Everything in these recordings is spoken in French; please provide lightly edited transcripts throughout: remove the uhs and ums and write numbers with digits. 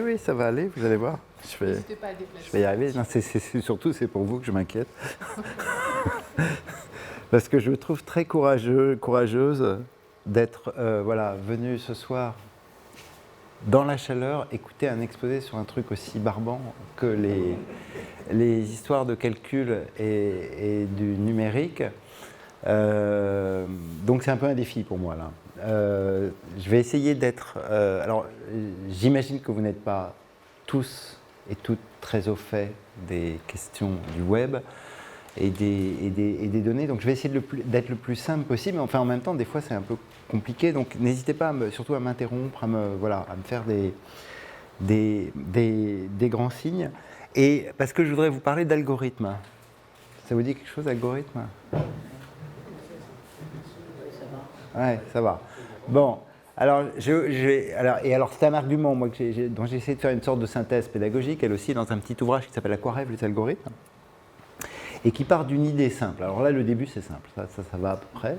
Oui, ça va aller, vous allez voir. N'hésitez pas à déplacer. Je vais y arriver. Non, surtout, c'est pour vous que je m'inquiète. Parce que je me trouve très courageuse d'être venue ce soir dans la chaleur, écouter un exposé sur un truc aussi barbant que les histoires de calcul et du numérique. Donc c'est un peu un défi pour moi là. Je vais essayer d'être... alors j'imagine que vous n'êtes pas tous et toutes très au fait des questions du web et des données, donc je vais essayer d'être le plus simple possible, mais enfin en même temps des fois c'est un peu compliqué, donc n'hésitez pas surtout à m'interrompre, à me faire des grands signes, et parce que je voudrais vous parler d'algorithmes. Ça vous dit quelque chose, algorithme? Ouais, ça va. Bon, alors, alors c'est un argument moi, dont j'ai essayé de faire une sorte de synthèse pédagogique, elle aussi, dans un petit ouvrage qui s'appelle Aquarève, les algorithmes, et qui part d'une idée simple. Alors là, le début, c'est simple, ça va à peu près.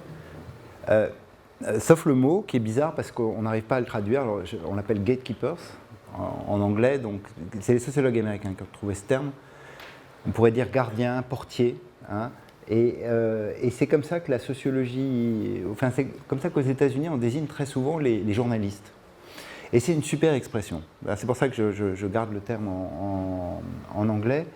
Sauf le mot qui est bizarre parce qu'on n'arrive pas à le traduire. Alors, on l'appelle gatekeepers en anglais, donc c'est les sociologues américains qui ont trouvé ce terme. On pourrait dire gardien, portier, hein. Et c'est comme ça que la sociologie, enfin c'est comme ça qu'aux États-Unis on désigne très souvent les journalistes. Et c'est une super expression. C'est pour ça que je garde le terme en anglais,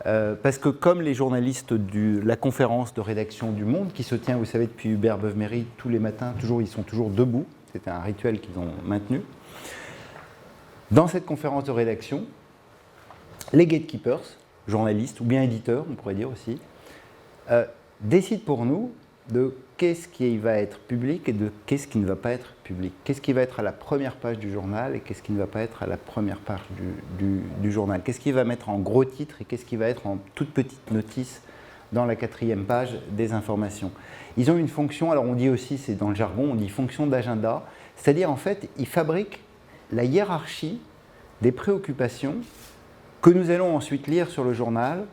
parce que comme les journalistes de la conférence de rédaction du Monde, qui se tient, vous savez, depuis Hubert Beuve-Méry tous les matins, ils sont toujours debout, c'était un rituel qu'ils ont maintenu. Dans cette conférence de rédaction, les gatekeepers, journalistes ou bien éditeurs, on pourrait dire aussi, décide pour nous de qu'est-ce qui va être public et de qu'est-ce qui ne va pas être public. Qu'est-ce qui va être à la première page du journal et qu'est-ce qui ne va pas être à la première page du journal. Qu'est-ce qui va mettre en gros titre et qu'est-ce qui va être en toute petite notice dans la 4e page des informations. Ils ont une fonction, alors on dit aussi, c'est dans le jargon, on dit fonction d'agenda, c'est-à-dire en fait, ils fabriquent la hiérarchie des préoccupations que nous allons ensuite lire sur le journal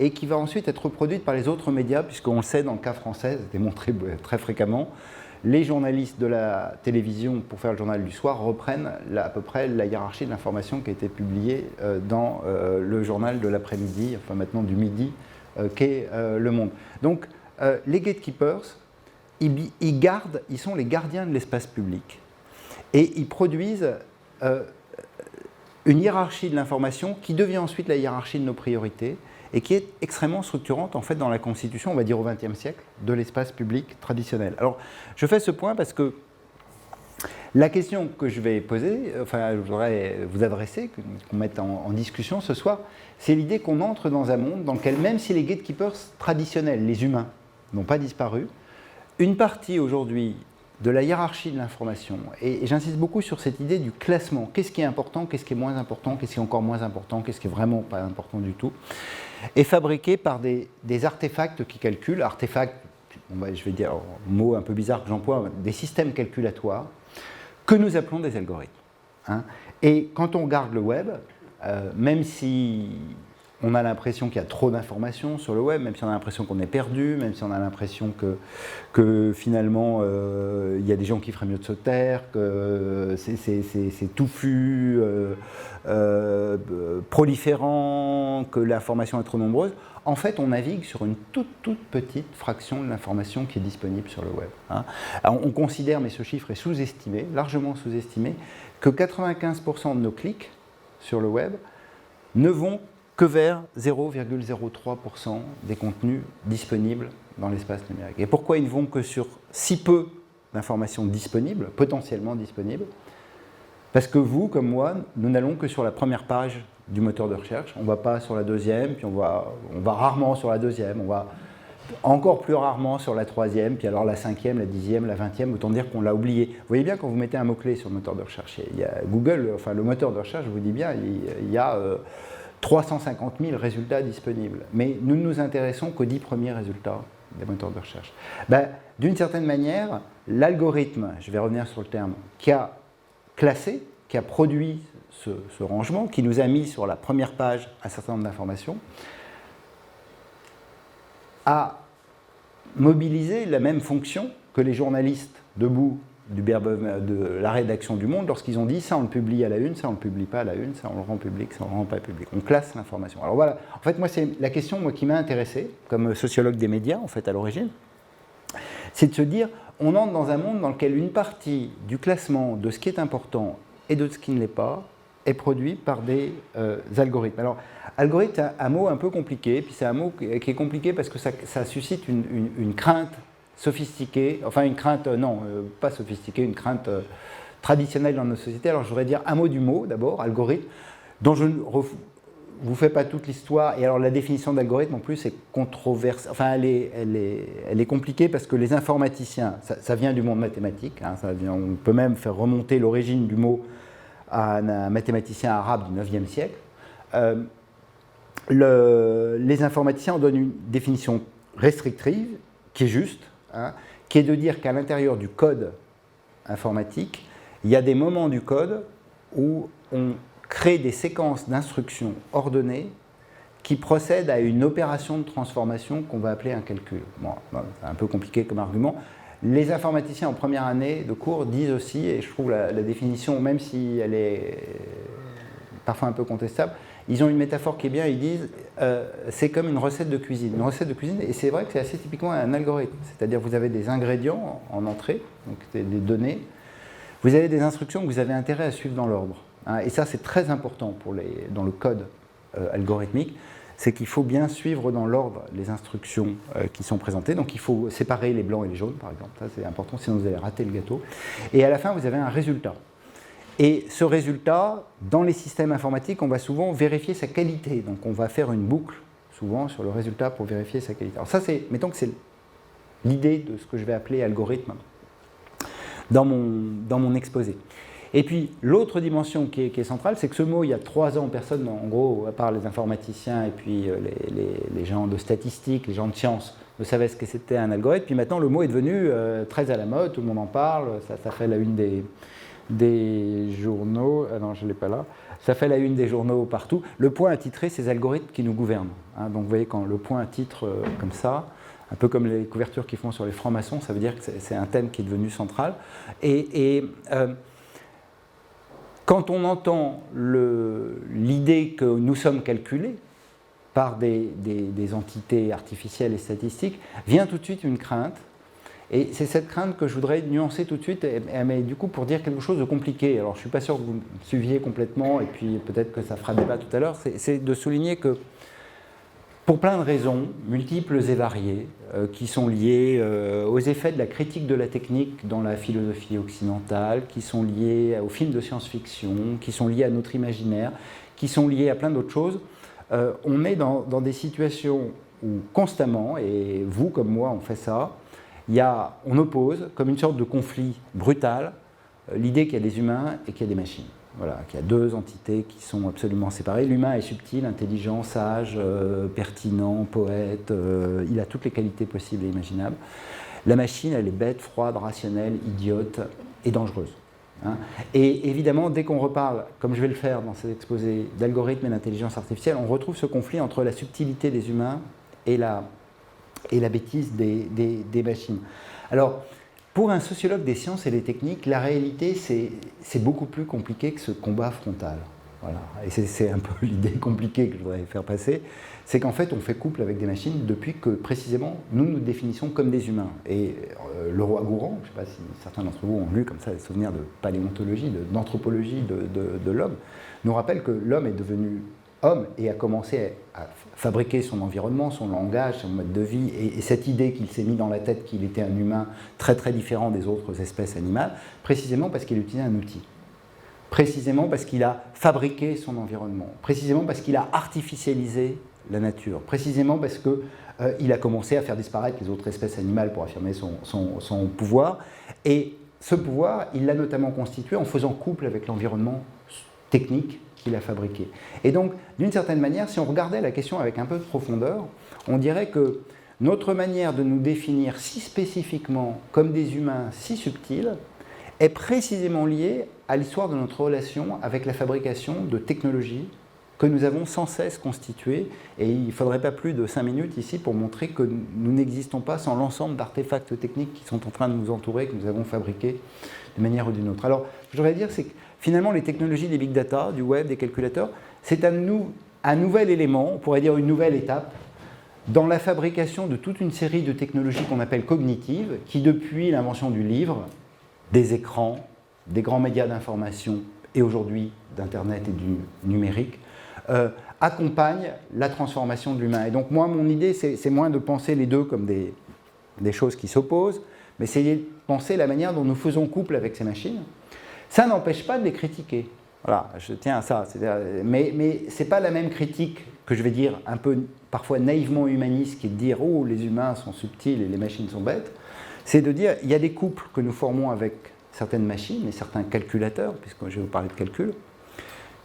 et qui va ensuite être reproduite par les autres médias, puisqu'on le sait, dans le cas français, c'est démontré très fréquemment, les journalistes de la télévision, pour faire le journal du soir, reprennent à peu près la hiérarchie de l'information qui a été publiée dans le journal de l'après-midi, enfin maintenant du midi, qu'est Le Monde. Donc les gatekeepers, ils sont les gardiens de l'espace public, et ils produisent une hiérarchie de l'information qui devient ensuite la hiérarchie de nos priorités, et qui est extrêmement structurante en fait dans la constitution, on va dire au XXe siècle, de l'espace public traditionnel. Alors, je fais ce point parce que la question que je vais poser, enfin, je voudrais vous adresser, qu'on mette en discussion ce soir, c'est l'idée qu'on entre dans un monde dans lequel, même si les gatekeepers traditionnels, les humains, n'ont pas disparu, une partie aujourd'hui de la hiérarchie de l'information, et j'insiste beaucoup sur cette idée du classement, qu'est-ce qui est important, qu'est-ce qui est moins important, qu'est-ce qui est encore moins important, qu'est-ce qui est vraiment pas important du tout, est fabriqué par des artefacts qui calculent, artefacts, je vais dire un mot un peu bizarre que j'emploie, des systèmes calculatoires, que nous appelons des algorithmes. Hein. Et quand on regarde le web, même si on a l'impression qu'il y a trop d'informations sur le web, même si on a l'impression qu'on est perdu, même si on a l'impression que finalement il y a des gens qui feraient mieux de se taire, que c'est touffu, proliférant, que l'information est trop nombreuse, en fait on navigue sur une toute petite fraction de l'information qui est disponible sur le web. Hein. Alors, on considère, mais ce chiffre est sous-estimé, largement sous-estimé, que 95% de nos clics sur le web ne vont que vers 0,03% des contenus disponibles dans l'espace numérique. Et pourquoi ils ne vont que sur si peu d'informations disponibles, potentiellement disponibles? Parce que vous, comme moi, nous n'allons que sur la première page du moteur de recherche, on ne va pas sur la deuxième, puis on va rarement sur la deuxième, on va encore plus rarement sur la troisième, puis alors la 5e, la 10e, la 20e, autant dire qu'on l'a oublié. Vous voyez bien, quand vous mettez un mot-clé sur le moteur de recherche, il y a Google, enfin le moteur de recherche, je vous dis bien, il y a 350 000 résultats disponibles. Mais nous ne nous intéressons qu'aux 10 premiers résultats des moteurs de recherche. D'une certaine manière, l'algorithme, je vais revenir sur le terme, qui a classé, qui a produit ce rangement, qui nous a mis sur la première page un certain nombre d'informations, a mobilisé la même fonction que les journalistes debout de la rédaction du Monde lorsqu'ils ont dit ça on le publie à la une, ça on le publie pas à la une, ça on le rend public, ça on le rend pas public. On classe l'information. Alors voilà, en fait moi c'est la question qui m'a intéressé comme sociologue des médias en fait à l'origine, c'est de se dire on entre dans un monde dans lequel une partie du classement de ce qui est important et de ce qui ne l'est pas est produit par des algorithmes. Alors algorithme c'est un mot un peu compliqué, puis c'est un mot qui est compliqué parce que ça suscite une crainte sophistiquée, enfin une crainte, pas sophistiquée, une crainte traditionnelle dans nos sociétés. Alors je voudrais dire un mot du mot d'abord, algorithme, dont je ne vous fais pas toute l'histoire, et alors la définition d'algorithme en plus est controversée, enfin elle est compliquée parce que les informaticiens, ça vient du monde mathématique, hein, on peut même faire remonter l'origine du mot à un mathématicien arabe du 9e siècle. Les informaticiens en donnent une définition restrictive, qui est juste, hein, qui est de dire qu'à l'intérieur du code informatique, il y a des moments du code où on crée des séquences d'instructions ordonnées qui procèdent à une opération de transformation qu'on va appeler un calcul. Bon, c'est un peu compliqué comme argument. Les informaticiens en première année de cours disent aussi, et je trouve la définition, même si elle est parfois un peu contestable, ils ont une métaphore qui est bien, ils disent c'est comme une recette de cuisine. Une recette de cuisine, et c'est vrai que c'est assez typiquement un algorithme. C'est-à-dire vous avez des ingrédients en entrée, donc des données, vous avez des instructions que vous avez intérêt à suivre dans l'ordre. Hein, et ça c'est très important dans le code algorithmique, c'est qu'il faut bien suivre dans l'ordre les instructions qui sont présentées. Donc il faut séparer les blancs et les jaunes, par exemple. Ça c'est important, sinon vous allez rater le gâteau. Et à la fin vous avez un résultat. Et ce résultat, dans les systèmes informatiques, on va souvent vérifier sa qualité. Donc on va faire une boucle, souvent, sur le résultat pour vérifier sa qualité. Alors ça, mettons que c'est l'idée de ce que je vais appeler algorithme dans mon exposé. Et puis, l'autre dimension qui est centrale, c'est que ce mot, il y a 3 ans, personne, en gros, à part les informaticiens et puis les gens de statistiques, les gens de sciences, ne savaient ce que c'était un algorithme. Puis maintenant, le mot est devenu très à la mode, tout le monde en parle, ça fait la une des journaux, ah non je ne l'ai pas là, ça fait la une des journaux partout. Le Point a titré ces algorithmes qui nous gouvernent. Hein, donc vous voyez quand le Point titre comme ça, un peu comme les couvertures qu'ils font sur les francs-maçons, ça veut dire que c'est un thème qui est devenu central. Quand on entend l'idée que nous sommes calculés par des entités artificielles et statistiques, vient tout de suite une crainte. Et c'est cette crainte que je voudrais nuancer tout de suite, mais du coup pour dire quelque chose de compliqué. Alors je ne suis pas sûr que vous me suiviez complètement, et puis peut-être que ça fera débat tout à l'heure, c'est de souligner que pour plein de raisons, multiples et variées, qui sont liées aux effets de la critique de la technique dans la philosophie occidentale, qui sont liées aux films de science-fiction, qui sont liées à notre imaginaire, qui sont liées à plein d'autres choses, on est dans des situations où constamment, et vous comme moi on fait ça, on oppose, comme une sorte de conflit brutal, l'idée qu'il y a des humains et qu'il y a des machines. Voilà, qu'il y a 2 entités qui sont absolument séparées. L'humain est subtil, intelligent, sage, pertinent, poète, il a toutes les qualités possibles et imaginables. La machine, elle est bête, froide, rationnelle, idiote et dangereuse. Hein. Et évidemment, dès qu'on reparle, comme je vais le faire dans cet exposé, d'algorithmes et d'intelligence artificielle, on retrouve ce conflit entre la subtilité des humains et la bêtise des machines. Alors, pour un sociologue des sciences et des techniques, la réalité, c'est beaucoup plus compliqué que ce combat frontal. Voilà. Et c'est un peu l'idée compliquée que je voudrais faire passer, c'est qu'en fait, on fait couple avec des machines depuis que, précisément, nous définissons comme des humains. Et le roi Gourand, je ne sais pas si certains d'entre vous ont lu comme ça des souvenirs de paléontologie, d'anthropologie de l'homme, nous rappelle que l'homme est devenu homme et a commencé à fabriquer son environnement, son langage, son mode de vie, et cette idée qu'il s'est mis dans la tête qu'il était un humain très très différent des autres espèces animales, précisément parce qu'il utilisait un outil, précisément parce qu'il a fabriqué son environnement, précisément parce qu'il a artificialisé la nature, précisément parce qu'il a commencé à faire disparaître les autres espèces animales pour affirmer son pouvoir, et ce pouvoir, il l'a notamment constitué en faisant couple avec l'environnement technique qu'il a fabriqué. Et donc, d'une certaine manière, si on regardait la question avec un peu de profondeur, on dirait que notre manière de nous définir si spécifiquement comme des humains si subtils est précisément liée à l'histoire de notre relation avec la fabrication de technologies que nous avons sans cesse constitué, et il ne faudrait pas plus de 5 minutes ici pour montrer que nous n'existons pas sans l'ensemble d'artefacts techniques qui sont en train de nous entourer, que nous avons fabriqués d'une manière ou d'une autre. Alors, ce que je voudrais dire, c'est que finalement, les technologies des big data, du web, des calculateurs, c'est un nouvel élément, on pourrait dire une nouvelle étape, dans la fabrication de toute une série de technologies qu'on appelle cognitives, qui depuis l'invention du livre, des écrans, des grands médias d'information, et aujourd'hui d'Internet et du numérique, accompagnent la transformation de l'humain. Et donc moi, mon idée, c'est moins de penser les deux comme des choses qui s'opposent, mais c'est de penser la manière dont nous faisons couple avec ces machines. Ça n'empêche pas de les critiquer. Voilà, je tiens à ça. Mais ce n'est pas la même critique que je vais dire un peu parfois naïvement humaniste, qui est de dire « Oh, les humains sont subtils et les machines sont bêtes ». C'est de dire il y a des couples que nous formons avec certaines machines et certains calculateurs, puisque je vais vous parler de calcul,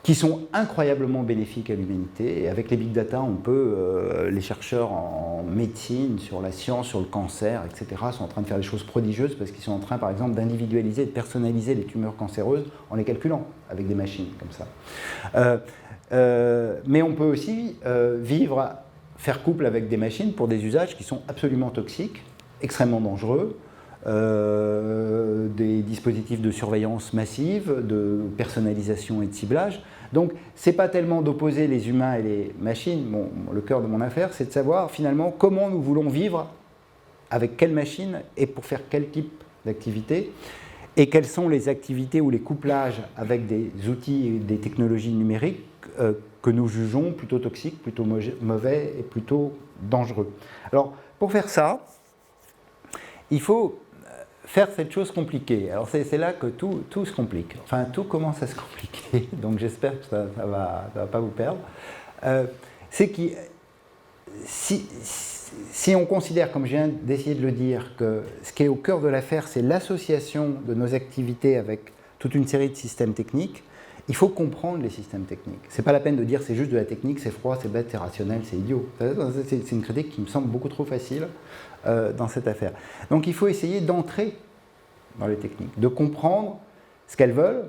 qui sont incroyablement bénéfiques à l'humanité. Et avec les big data, on peut, les chercheurs en médecine, sur la science, sur le cancer, etc., sont en train de faire des choses prodigieuses parce qu'ils sont en train, par exemple, d'individualiser, de personnaliser les tumeurs cancéreuses en les calculant avec des machines comme ça. Mais on peut aussi faire couple avec des machines pour des usages qui sont absolument toxiques, extrêmement dangereux, des dispositifs de surveillance massive, de personnalisation et de ciblage. Donc, ce n'est pas tellement d'opposer les humains et les machines. Le cœur de mon affaire, c'est de savoir finalement comment nous voulons vivre, avec quelle machine et pour faire quel type d'activité, et quelles sont les activités ou les couplages avec des outils et des technologies numériques que nous jugeons plutôt toxiques, plutôt mauvais et plutôt dangereux. Alors, pour faire ça, il faut faire cette chose compliquée. Alors c'est là que tout se complique. Enfin, tout commence à se compliquer, donc j'espère que ça ne va pas vous perdre. C'est que si on considère, comme je viens d'essayer de le dire, que ce qui est au cœur de l'affaire, c'est l'association de nos activités avec toute une série de systèmes techniques, il faut comprendre les systèmes techniques. Ce n'est pas la peine de dire c'est juste de la technique, c'est froid, c'est bête, c'est rationnel, c'est idiot. C'est une critique qui me semble beaucoup trop facile dans cette affaire. Donc il faut essayer d'entrer dans les techniques, de comprendre ce qu'elles veulent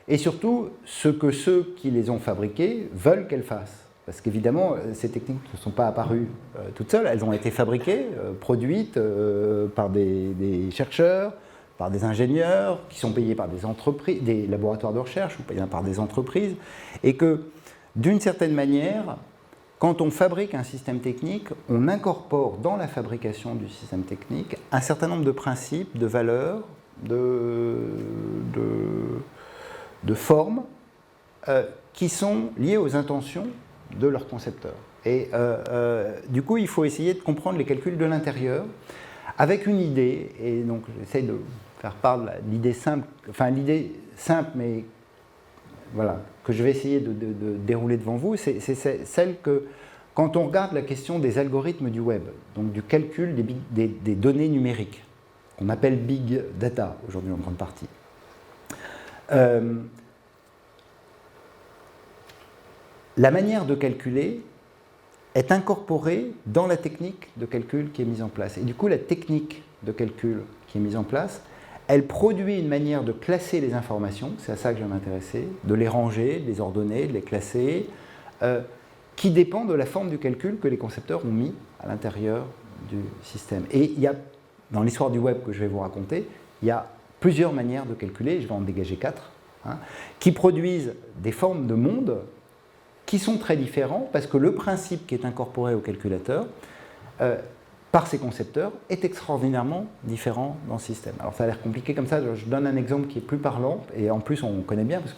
et surtout ce que ceux qui les ont fabriquées veulent qu'elles fassent. Parce qu'évidemment, ces techniques ne sont pas apparues toutes seules, elles ont été fabriquées, produites par des chercheurs, par des ingénieurs, qui sont payés par des entreprises, des laboratoires de recherche, ou payés par des entreprises, et que, d'une certaine manière, quand on fabrique un système technique, on incorpore dans la fabrication du système technique un certain nombre de principes, de valeurs, de formes, qui sont liées aux intentions de leurs concepteurs. Et du coup, il faut essayer de comprendre les calculs de l'intérieur, avec une idée, et donc j'essaie de faire part de l'idée simple, mais voilà, que je vais essayer de dérouler devant vous, c'est celle que, quand on regarde la question des algorithmes du web, donc du calcul des données numériques, qu'on appelle big data aujourd'hui en grande partie, la manière de calculer est incorporée dans la technique de calcul qui est mise en place. Et du coup, la technique de calcul qui est mise en place, elle produit une manière de classer les informations, c'est à ça que je vais m'intéresser, de les ranger, de les ordonner, de les classer, qui dépend de la forme du calcul que les concepteurs ont mis à l'intérieur du système. Et il y a, dans l'histoire du web que je vais vous raconter, il y a plusieurs manières de calculer, je vais en dégager 4, qui produisent des formes de monde qui sont très différents, parce que le principe qui est incorporé au calculateur, par ses concepteurs, est extraordinairement différent dans le système. Alors ça a l'air compliqué comme ça, je donne un exemple qui est plus parlant, et en plus on connaît bien, parce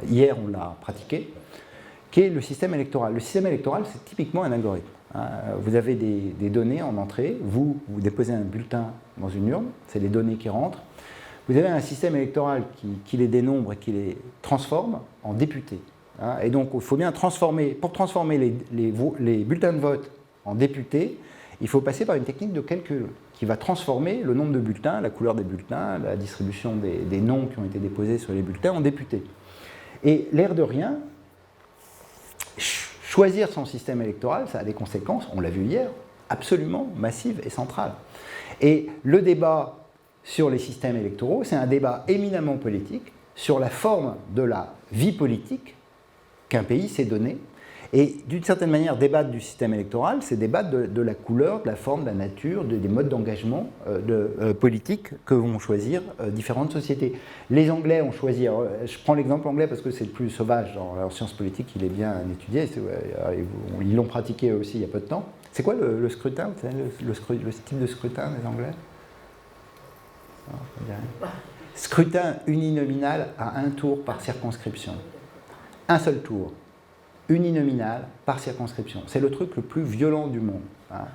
hier on l'a pratiqué, qui est le système électoral. Le système électoral, c'est typiquement un algorithme. Vous avez des données en entrée, vous déposez un bulletin dans une urne, c'est les données qui rentrent. Vous avez un système électoral qui les dénombre et qui les transforme en députés. Et donc, il faut bien pour transformer les bulletins de vote en députés, il faut passer par une technique de calcul qui va transformer le nombre de bulletins, la couleur des bulletins, la distribution des noms qui ont été déposés sur les bulletins en députés. Et l'air de rien, choisir son système électoral, ça a des conséquences, on l'a vu hier, absolument massives et centrales. Et le débat sur les systèmes électoraux, c'est un débat éminemment politique sur la forme de la vie politique qu'un pays, ses données. Et d'une certaine manière, débattre du système électoral, c'est débattre de la couleur, de la forme, de la nature, des modes d'engagement politique que vont choisir différentes sociétés. Les Anglais ont choisi, alors, je prends l'exemple anglais parce que c'est le plus sauvage, en sciences politiques, il est bien étudié, ils l'ont pratiqué aussi il y a peu de temps. C'est quoi le scrutin, le type de scrutin des Anglais? Non, scrutin uninominal à un tour par circonscription. Un seul tour. Uninominal par circonscription. C'est le truc le plus violent du monde. Hein.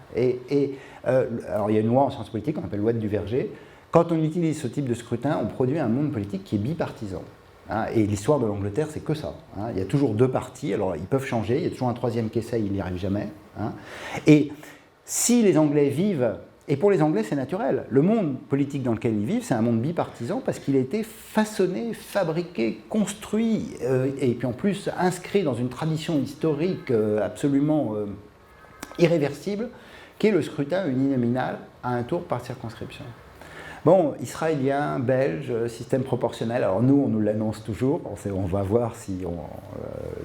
Alors il y a une loi en sciences politiques qu'on appelle loi de Duverger. Quand on utilise ce type de scrutin, on produit un monde politique qui est bipartisan. Hein. Et l'histoire de l'Angleterre, c'est que ça. Hein. Il y a toujours deux partis, alors ils peuvent changer, il y a toujours un troisième qui essaye, il n'y arrive jamais. Hein. Et si les Anglais vivent, et pour les Anglais c'est naturel, le monde politique dans lequel ils vivent, c'est un monde bipartisan parce qu'il a été façonné, fabriqué, construit, et puis en plus inscrit dans une tradition historique absolument irréversible, qui est le scrutin uninominal à un tour par circonscription. Bon, israélien, belge, système proportionnel, alors nous on nous l'annonce toujours, on va voir si on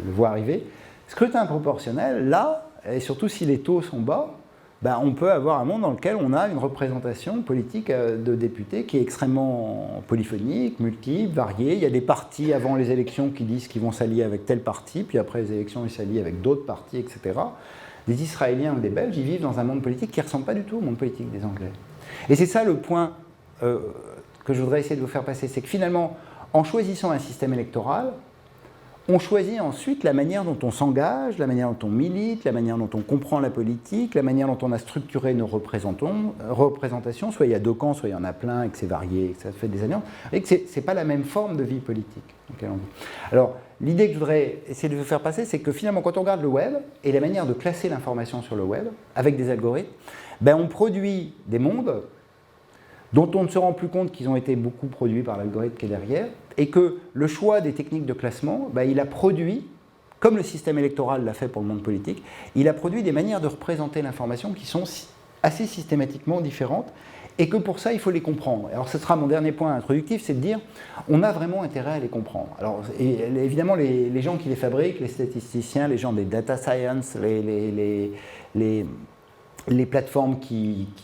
le voit arriver. Scrutin proportionnel, là, et surtout si les taux sont bas, ben, on peut avoir un monde dans lequel on a une représentation politique de députés qui est extrêmement polyphonique, multiple, variée. Il y a des partis avant les élections qui disent qu'ils vont s'allier avec tel parti, puis après les élections ils s'allient avec d'autres partis, etc. Des Israéliens ou des Belges, ils vivent dans un monde politique qui ne ressemble pas du tout au monde politique des Anglais. Et c'est ça le point que je voudrais essayer de vous faire passer, c'est que finalement, en choisissant un système électoral, on choisit ensuite la manière dont on s'engage, la manière dont on milite, la manière dont on comprend la politique, la manière dont on a structuré nos représentations, soit il y a deux camps, soit il y en a plein, et que c'est varié, et que ça fait des alliances, et que ce n'est pas la même forme de vie politique. Alors, l'idée que je voudrais essayer de vous faire passer, c'est que finalement, quand on regarde le web, et la manière de classer l'information sur le web, avec des algorithmes, ben on produit des mondes dont on ne se rend plus compte qu'ils ont été beaucoup produits par l'algorithme qui est derrière, et que le choix des techniques de classement, ben, il a produit, comme le système électoral l'a fait pour le monde politique, il a produit des manières de représenter l'information qui sont assez systématiquement différentes, et que pour ça, il faut les comprendre. Alors ce sera mon dernier point introductif, c'est de dire, on a vraiment intérêt à les comprendre. Alors évidemment, les gens qui les fabriquent, les statisticiens, les gens des data science, les plateformes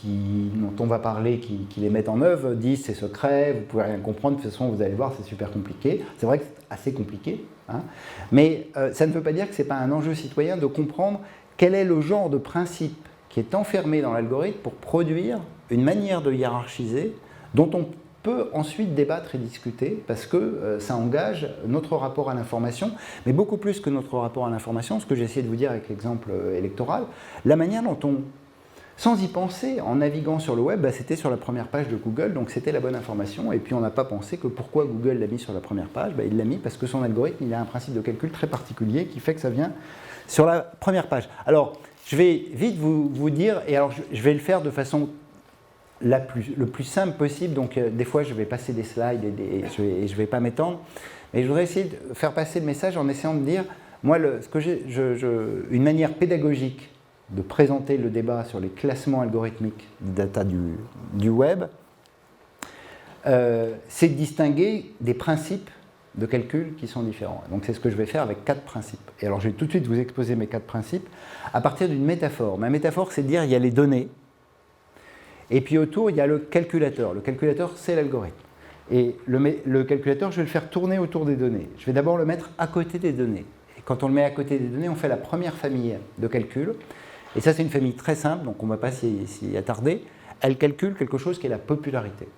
dont on va parler, qui les mettent en œuvre, disent c'est secret, vous ne pouvez rien comprendre, de toute façon vous allez voir, c'est super compliqué. C'est vrai que c'est assez compliqué, hein, mais ça ne veut pas dire que ce n'est pas un enjeu citoyen de comprendre quel est le genre de principe qui est enfermé dans l'algorithme pour produire une manière de hiérarchiser dont on peut ensuite débattre et discuter parce que ça engage notre rapport à l'information, mais beaucoup plus que notre rapport à l'information, ce que j'ai essayé de vous dire avec l'exemple électoral, la manière dont on, sans y penser, en naviguant sur le web, bah, c'était sur la première page de Google, donc c'était la bonne information, et puis on n'a pas pensé que pourquoi Google l'a mis sur la première page, bah, il l'a mis parce que son algorithme, il a un principe de calcul très particulier qui fait que ça vient sur la première page. Alors, je vais vite vous dire, et alors je vais le faire de façon le plus simple possible, donc des fois je vais passer des slides et je vais pas m'étendre, mais je voudrais essayer de faire passer le message en essayant de dire, moi, une manière pédagogique de présenter le débat sur les classements algorithmiques des data du web, c'est de distinguer des principes de calcul qui sont différents. Donc c'est ce que je vais faire avec 4 principes. Et alors je vais tout de suite vous exposer mes 4 principes à partir d'une métaphore. Ma métaphore, c'est de dire il y a les données, et puis autour, il y a le calculateur. Le calculateur, c'est l'algorithme. Et le calculateur, je vais le faire tourner autour des données. Je vais d'abord le mettre à côté des données. Et quand on le met à côté des données, on fait la première famille de calcul. Et ça, c'est une famille très simple, donc on ne va pas s'y attarder. Elle calcule quelque chose qui est la popularité.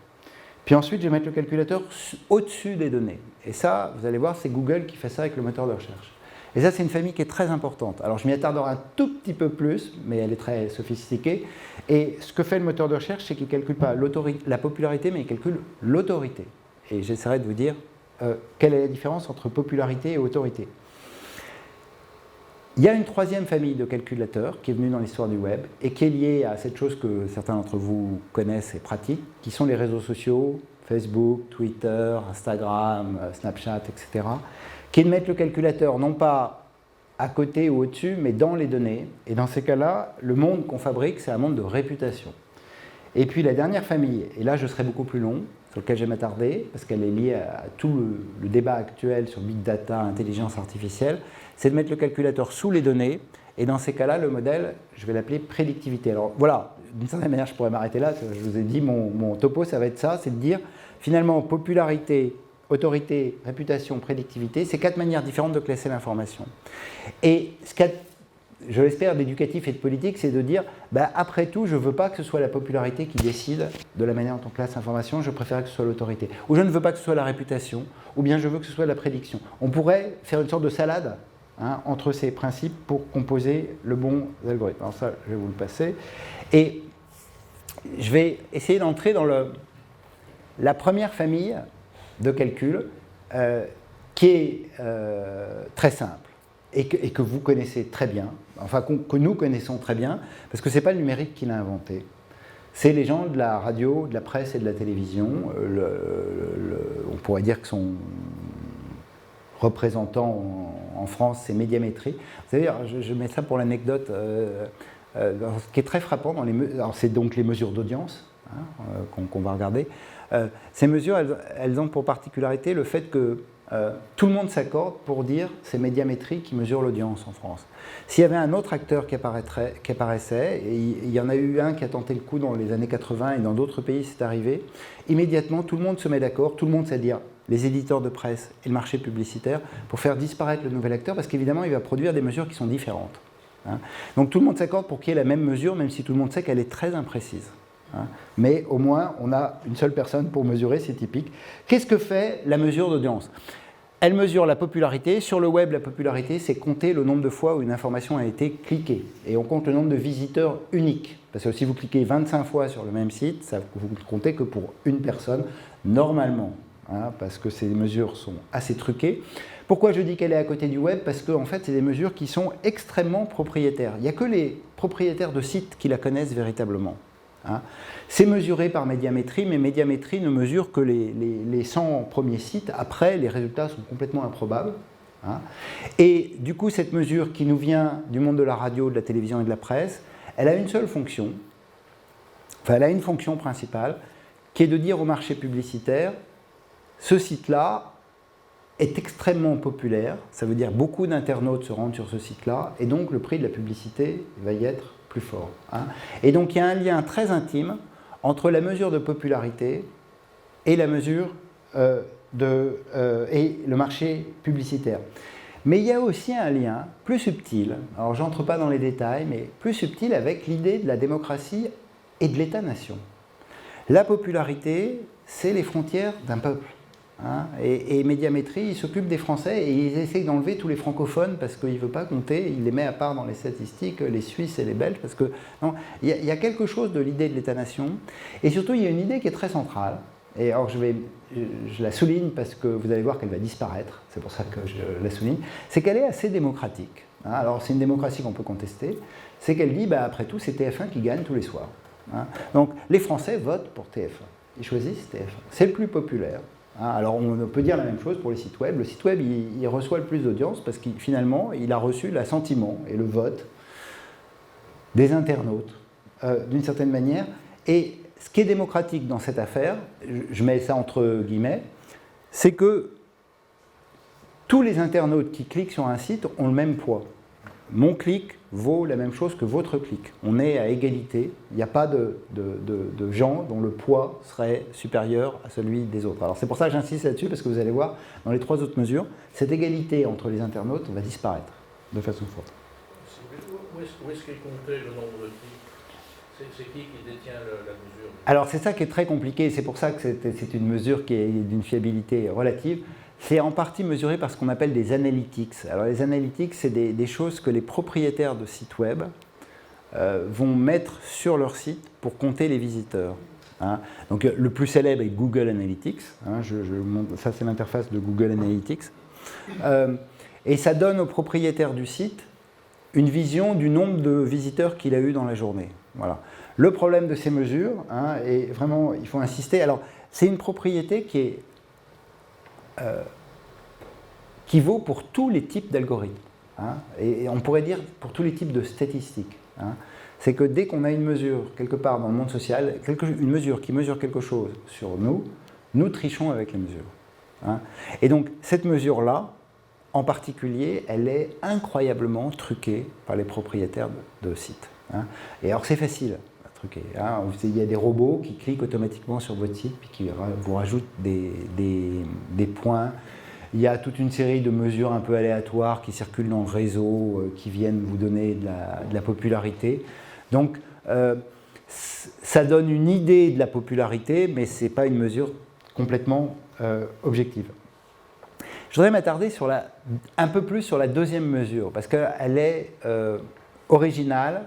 Puis ensuite, je vais mettre le calculateur au-dessus des données. Et ça, vous allez voir, c'est Google qui fait ça avec le moteur de recherche. Et ça, c'est une famille qui est très importante. Alors, je m'y attarderai un tout petit peu plus, mais elle est très sophistiquée. Et ce que fait le moteur de recherche, c'est qu'il ne calcule pas la popularité, mais il calcule l'autorité. Et j'essaierai de vous dire quelle est la différence entre popularité et autorité. Il y a une troisième famille de calculateurs qui est venue dans l'histoire du web et qui est liée à cette chose que certains d'entre vous connaissent et pratiquent, qui sont les réseaux sociaux, Facebook, Twitter, Instagram, Snapchat, etc., qui mettent le calculateur non pas à côté ou au-dessus, mais dans les données. Et dans ces cas-là, le monde qu'on fabrique, c'est un monde de réputation. Et puis la dernière famille, et là je serai beaucoup plus long, sur lequel je vais m'attarder, parce qu'elle est liée à tout le débat actuel sur Big Data, intelligence artificielle, c'est de mettre le calculateur sous les données, et dans ces cas-là, le modèle, je vais l'appeler prédictivité. Alors voilà, d'une certaine manière, je pourrais m'arrêter là, je vous ai dit, mon topo, ça va être ça, c'est de dire, finalement, popularité, autorité, réputation, prédictivité, c'est 4 manières différentes de classer l'information. Et ce qu'a, je l'espère, d'éducatif et de politique, c'est de dire, après tout, je ne veux pas que ce soit la popularité qui décide de la manière dont on classe l'information, je préfère que ce soit l'autorité. Ou je ne veux pas que ce soit la réputation, ou bien je veux que ce soit la prédiction. On pourrait faire une sorte de salade entre ces principes pour composer le bon algorithme. Alors ça, je vais vous le passer. Et je vais essayer d'entrer dans la première famille de calcul qui est très simple et que vous connaissez très bien, enfin que nous connaissons très bien, parce que ce n'est pas le numérique qui l'a inventé. C'est les gens de la radio, de la presse et de la télévision. On pourrait dire que son représentant en France, c'est Médiamétrie. Vous savez, je mets ça pour l'anecdote. Ce qui est très frappant, c'est donc les mesures d'audience qu'on va regarder. Ces mesures, elles ont pour particularité le fait que tout le monde s'accorde pour dire c'est Médiamétrie qui mesure l'audience en France. S'il y avait un autre acteur qui apparaissait, et il y en a eu un qui a tenté le coup dans les années 80 et dans d'autres pays c'est arrivé, immédiatement tout le monde se met d'accord, tout le monde, c'est-à-dire les éditeurs de presse et le marché publicitaire, pour faire disparaître le nouvel acteur, parce qu'évidemment il va produire des mesures qui sont différentes. Donc tout le monde s'accorde pour qu'il y ait la même mesure, même si tout le monde sait qu'elle est très imprécise. Mais au moins, on a une seule personne pour mesurer, c'est typique. Qu'est-ce que fait la mesure d'audience ? Elle mesure la popularité. Sur le web, la popularité, c'est compter le nombre de fois où une information a été cliquée. Et on compte le nombre de visiteurs uniques. Parce que si vous cliquez 25 fois sur le même site, vous ne comptez que pour une personne, normalement. Parce que ces mesures sont assez truquées. Pourquoi je dis qu'elle est à côté du web ? Parce qu'en fait, c'est des mesures qui sont extrêmement propriétaires. Il n'y a que les propriétaires de sites qui la connaissent véritablement. C'est mesuré par Médiamétrie, mais Médiamétrie ne mesure que les 100 premiers sites. Après, les résultats sont complètement improbables. Et du coup, cette mesure qui nous vient du monde de la radio, de la télévision et de la presse, elle a une seule fonction, enfin elle a une fonction principale, qui est de dire au marché publicitaire, ce site-là est extrêmement populaire, ça veut dire beaucoup d'internautes se rendent sur ce site-là, et donc le prix de la publicité va y être plus fort. Et donc il y a un lien très intime entre la mesure de popularité et la mesure et le marché publicitaire. Mais il y a aussi un lien plus subtil, alors j'entre pas dans les détails, mais plus subtil avec l'idée de la démocratie et de l'État-nation. La popularité, c'est les frontières d'un peuple. Et Médiamétrie, il s'occupe des Français et ils essayent d'enlever tous les francophones parce qu'il ne veut pas compter, il les met à part dans les statistiques, les Suisses et les Belges, parce que non, il y a quelque chose de l'idée de l'État-nation, et surtout il y a une idée qui est très centrale, et alors je la souligne parce que vous allez voir qu'elle va disparaître, c'est pour ça que je la souligne, c'est qu'elle est assez démocratique. Alors c'est une démocratie qu'on peut contester, c'est qu'elle dit, après tout, c'est TF1 qui gagne tous les soirs. Donc les Français votent pour TF1, ils choisissent TF1, c'est le plus populaire. Alors on peut dire la même chose pour les sites web. Le site web, il reçoit le plus d'audience parce qu'il finalement, il a reçu l'assentiment et le vote des internautes, d'une certaine manière. Et ce qui est démocratique dans cette affaire, je mets ça entre guillemets, c'est que tous les internautes qui cliquent sur un site ont le même poids. Mon clic vaut la même chose que votre clic. On est à égalité. Il n'y a pas de gens dont le poids serait supérieur à celui des autres. Alors c'est pour ça que j'insiste là-dessus, parce que vous allez voir, dans les 3 autres mesures, cette égalité entre les internautes va disparaître de façon forte. Où est-ce qu'est compté le nombre de clics ? C'est qui détient la mesure ? Alors c'est ça qui est très compliqué, c'est pour ça que c'est une mesure qui est d'une fiabilité relative. C'est en partie mesuré par ce qu'on appelle des analytics. Alors les analytics, c'est des choses que les propriétaires de sites web vont mettre sur leur site pour compter les visiteurs. Donc le plus célèbre est Google Analytics. Ça c'est l'interface de Google Analytics. Et ça donne au propriétaire du site une vision du nombre de visiteurs qu'il a eu dans la journée. Voilà. Le problème de ces mesures, et vraiment il faut insister, alors c'est une propriété qui vaut pour tous les types d'algorithmes. Et on pourrait dire pour tous les types de statistiques. C'est que dès qu'on a une mesure quelque part dans le monde social, une mesure qui mesure quelque chose sur nous, nous trichons avec les mesures. Et donc cette mesure-là, en particulier, elle est incroyablement truquée par les propriétaires de sites. Hein. Et alors c'est facile à truquer. Hein. Il y a des robots qui cliquent automatiquement sur votre site puis qui vous rajoutent des points. Il y a toute une série de mesures un peu aléatoires qui circulent dans le réseau, qui viennent vous donner de la popularité. Donc, ça donne une idée de la popularité, mais ce n'est pas une mesure complètement objective. Je voudrais m'attarder un peu plus sur la deuxième mesure, parce qu'elle est originale.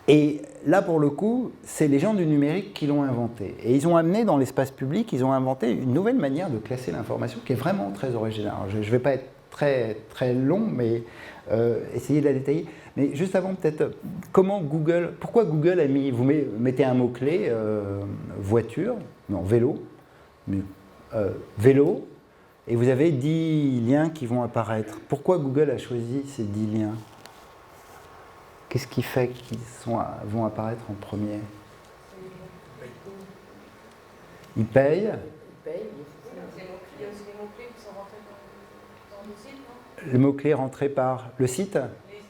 Et là, pour le coup, c'est les gens du numérique qui l'ont inventé. Et ils ont amené dans l'espace public, ils ont inventé une nouvelle manière de classer l'information qui est vraiment très originale. Alors, je ne vais pas être très, très long, mais essayer de la détailler. Mais juste avant, peut-être, pourquoi Google a mis, vous mettez un mot-clé, voiture, non, vélo, vélo, et vous avez 10 liens qui vont apparaître. Pourquoi Google a choisi ces 10 liens ? Qu'est-ce qui fait qu'ils vont apparaître en premier ? Ils payent. Il y a aussi des mots-clés qui sont rentrés dans le site, non ? Le mot-clé rentré par le site ? Les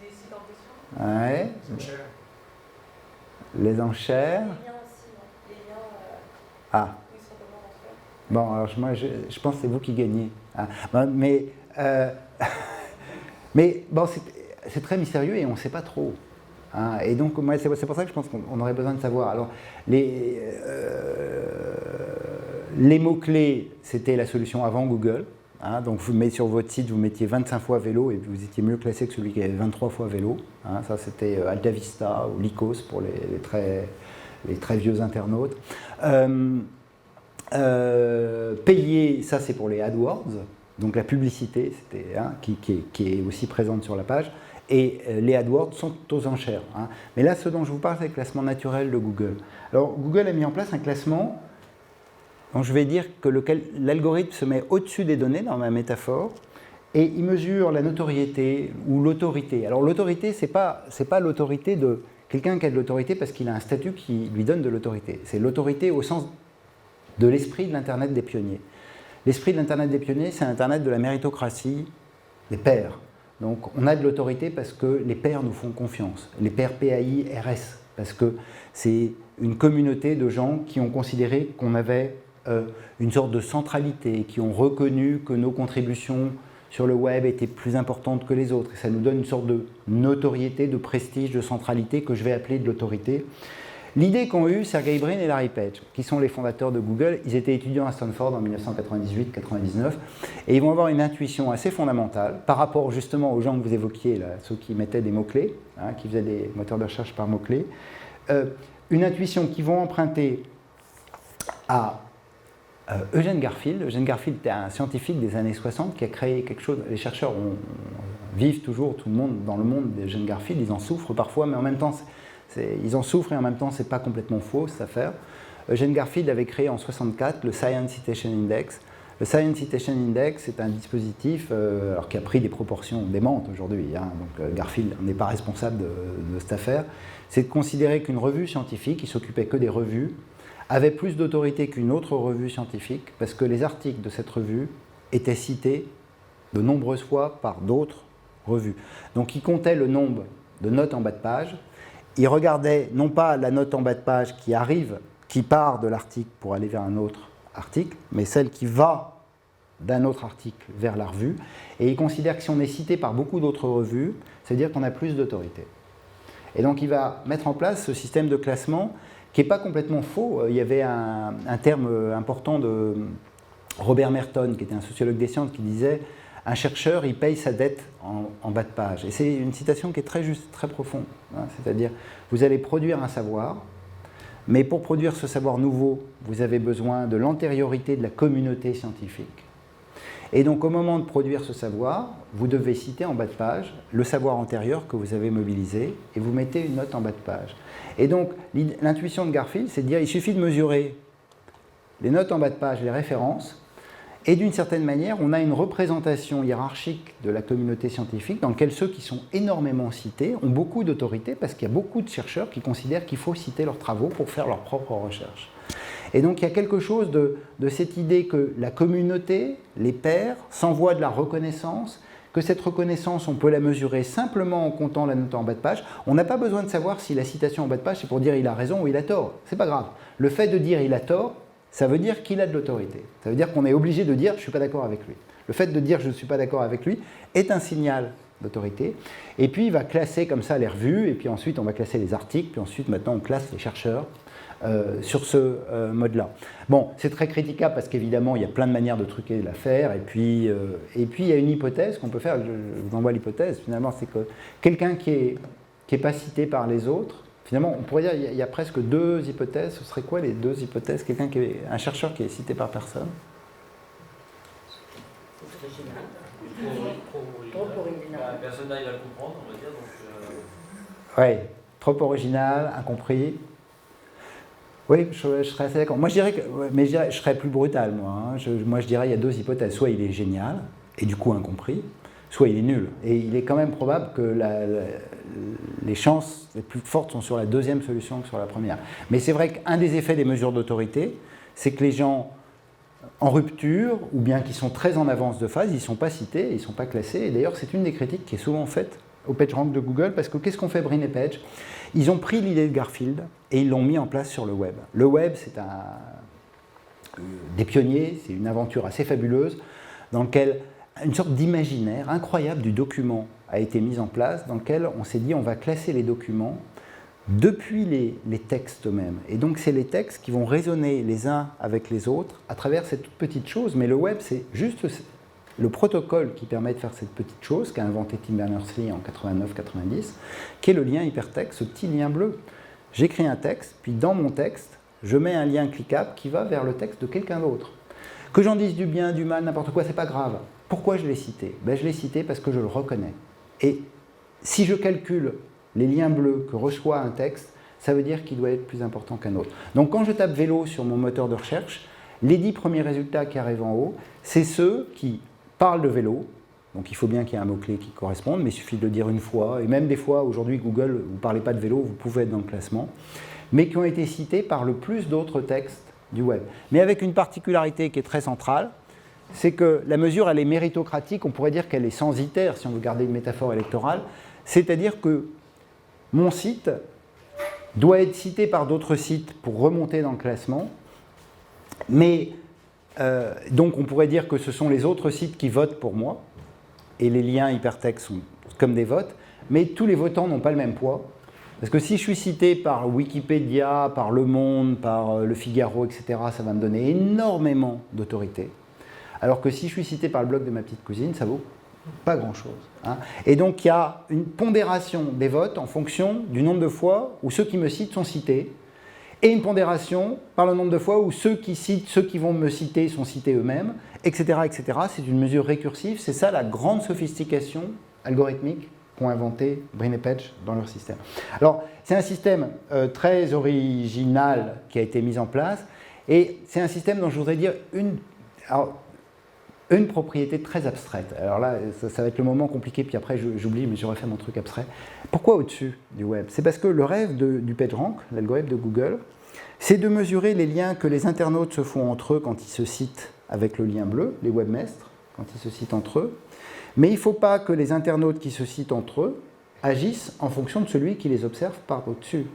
sites en question ? Ouais. Les enchères. Les liens aussi, non ? Les liens, Ah. ils sont comment rentrés ? Bon, alors moi, je pense que c'est vous qui gagnez. Ah. Mais bon, c'est très mystérieux et on ne sait pas trop. Hein. Et donc, moi, c'est pour ça que je pense qu'on aurait besoin de savoir. Alors, les mots-clés, c'était la solution avant Google. Hein. Donc, vous mettez sur votre site, vous mettiez 25 fois vélo et vous étiez mieux classé que celui qui avait 23 fois vélo. Hein. Ça, c'était Alta Vista ou Lycos pour les très vieux internautes. Payer, ça c'est pour les AdWords, donc la publicité qui est aussi présente sur la page, et les AdWords sont aux enchères. Hein. Mais là, ce dont je vous parle, c'est le classement naturel de Google. Alors, Google a mis en place un classement dont je vais dire que l'algorithme se met au-dessus des données, dans ma métaphore, et il mesure la notoriété ou l'autorité. Alors, l'autorité, c'est pas l'autorité de quelqu'un qui a de l'autorité parce qu'il a un statut qui lui donne de l'autorité. C'est l'autorité au sens de l'esprit de l'Internet des pionniers. L'esprit de l'Internet des pionniers, c'est l'Internet de la méritocratie des pairs. Donc on a de l'autorité parce que les pairs nous font confiance. Les pairs PAI-RS, parce que c'est une communauté de gens qui ont considéré qu'on avait une sorte de centralité, qui ont reconnu que nos contributions sur le web étaient plus importantes que les autres. Et ça nous donne une sorte de notoriété, de prestige, de centralité que je vais appeler de l'autorité. L'idée qu'ont eue Sergey Brin et Larry Page, qui sont les fondateurs de Google, ils étaient étudiants à Stanford en 1998-99, et ils vont avoir une intuition assez fondamentale par rapport justement aux gens que vous évoquiez, là, ceux qui mettaient des mots-clés, hein, qui faisaient des moteurs de recherche par mots-clés, une intuition qu'ils vont emprunter à Eugene Garfield. Eugene Garfield était un scientifique des années 60 qui a créé quelque chose. Les chercheurs vivent toujours, tout le monde dans le monde d'Eugene Garfield, ils en souffrent parfois, mais en même temps, ils en souffrent et en même temps, c'est pas complètement faux cette affaire. Eugene Garfield avait créé en 1964 le Science Citation Index. Le Science Citation Index, c'est un dispositif alors, qui a pris des proportions démentes aujourd'hui. Hein, donc Garfield n'est pas responsable de cette affaire. C'est de considérer qu'une revue scientifique, qui s'occupait que des revues, avait plus d'autorité qu'une autre revue scientifique parce que les articles de cette revue étaient cités de nombreuses fois par d'autres revues. Donc il comptait le nombre de notes en bas de page. Il regardait non pas la note en bas de page qui part de l'article pour aller vers un autre article, mais celle qui va d'un autre article vers la revue. Et il considère que si on est cité par beaucoup d'autres revues, c'est-à-dire qu'on a plus d'autorité. Et donc il va mettre en place ce système de classement qui n'est pas complètement faux. Il y avait un terme important de Robert Merton, qui était un sociologue des sciences, qui disait « Un chercheur, il paye sa dette en bas de page ». Et c'est une citation qui est très juste, très profonde. Hein, c'est-à-dire, vous allez produire un savoir, mais pour produire ce savoir nouveau, vous avez besoin de l'antériorité de la communauté scientifique. Et donc, au moment de produire ce savoir, vous devez citer en bas de page le savoir antérieur que vous avez mobilisé et vous mettez une note en bas de page. Et donc, l'intuition de Garfield, c'est de dire qu'il suffit de mesurer les notes en bas de page, les références, et d'une certaine manière, on a une représentation hiérarchique de la communauté scientifique dans laquelle ceux qui sont énormément cités ont beaucoup d'autorité parce qu'il y a beaucoup de chercheurs qui considèrent qu'il faut citer leurs travaux pour faire leurs propres recherches. Et donc il y a quelque chose de cette idée que la communauté, les pairs, s'envoient de la reconnaissance, que cette reconnaissance, on peut la mesurer simplement en comptant la note en bas de page. On n'a pas besoin de savoir si la citation en bas de page, c'est pour dire il a raison ou il a tort. C'est pas grave. Le fait de dire il a tort, ça veut dire qu'il a de l'autorité. Ça veut dire qu'on est obligé de dire je ne suis pas d'accord avec lui. Le fait de dire je ne suis pas d'accord avec lui est un signal d'autorité. Et puis il va classer comme ça les revues, et puis ensuite on va classer les articles, puis ensuite maintenant on classe les chercheurs sur ce mode-là. Bon, c'est très critiquable parce qu'évidemment il y a plein de manières de truquer l'affaire, et puis il y a une hypothèse qu'on peut faire, je vous envoie l'hypothèse, finalement c'est que quelqu'un qui est pas cité par les autres, finalement on pourrait dire il y a presque deux hypothèses. Ce serait quoi les deux hypothèses? Un chercheur qui est cité par personne? Trop original. Personne n'arrive à le comprendre, on va dire. Donc, Oui, trop original, incompris. Oui, je serais assez d'accord. Moi, je dirais que, mais je serais plus brutal, moi. Moi, je dirais qu'il y a deux hypothèses. Soit il est génial, et du coup incompris, soit il est nul. Et il est quand même probable que les chances les plus fortes sont sur la deuxième solution que sur la première. Mais c'est vrai qu'un des effets des mesures d'autorité, c'est que les gens en rupture, ou bien qui sont très en avance de phase, ils ne sont pas cités, ils ne sont pas classés. Et d'ailleurs, c'est une des critiques qui est souvent faite au PageRank de Google, parce que qu'est-ce qu'ont fait Brin et Page? Ils ont pris l'idée de Garfield et ils l'ont mis en place sur le web. Le web, c'est des pionniers, c'est une aventure assez fabuleuse, dans laquelle une sorte d'imaginaire incroyable du document a été mis en place, dans lequel on s'est dit on va classer les documents depuis les textes eux-mêmes. Et donc c'est les textes qui vont résonner les uns avec les autres à travers cette toute petite chose, mais le web c'est juste le protocole qui permet de faire cette petite chose qu'a inventé Tim Berners-Lee en 89-90, qui est le lien hypertexte, ce petit lien bleu. J'écris un texte, puis dans mon texte, je mets un lien cliquable qui va vers le texte de quelqu'un d'autre. Que j'en dise du bien, du mal, n'importe quoi, c'est pas grave. Pourquoi je l'ai cité? Je l'ai cité parce que je le reconnais. Et si je calcule les liens bleus que reçoit un texte, ça veut dire qu'il doit être plus important qu'un autre. Donc quand je tape vélo sur mon moteur de recherche, les 10 premiers résultats qui arrivent en haut, c'est ceux qui parlent de vélo. Donc il faut bien qu'il y ait un mot-clé qui corresponde, mais il suffit de le dire une fois. Et même des fois, aujourd'hui, Google, vous ne parlez pas de vélo, vous pouvez être dans le classement. Mais qui ont été cités par le plus d'autres textes du web. Mais avec une particularité qui est très centrale, c'est que la mesure, elle est méritocratique. On pourrait dire qu'elle est censitaire, si on veut garder une métaphore électorale. C'est-à-dire que mon site doit être cité par d'autres sites pour remonter dans le classement, mais donc on pourrait dire que ce sont les autres sites qui votent pour moi, et les liens hypertextes sont comme des votes, mais tous les votants n'ont pas le même poids, parce que si je suis cité par Wikipédia, par Le Monde, par Le Figaro, etc., ça va me donner énormément d'autorité, alors que si je suis cité par le blog de ma petite cousine, ça vaut pas grand-chose. Hein. Et donc il y a une pondération des votes en fonction du nombre de fois où ceux qui me citent sont cités, et une pondération par le nombre de fois où ceux qui vont me citer sont cités eux-mêmes, etc., etc. C'est une mesure récursive, c'est ça la grande sophistication algorithmique qu'ont inventé Brin et Page dans leur système. Alors c'est un système très original qui a été mis en place, et c'est un système dont je voudrais dire une propriété très abstraite. Alors là, ça va être le moment compliqué, puis après j'oublie, mais j'aurais fait mon truc abstrait. Pourquoi au-dessus du web? C'est parce que le rêve du PageRank, l'algorithme de Google, c'est de mesurer les liens que les internautes se font entre eux quand ils se citent avec le lien bleu, les webmestres, quand ils se citent entre eux. Mais il ne faut pas que les internautes qui se citent entre eux agissent en fonction de celui qui les observe par au-dessus.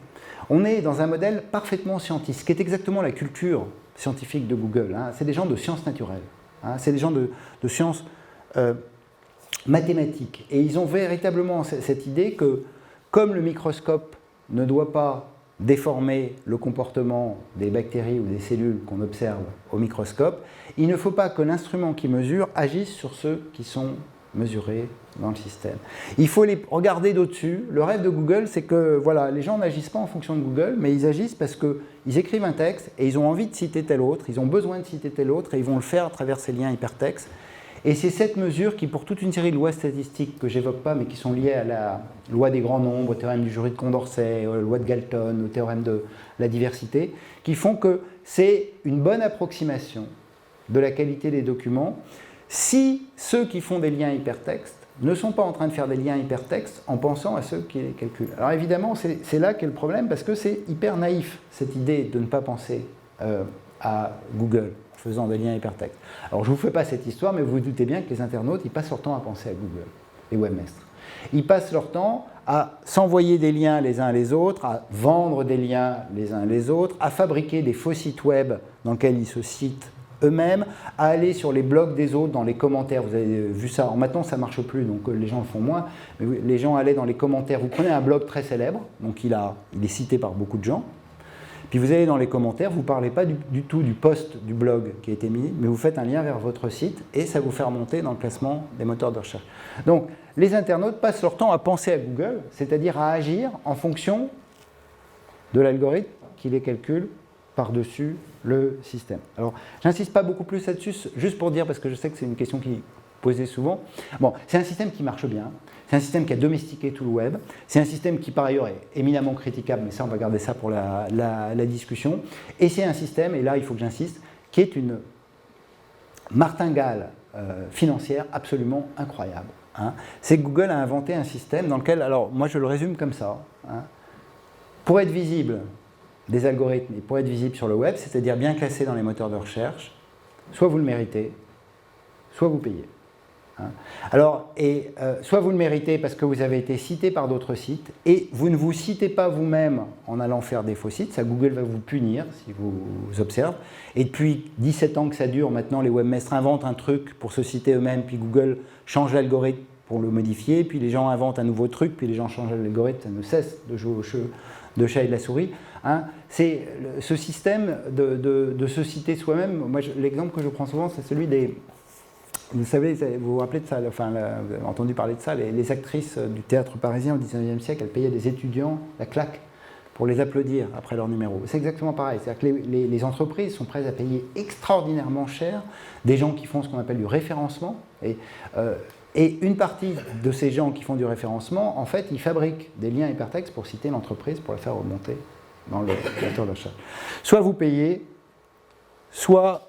On est dans un modèle parfaitement scientifique, ce qui est exactement la culture scientifique de Google. Hein. C'est des gens de sciences naturelles. Hein, c'est des gens de sciences mathématiques. Et ils ont véritablement cette idée que, comme le microscope ne doit pas déformer le comportement des bactéries ou des cellules qu'on observe au microscope, il ne faut pas que l'instrument qui mesure agisse sur ceux qui sont mesurés dans le système. Il faut les regarder d'au-dessus. Le rêve de Google, c'est que voilà, les gens n'agissent pas en fonction de Google, mais ils agissent parce qu'ils écrivent un texte et ils ont envie de citer tel autre, ils ont besoin de citer tel autre et ils vont le faire à travers ces liens hypertextes. Et c'est cette mesure qui, pour toute une série de lois statistiques que je n'évoque pas, mais qui sont liées à la loi des grands nombres, au théorème du jury de Condorcet, à la loi de Galton, au théorème de la diversité, qui font que c'est une bonne approximation de la qualité des documents si ceux qui font des liens hypertextes ne sont pas en train de faire des liens hypertextes en pensant à ceux qui les calculent. Alors évidemment, c'est là qu'est le problème, parce que c'est hyper naïf, cette idée de ne pas penser à Google en faisant des liens hypertextes. Alors je ne vous fais pas cette histoire, mais vous vous doutez bien que les internautes, ils passent leur temps à penser à Google, les webmestres. Ils passent leur temps à s'envoyer des liens les uns les autres, à vendre des liens les uns les autres, à fabriquer des faux sites web dans lesquels ils se citent eux-mêmes, à aller sur les blogs des autres, dans les commentaires. Vous avez vu ça. Alors maintenant, ça ne marche plus, donc les gens le font moins. Mais les gens allaient dans les commentaires. Vous prenez un blog très célèbre, donc il est cité par beaucoup de gens. Puis vous allez dans les commentaires, vous ne parlez pas du tout du post du blog qui a été mis, mais vous faites un lien vers votre site et ça vous fait remonter dans le classement des moteurs de recherche. Donc, les internautes passent leur temps à penser à Google, c'est-à-dire à agir en fonction de l'algorithme qui les calcule par-dessus le système. Alors, j'insiste pas beaucoup plus là-dessus, juste pour dire, parce que je sais que c'est une question qui est posée souvent. Bon, c'est un système qui marche bien, c'est un système qui a domestiqué tout le web, c'est un système qui par ailleurs est éminemment critiquable, mais ça on va garder ça pour la discussion, et c'est un système, et là il faut que j'insiste, qui est une martingale financière absolument incroyable. Hein. C'est que Google a inventé un système dans lequel, alors moi je le résume comme ça, hein, pour être visible des algorithmes et pour être visible sur le web, c'est-à-dire bien classé dans les moteurs de recherche, soit vous le méritez, soit vous payez. Hein. Alors, soit vous le méritez parce que vous avez été cité par d'autres sites, et vous ne vous citez pas vous-même en allant faire des faux sites, ça Google va vous punir si vous observe. Et depuis 17 ans que ça dure, maintenant les webmestres inventent un truc pour se citer eux-mêmes, puis Google change l'algorithme pour le modifier, puis les gens inventent un nouveau truc, puis les gens changent l'algorithme, ça ne cesse de jouer au jeu de chat et de la souris. Hein. C'est ce système de se citer soi-même. Moi, l'exemple que je prends souvent, c'est celui des... Vous savez, vous vous rappelez de ça, enfin, vous avez entendu parler de ça, les actrices du théâtre parisien au XIXe siècle, elles payaient des étudiants la claque pour les applaudir après leur numéro. C'est exactement pareil, c'est-à-dire que les entreprises sont prêtes à payer extraordinairement cher des gens qui font ce qu'on appelle du référencement, et une partie de ces gens qui font du référencement, en fait, ils fabriquent des liens hypertextes pour citer l'entreprise, pour la faire remonter dans le moteur d'achat. Soit vous payez, soit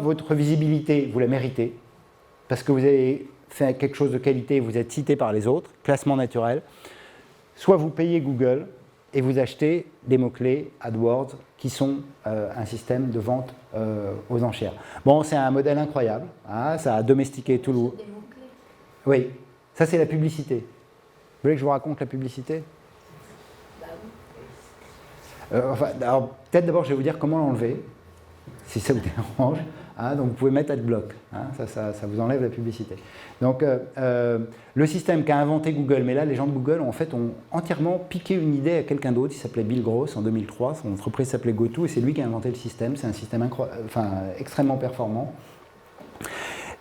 votre visibilité, vous la méritez, parce que vous avez fait quelque chose de qualité, vous êtes cité par les autres, classement naturel, soit vous payez Google et vous achetez des mots-clés AdWords qui sont un système de vente aux enchères. Bon, c'est un modèle incroyable, hein, ça a domestiqué tout le... Des mots-clés. Oui, ça c'est la publicité. Vous voulez que je vous raconte la publicité ? Bah oui. Enfin, alors, peut-être d'abord je vais vous dire comment l'enlever, si ça vous dérange. Hein, donc vous pouvez mettre AdBlock, hein, ça vous enlève la publicité. Donc le système qu'a inventé Google, mais là les gens de Google ont entièrement piqué une idée à quelqu'un d'autre, il s'appelait Bill Gross en 2003, son entreprise s'appelait GoTo et c'est lui qui a inventé le système, c'est un système extrêmement performant.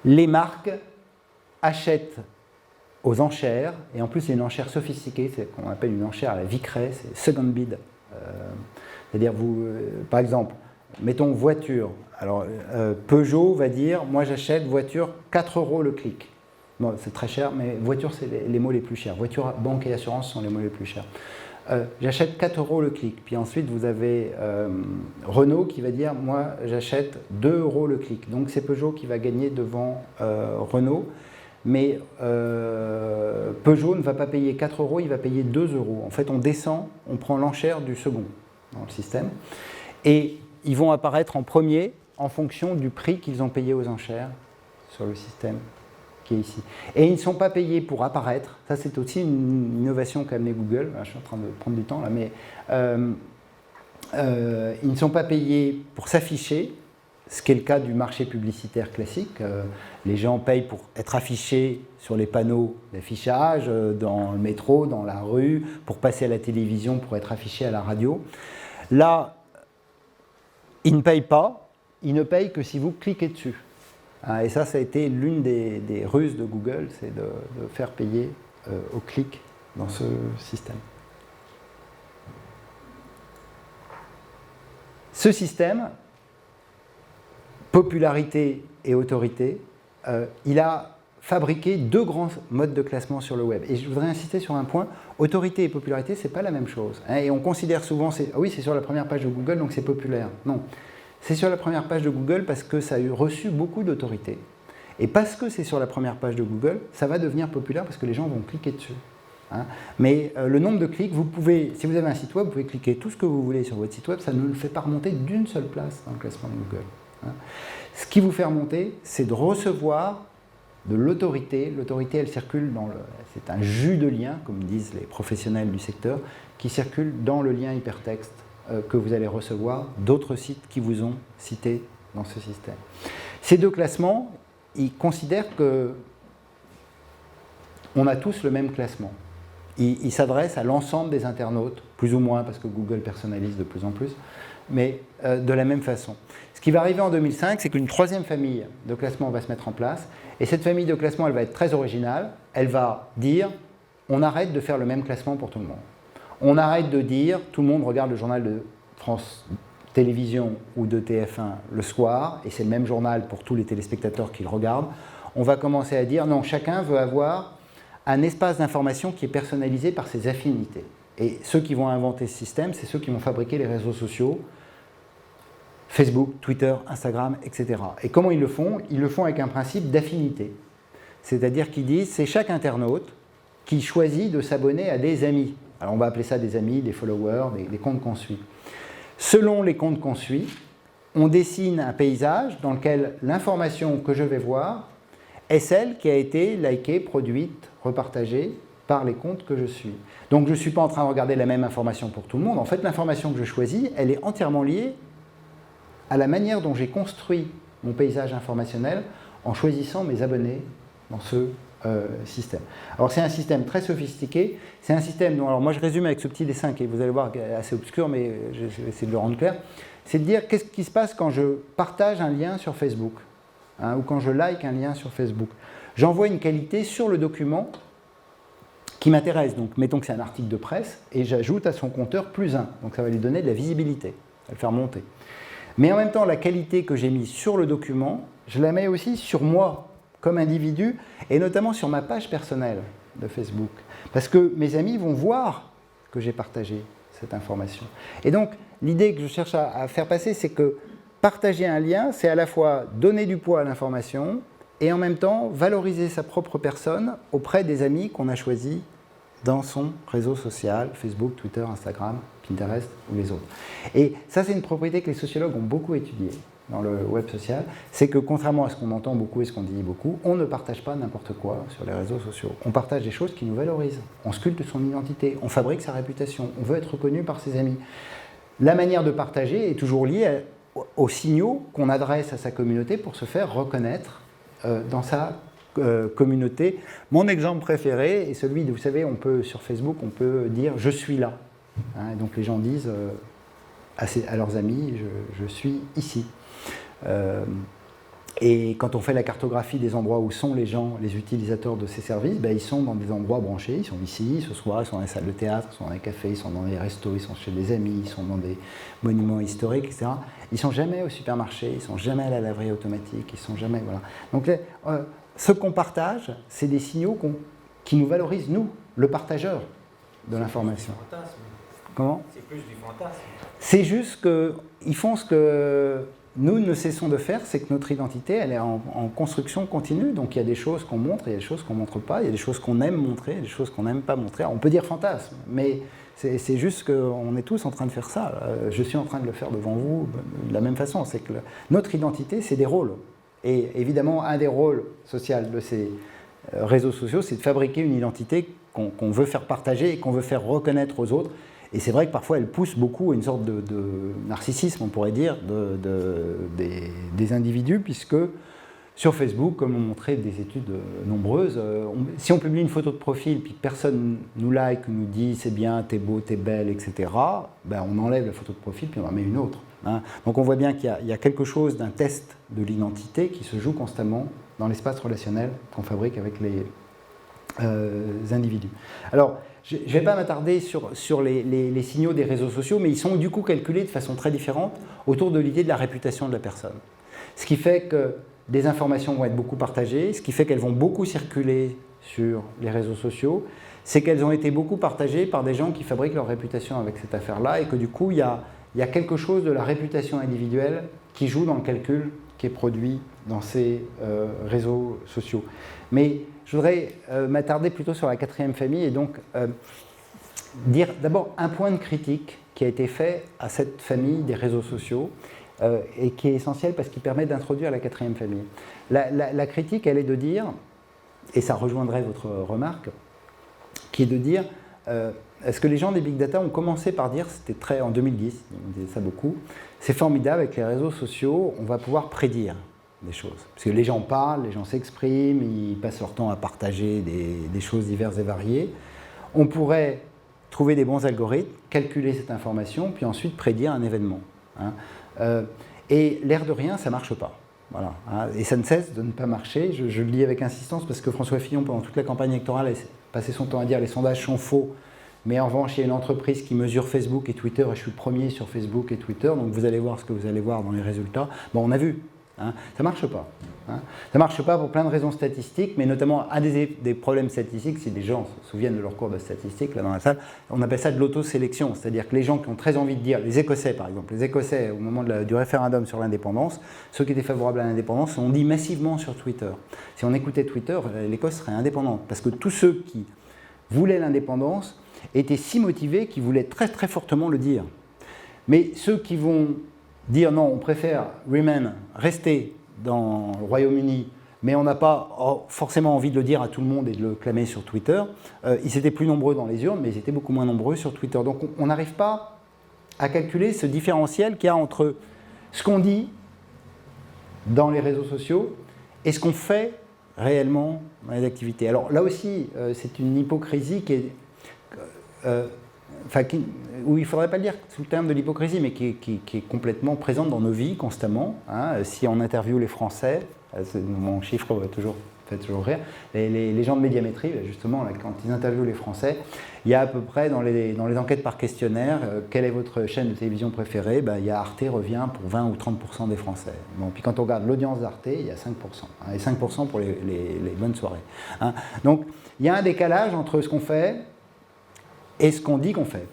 Les marques achètent aux enchères, et en plus c'est une enchère sophistiquée, c'est ce qu'on appelle une enchère à la Vickray, c'est second bid. C'est-à-dire vous, par exemple, mettons voiture. Alors, Peugeot va dire, moi j'achète voiture 4 € le clic. Bon, c'est très cher, mais voiture, c'est les mots les plus chers. Voiture, banque et assurance sont les mots les plus chers. J'achète 4 € le clic. Puis ensuite, vous avez Renault qui va dire, moi j'achète 2 € le clic. Donc c'est Peugeot qui va gagner devant Renault. Mais Peugeot ne va pas payer 4 €, il va payer 2 €. En fait, on descend, on prend l'enchère du second dans le système. Et ils vont apparaître en premier en fonction du prix qu'ils ont payé aux enchères sur le système qui est ici. Et ils ne sont pas payés pour apparaître. Ça, c'est aussi une innovation qu'a amené Google. Je suis en train de prendre du temps là, mais ils ne sont pas payés pour s'afficher, ce qui est le cas du marché publicitaire classique. Les gens payent pour être affichés sur les panneaux d'affichage, dans le métro, dans la rue, pour passer à la télévision, pour être affichés à la radio. Là, ils ne payent pas, ils ne payent que si vous cliquez dessus. Et ça a été l'une des ruses de Google, c'est de faire payer au clic dans ce système. Ce système, popularité et autorité, il a fabriqué deux grands modes de classement sur le web. Et je voudrais insister sur un point, autorité et popularité, c'est pas la même chose. Et on considère souvent, oui, c'est sur la première page de Google, donc c'est populaire. Non, c'est sur la première page de Google parce que ça a reçu beaucoup d'autorité. Et parce que c'est sur la première page de Google, ça va devenir populaire parce que les gens vont cliquer dessus. hein. Mais le nombre de clics, vous pouvez, si vous avez un site web, vous pouvez cliquer tout ce que vous voulez sur votre site web, ça ne le fait pas remonter d'une seule place dans le classement de Google, hein. Ce qui vous fait remonter, c'est de recevoir de l'autorité. L'autorité, elle circule c'est un jus de lien, comme disent les professionnels du secteur, qui circule dans le lien hypertexte que vous allez recevoir d'autres sites qui vous ont cité dans ce système. Ces deux classements, ils considèrent qu'on a tous le même classement. Ils s'adressent à l'ensemble des internautes, plus ou moins, parce que Google personnalise de plus en plus, mais de la même façon. Ce qui va arriver en 2005, c'est qu'une troisième famille de classement va se mettre en place, et cette famille de classement, elle va être très originale. Elle va dire, on arrête de faire le même classement pour tout le monde. On arrête de dire, tout le monde regarde le journal de France Télévisions ou de TF1 le soir, et c'est le même journal pour tous les téléspectateurs qui le regardent. On va commencer à dire, non, chacun veut avoir un espace d'information qui est personnalisé par ses affinités. Et ceux qui vont inventer ce système, c'est ceux qui vont fabriquer les réseaux sociaux, Facebook, Twitter, Instagram, etc. Et comment ils le font? Ils le font avec un principe d'affinité. C'est-à-dire qu'ils disent, c'est chaque internaute qui choisit de s'abonner à des amis. Alors on va appeler ça des amis, des followers, des comptes qu'on suit. Selon les comptes qu'on suit, on dessine un paysage dans lequel l'information que je vais voir est celle qui a été likée, produite, repartagée par les comptes que je suis. Donc je ne suis pas en train de regarder la même information pour tout le monde. En fait, l'information que je choisis, elle est entièrement liée à la manière dont j'ai construit mon paysage informationnel en choisissant mes abonnés dans ce système. Alors c'est un système très sophistiqué, c'est un système dont, alors moi je résume avec ce petit dessin qui, vous allez voir, est assez obscur, mais je vais essayer de le rendre clair, c'est de dire qu'est-ce qui se passe quand je partage un lien sur Facebook, hein, ou quand je like un lien sur Facebook. J'envoie une qualité sur le document qui m'intéresse, donc mettons que c'est un article de presse, et j'ajoute à son compteur +1, donc ça va lui donner de la visibilité, ça va le faire monter. Mais en même temps, la qualité que j'ai mise sur le document, je la mets aussi sur moi, comme individu, et notamment sur ma page personnelle de Facebook. Parce que mes amis vont voir que j'ai partagé cette information. Et donc, l'idée que je cherche à faire passer, c'est que partager un lien, c'est à la fois donner du poids à l'information, et en même temps, valoriser sa propre personne auprès des amis qu'on a choisis dans son réseau social, Facebook, Twitter, Instagram, Pinterest ou les autres. Et ça, c'est une propriété que les sociologues ont beaucoup étudiée dans le web social, c'est que contrairement à ce qu'on entend beaucoup et ce qu'on dit beaucoup, on ne partage pas n'importe quoi sur les réseaux sociaux. On partage des choses qui nous valorisent. On sculpte son identité, on fabrique sa réputation, on veut être reconnu par ses amis. La manière de partager est toujours liée aux signaux qu'on adresse à sa communauté pour se faire reconnaître dans sa communauté. Mon exemple préféré est celui de, vous savez, sur Facebook, on peut dire « je suis là ». Hein, et donc les gens disent à leurs amis « je suis ici ». Et quand on fait la cartographie des endroits où sont les gens, les utilisateurs de ces services, ben, ils sont dans des endroits branchés, ils sont ici, ce soir, ils sont dans les salles de théâtre, ils sont dans les cafés, ils sont dans les restos, ils sont chez des amis, ils sont dans des monuments historiques, etc. Ils ne sont jamais au supermarché, ils ne sont jamais à la laverie automatique, ils ne sont jamais... Voilà. Donc ce qu'on partage, c'est des signaux qui nous valorisent, nous, le partageur de l'information. Comment ? C'est plus du fantasme. C'est juste qu'ils font ce que nous ne cessons de faire, c'est que notre identité, elle est en construction continue. Donc il y a des choses qu'on montre, il y a des choses qu'on ne montre pas, il y a des choses qu'on aime montrer, il y a des choses qu'on n'aime pas montrer. Alors, on peut dire fantasme, mais c'est juste qu'on est tous en train de faire ça. Je suis en train de le faire devant vous de la même façon. C'est que notre identité, c'est des rôles. Et évidemment, un des rôles sociaux de ces réseaux sociaux, c'est de fabriquer une identité qu'on veut faire partager et qu'on veut faire reconnaître aux autres. Et c'est vrai que parfois, elle pousse beaucoup à une sorte de narcissisme, on pourrait dire, des individus, puisque sur Facebook, comme l'ont montré des études nombreuses, si on publie une photo de profil, puis que personne nous like, nous dit « c'est bien, t'es beau, t'es belle, etc. », ben, on enlève la photo de profil, puis on en met une autre. Hein. Donc on voit bien qu'il y a quelque chose d'un test de l'identité qui se joue constamment dans l'espace relationnel qu'on fabrique avec les individus. Alors, je ne vais pas m'attarder sur les signaux des réseaux sociaux, mais ils sont du coup calculés de façon très différente autour de l'idée de la réputation de la personne. Ce qui fait que des informations vont être beaucoup partagées, ce qui fait qu'elles vont beaucoup circuler sur les réseaux sociaux, c'est qu'elles ont été beaucoup partagées par des gens qui fabriquent leur réputation avec cette affaire-là, et que du coup, il y a quelque chose de la réputation individuelle qui joue dans le calcul qui est produit dans ces réseaux sociaux. Mais je voudrais m'attarder plutôt sur la quatrième famille et donc dire d'abord un point de critique qui a été fait à cette famille des réseaux sociaux et qui est essentiel parce qu'il permet d'introduire la quatrième famille. La critique, elle est de dire, et ça rejoindrait votre remarque, qui est de dire, est-ce que les gens des big data ont commencé par dire, c'était très en 2010, on disait ça beaucoup, c'est formidable avec les réseaux sociaux, on va pouvoir prédire des choses. Parce que les gens parlent, les gens s'expriment, ils passent leur temps à partager des choses diverses et variées. On pourrait trouver des bons algorithmes, calculer cette information, puis ensuite prédire un événement. Et l'air de rien, ça ne marche pas. Voilà, et ça ne cesse de ne pas marcher. Je le dis avec insistance parce que François Fillon, pendant toute la campagne électorale, a passé son temps à dire les sondages sont faux. Mais en revanche, il y a une entreprise qui mesure Facebook et Twitter, et je suis le premier sur Facebook et Twitter, donc vous allez voir ce que vous allez voir dans les résultats. Bon, on a vu, ça ne marche pas. Ça ne marche pas pour plein de raisons statistiques, mais notamment un des problèmes statistiques, si les gens se souviennent de leur cours de statistique là dans la salle, on appelle ça de l'autosélection, c'est-à-dire que les gens qui ont très envie de dire, les Écossais par exemple, les Écossais au moment du référendum sur l'indépendance, ceux qui étaient favorables à l'indépendance ont dit massivement sur Twitter. Si on écoutait Twitter, l'Écosse serait indépendante, parce que tous ceux qui voulaient l'indépendance étaient si motivés qu'ils voulaient très très fortement le dire. Mais ceux qui vont dire non, on préfère rester dans le Royaume-Uni, mais on n'a pas forcément envie de le dire à tout le monde et de le clamer sur Twitter, ils étaient plus nombreux dans les urnes, mais ils étaient beaucoup moins nombreux sur Twitter. Donc on n'arrive pas à calculer ce différentiel qu'il y a entre ce qu'on dit dans les réseaux sociaux et ce qu'on fait réellement dans les activités. Alors là aussi, c'est une hypocrisie qui est... où il ne faudrait pas le dire sous le terme de l'hypocrisie, mais qui est complètement présente dans nos vies constamment. Si on interviewe les Français, mon chiffre fait toujours rire, les gens de médiamétrie, justement, là, quand ils interviewent les Français, il y a à peu près dans les enquêtes par questionnaire, quelle est votre chaîne de télévision préférée, il y a Arte revient pour 20 ou 30% des Français. Bon, puis quand on regarde l'audience d'Arte, il y a 5%, et 5% pour les bonnes soirées. Donc il y a un décalage entre ce qu'on fait et ce qu'on dit qu'on fait.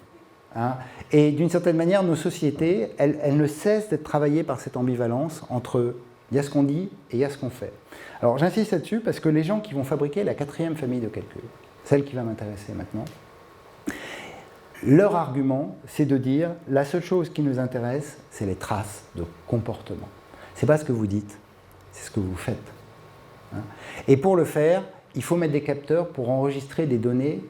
Et d'une certaine manière, nos sociétés, elles ne cessent d'être travaillées par cette ambivalence entre il y a ce qu'on dit et il y a ce qu'on fait. Alors j'insiste là-dessus parce que les gens qui vont fabriquer la quatrième famille de calcul, celle qui va m'intéresser maintenant, leur argument, c'est de dire la seule chose qui nous intéresse, c'est les traces de comportement. Ce n'est pas ce que vous dites, c'est ce que vous faites. Et pour le faire, il faut mettre des capteurs pour enregistrer des données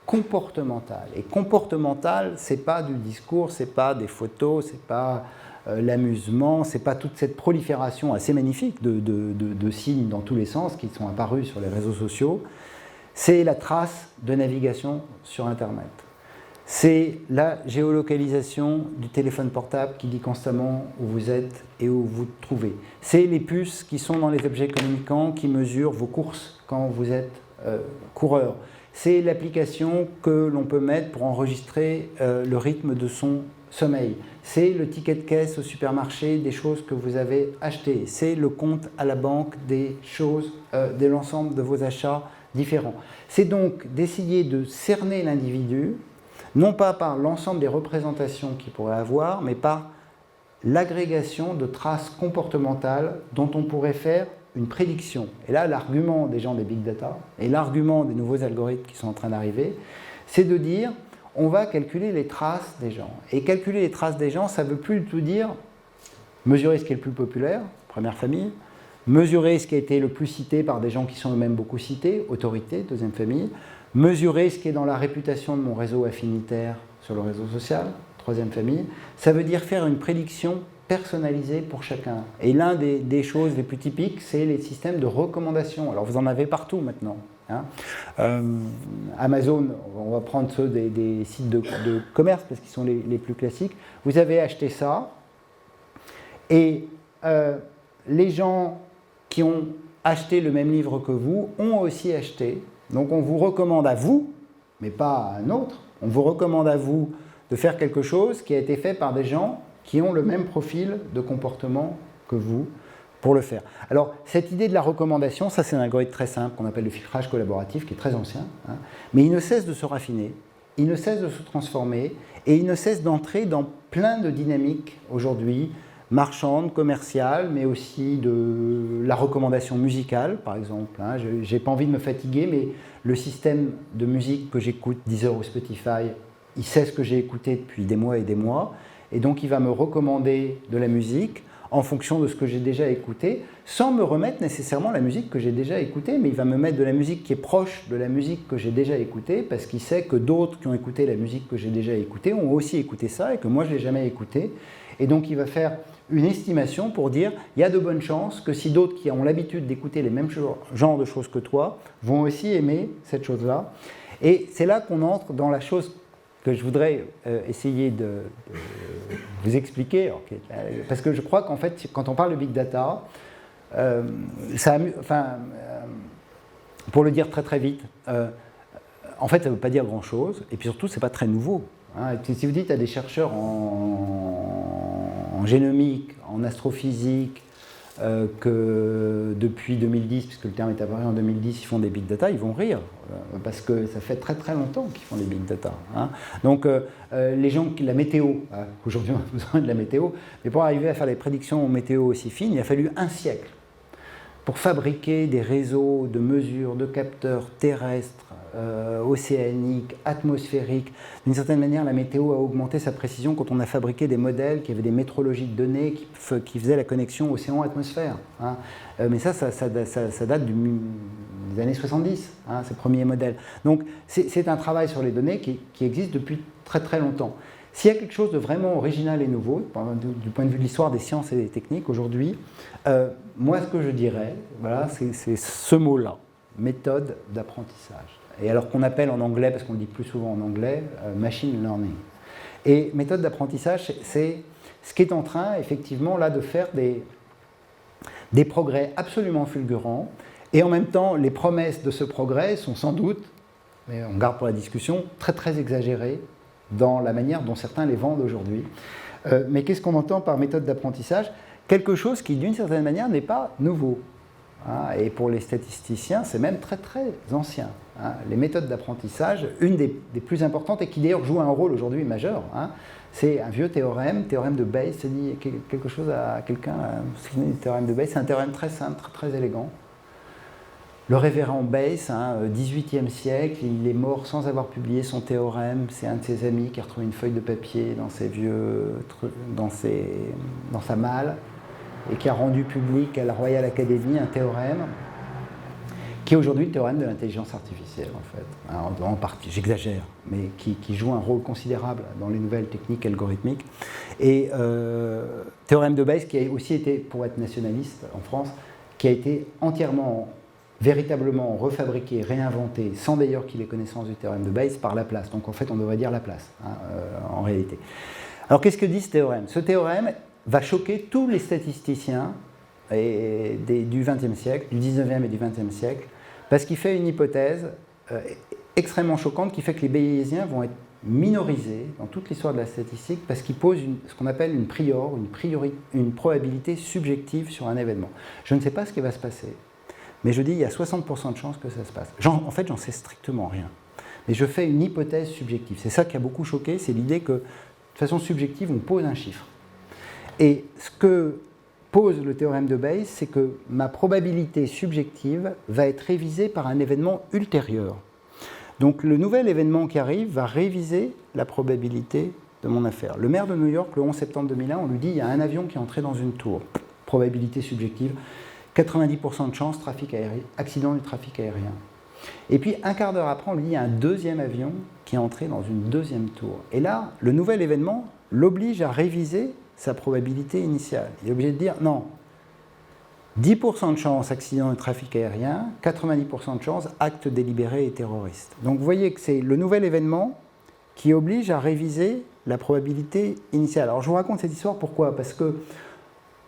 comportementales. Et comportemental, c'est pas du discours, c'est pas des photos, c'est pas l'amusement, c'est pas toute cette prolifération assez magnifique de signes dans tous les sens qui sont apparus sur les réseaux sociaux. C'est la trace de navigation sur Internet. C'est la géolocalisation du téléphone portable qui dit constamment où vous êtes et où vous vous trouvez. C'est les puces qui sont dans les objets communicants qui mesurent vos courses quand vous êtes coureur. C'est l'application que l'on peut mettre pour enregistrer le rythme de son sommeil. C'est le ticket de caisse au supermarché des choses que vous avez achetées. C'est le compte à la banque des choses, de l'ensemble de vos achats différents. C'est donc d'essayer de cerner l'individu, non pas par l'ensemble des représentations qu'il pourrait avoir, mais par l'agrégation de traces comportementales dont on pourrait faire une prédiction. Et là, l'argument des gens des big data et l'argument des nouveaux algorithmes qui sont en train d'arriver, c'est de dire on va calculer les traces des gens. Et calculer les traces des gens, ça ne veut plus du tout dire mesurer ce qui est le plus populaire, première famille, mesurer ce qui a été le plus cité par des gens qui sont eux-mêmes beaucoup cités, autorité, deuxième famille, mesurer ce qui est dans la réputation de mon réseau affinitaire sur le réseau social, troisième famille. Ça veut dire faire une prédiction personnalisé pour chacun. Et l'un des choses les plus typiques, c'est les systèmes de recommandation. Alors vous en avez partout maintenant. Amazon, on va prendre ceux des sites de commerce parce qu'ils sont les plus classiques. Vous avez acheté ça et les gens qui ont acheté le même livre que vous ont aussi acheté. Donc on vous recommande à vous, mais pas à un autre, on vous recommande à vous de faire quelque chose qui a été fait par des gens qui ont le même profil de comportement que vous pour le faire. Alors, cette idée de la recommandation, ça c'est un algorithme très simple qu'on appelle le filtrage collaboratif, qui est très ancien, mais il ne cesse de se raffiner, il ne cesse de se transformer, et il ne cesse d'entrer dans plein de dynamiques aujourd'hui, marchande, commerciale, mais aussi de la recommandation musicale, par exemple. Hein. Je n'ai pas envie de me fatiguer, mais le système de musique que j'écoute, Deezer ou Spotify, il sait ce que j'ai écouté depuis des mois, et donc il va me recommander de la musique en fonction de ce que j'ai déjà écouté, sans me remettre nécessairement la musique que j'ai déjà écoutée, mais il va me mettre de la musique qui est proche de la musique que j'ai déjà écoutée, parce qu'il sait que d'autres qui ont écouté la musique que j'ai déjà écoutée ont aussi écouté ça, et que moi je ne l'ai jamais écouté. Et donc il va faire une estimation pour dire, il y a de bonnes chances que si d'autres qui ont l'habitude d'écouter les mêmes genres de choses que toi, vont aussi aimer cette chose-là. Et c'est là qu'on entre dans la chose que je voudrais essayer de vous expliquer, parce que je crois qu'en fait, quand on parle de Big Data, pour le dire très très vite, en fait, ça ne veut pas dire grand-chose, et puis surtout, ce n'est pas très nouveau. Hein. Si vous dites à des chercheurs en génomique, en astrophysique, que depuis 2010, puisque le terme est apparu en 2010, ils font des big data, ils vont rire, parce que ça fait très très longtemps qu'ils font des big data. Hein. Donc les gens, la météo, aujourd'hui on a besoin de la météo, mais pour arriver à faire des prédictions météo aussi fines, il a fallu un siècle pour fabriquer des réseaux de mesures, de capteurs terrestres, océaniques, atmosphériques. D'une certaine manière, la météo a augmenté sa précision quand on a fabriqué des modèles qui avaient des métrologies de données qui faisaient la connexion océan-atmosphère. Hein. Mais ça date des années 70, hein, ces premiers modèles. Donc c'est un travail sur les données qui existe depuis très très longtemps. S'il y a quelque chose de vraiment original et nouveau, du point de vue de l'histoire des sciences et des techniques aujourd'hui, moi ce que je dirais, voilà, c'est ce mot-là, méthode d'apprentissage. Et alors qu'on appelle en anglais, parce qu'on le dit plus souvent en anglais, machine learning. Et méthode d'apprentissage, c'est ce qui est en train, effectivement, là, de faire des progrès absolument fulgurants. Et en même temps, les promesses de ce progrès sont sans doute, mais on garde pour la discussion, très très exagérées dans la manière dont certains les vendent aujourd'hui. Mais qu'est-ce qu'on entend par méthode d'apprentissage ? Quelque chose qui, d'une certaine manière, n'est pas nouveau. Hein, et pour les statisticiens, c'est même très très ancien. Hein. Les méthodes d'apprentissage, une des plus importantes et qui d'ailleurs joue un rôle aujourd'hui majeur, hein, c'est un vieux théorème de Bayes. Ça dit quelque chose à quelqu'un, vous vous souvenez du théorème de Bayes? C'est un théorème très simple, très, très élégant. Le révérend Bayes, XVIIIe siècle, il est mort sans avoir publié son théorème. C'est un de ses amis qui a retrouvé une feuille de papier dans ses vieux dans sa malle, et qui a rendu public à la Royal Academy un théorème qui est aujourd'hui le théorème de l'intelligence artificielle, en fait. En partie, j'exagère, mais qui joue un rôle considérable dans les nouvelles techniques algorithmiques. Et théorème de Bayes, qui a aussi été, pour être nationaliste en France, qui a été entièrement, véritablement refabriqué, réinventé, sans d'ailleurs qu'il ait connaissance du théorème de Bayes, par Laplace. Donc en fait, on devrait dire Laplace, en réalité. Alors qu'est-ce que dit ce théorème ? Ce théorème va choquer tous les statisticiens du XXe siècle, du XIXe et du XXe siècle, parce qu'il fait une hypothèse extrêmement choquante qui fait que les bayésiens vont être minorisés dans toute l'histoire de la statistique parce qu'il pose ce qu'on appelle une probabilité subjective sur un événement. Je ne sais pas ce qui va se passer, mais je dis il y a 60% de chances que ça se passe. En fait, j'en sais strictement rien. Mais je fais une hypothèse subjective. C'est ça qui a beaucoup choqué, c'est l'idée que, de façon subjective, on pose un chiffre. Et ce que pose le théorème de Bayes, c'est que ma probabilité subjective va être révisée par un événement ultérieur. Donc le nouvel événement qui arrive va réviser la probabilité de mon affaire. Le maire de New York, le 11 septembre 2001, on lui dit il y a un avion qui est entré dans une tour. Probabilité subjective, 90% de chance, accident du trafic aérien. Et puis un quart d'heure après, on lui dit il y a un deuxième avion qui est entré dans une deuxième tour. Et là, le nouvel événement l'oblige à réviser sa probabilité initiale. Il est obligé de dire non, 10% de chance accident de trafic aérien, 90% de chance acte délibéré et terroriste. Donc vous voyez que c'est le nouvel événement qui oblige à réviser la probabilité initiale. Alors je vous raconte cette histoire, pourquoi ? Parce que,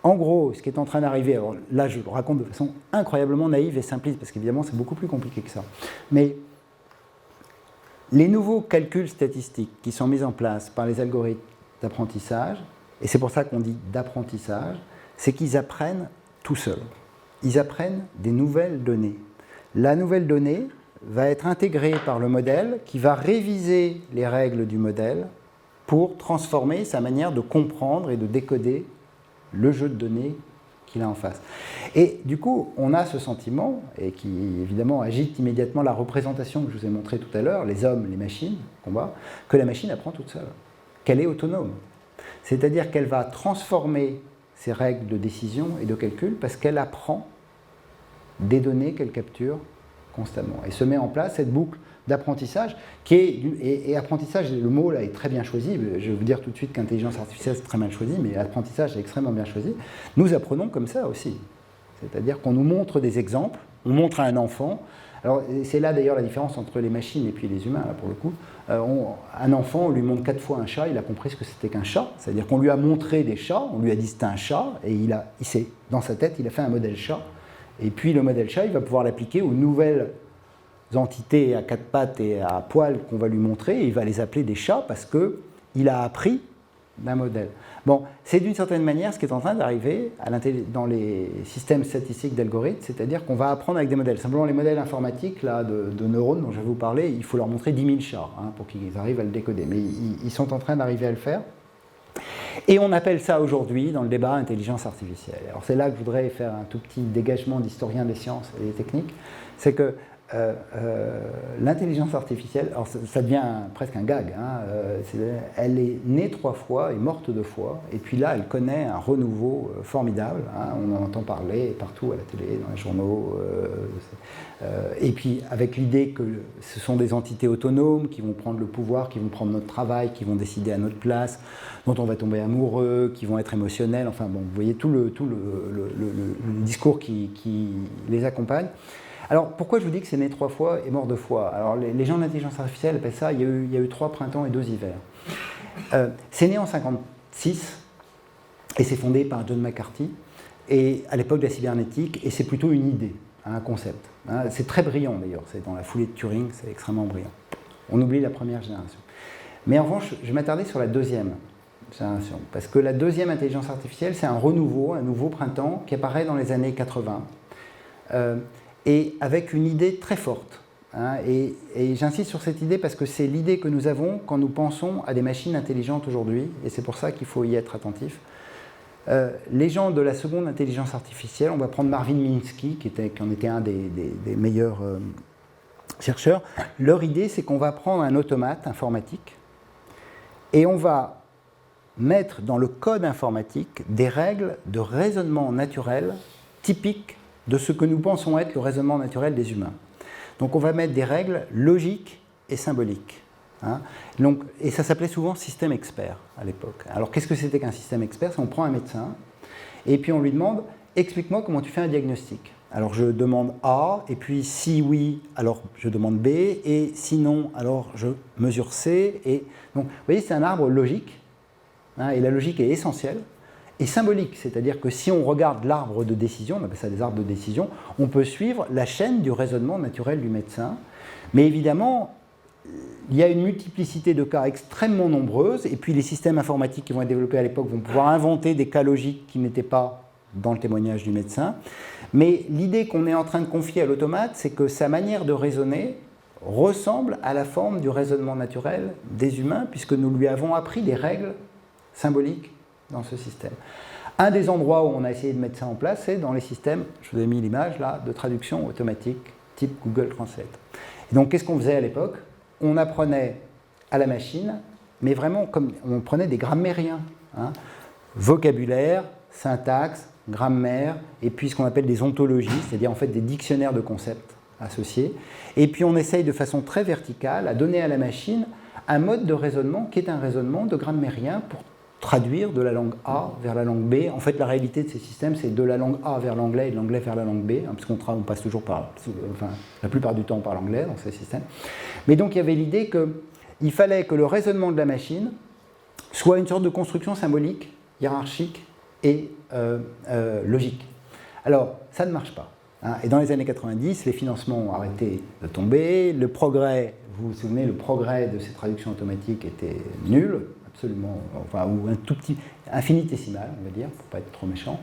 en gros, ce qui est en train d'arriver, alors là je le raconte de façon incroyablement naïve et simpliste, parce qu'évidemment c'est beaucoup plus compliqué que ça, mais les nouveaux calculs statistiques qui sont mis en place par les algorithmes d'apprentissage, et c'est pour ça qu'on dit d'apprentissage, c'est qu'ils apprennent tout seuls. Ils apprennent des nouvelles données. La nouvelle donnée va être intégrée par le modèle qui va réviser les règles du modèle pour transformer sa manière de comprendre et de décoder le jeu de données qu'il a en face. Et du coup, on a ce sentiment, et qui évidemment agite immédiatement la représentation que je vous ai montrée tout à l'heure, les hommes, les machines, combat, que la machine apprend toute seule, qu'elle est autonome. C'est-à-dire qu'elle va transformer ses règles de décision et de calcul parce qu'elle apprend des données qu'elle capture constamment. Et se met en place cette boucle d'apprentissage qui est, et apprentissage, le mot là est très bien choisi, je vais vous dire tout de suite qu'intelligence artificielle c'est très mal choisi, mais l'apprentissage est extrêmement bien choisi. Nous apprenons comme ça aussi, c'est-à-dire qu'on nous montre des exemples, on montre à un enfant, alors c'est là d'ailleurs la différence entre les machines et puis les humains là pour le coup, un enfant on lui montre 4 fois un chat, il a compris ce que c'était qu'un chat, c'est-à-dire qu'on lui a montré des chats, on lui a dit c'était un chat, et il sait, dans sa tête il a fait un modèle chat, et puis le modèle chat il va pouvoir l'appliquer aux nouvelles entités à 4 pattes et à poils qu'on va lui montrer, et il va les appeler des chats parce qu'il a appris d'un modèle. Bon, c'est d'une certaine manière ce qui est en train d'arriver dans les systèmes statistiques d'algorithmes, c'est-à-dire qu'on va apprendre avec des modèles. Simplement, les modèles informatiques là, de neurones dont je vais vous parler, il faut leur montrer 10 000 chats pour qu'ils arrivent à le décoder. Mais ils sont en train d'arriver à le faire. Et on appelle ça aujourd'hui, dans le débat, intelligence artificielle. Alors c'est là que je voudrais faire un tout petit dégagement d'historien des sciences et des techniques. C'est que l'intelligence artificielle, alors ça devient presque un gag, elle est née 3 fois et morte 2 fois, et puis là elle connaît un renouveau formidable, on en entend parler partout à la télé, dans les journaux, et puis avec l'idée que ce sont des entités autonomes qui vont prendre le pouvoir, qui vont prendre notre travail, qui vont décider à notre place, dont on va tomber amoureux, qui vont être émotionnels, enfin bon, vous voyez tout le discours qui les accompagne. Alors, pourquoi je vous dis que c'est né 3 fois et mort 2 fois? Alors, les gens d'intelligence artificielle appellent ça, il y a eu 3 printemps et 2 hivers. C'est né en 1956 et c'est fondé par John McCarthy et à l'époque de la cybernétique, et c'est plutôt une idée, un concept. C'est très brillant d'ailleurs, c'est dans la foulée de Turing, c'est extrêmement brillant. On oublie la première génération. Mais en revanche, je vais m'attarder sur la deuxième génération, parce que la deuxième intelligence artificielle, c'est un renouveau, un nouveau printemps qui apparaît dans les années 80. Et avec une idée très forte. Et j'insiste sur cette idée parce que c'est l'idée que nous avons quand nous pensons à des machines intelligentes aujourd'hui, et c'est pour ça qu'il faut y être attentif. Les gens de la seconde intelligence artificielle, on va prendre Marvin Minsky, qui en était un des meilleurs chercheurs, leur idée c'est qu'on va prendre un automate informatique et on va mettre dans le code informatique des règles de raisonnement naturel typiques de ce que nous pensons être le raisonnement naturel des humains. Donc on va mettre des règles logiques et symboliques. Donc, et ça s'appelait souvent système expert à l'époque. Alors qu'est-ce que c'était qu'un système expert? C'est on prend un médecin et puis on lui demande « explique-moi comment tu fais un diagnostic ». Alors je demande A, et puis si oui, alors je demande B, et sinon, alors je mesure C. Et donc vous voyez, c'est un arbre logique, et la logique est essentielle. Et symbolique, c'est-à-dire que si on regarde l'arbre de décision, on appelle ça des arbres de décision, on peut suivre la chaîne du raisonnement naturel du médecin. Mais évidemment, il y a une multiplicité de cas extrêmement nombreuses, et puis les systèmes informatiques qui vont être développés à l'époque vont pouvoir inventer des cas logiques qui n'étaient pas dans le témoignage du médecin. Mais l'idée qu'on est en train de confier à l'automate, c'est que sa manière de raisonner ressemble à la forme du raisonnement naturel des humains, puisque nous lui avons appris des règles symboliques dans ce système. Un des endroits où on a essayé de mettre ça en place, c'est dans les systèmes, je vous ai mis l'image là, de traduction automatique type Google Translate. Et donc qu'est-ce qu'on faisait à l'époque? On apprenait à la machine, mais vraiment comme on prenait des grammairiens, vocabulaire, syntaxe, grammaire, et puis ce qu'on appelle des ontologies, c'est-à-dire en fait des dictionnaires de concepts associés. Et puis on essaye de façon très verticale à donner à la machine un mode de raisonnement qui est un raisonnement de grammairien pour traduire de la langue A vers la langue B. En fait, la réalité de ces systèmes, c'est de la langue A vers l'anglais et de l'anglais vers la langue B, puisqu'on passe toujours la plupart du temps par l'anglais dans ces systèmes. Mais donc, il y avait l'idée qu'il fallait que le raisonnement de la machine soit une sorte de construction symbolique, hiérarchique et logique. Alors, ça ne marche pas. Et dans les années 90, les financements ont arrêté de tomber, le progrès, vous vous souvenez, le progrès de ces traductions automatiques était nul, absolument, ou un tout petit, infinitésimal, on va dire, pour ne pas être trop méchant.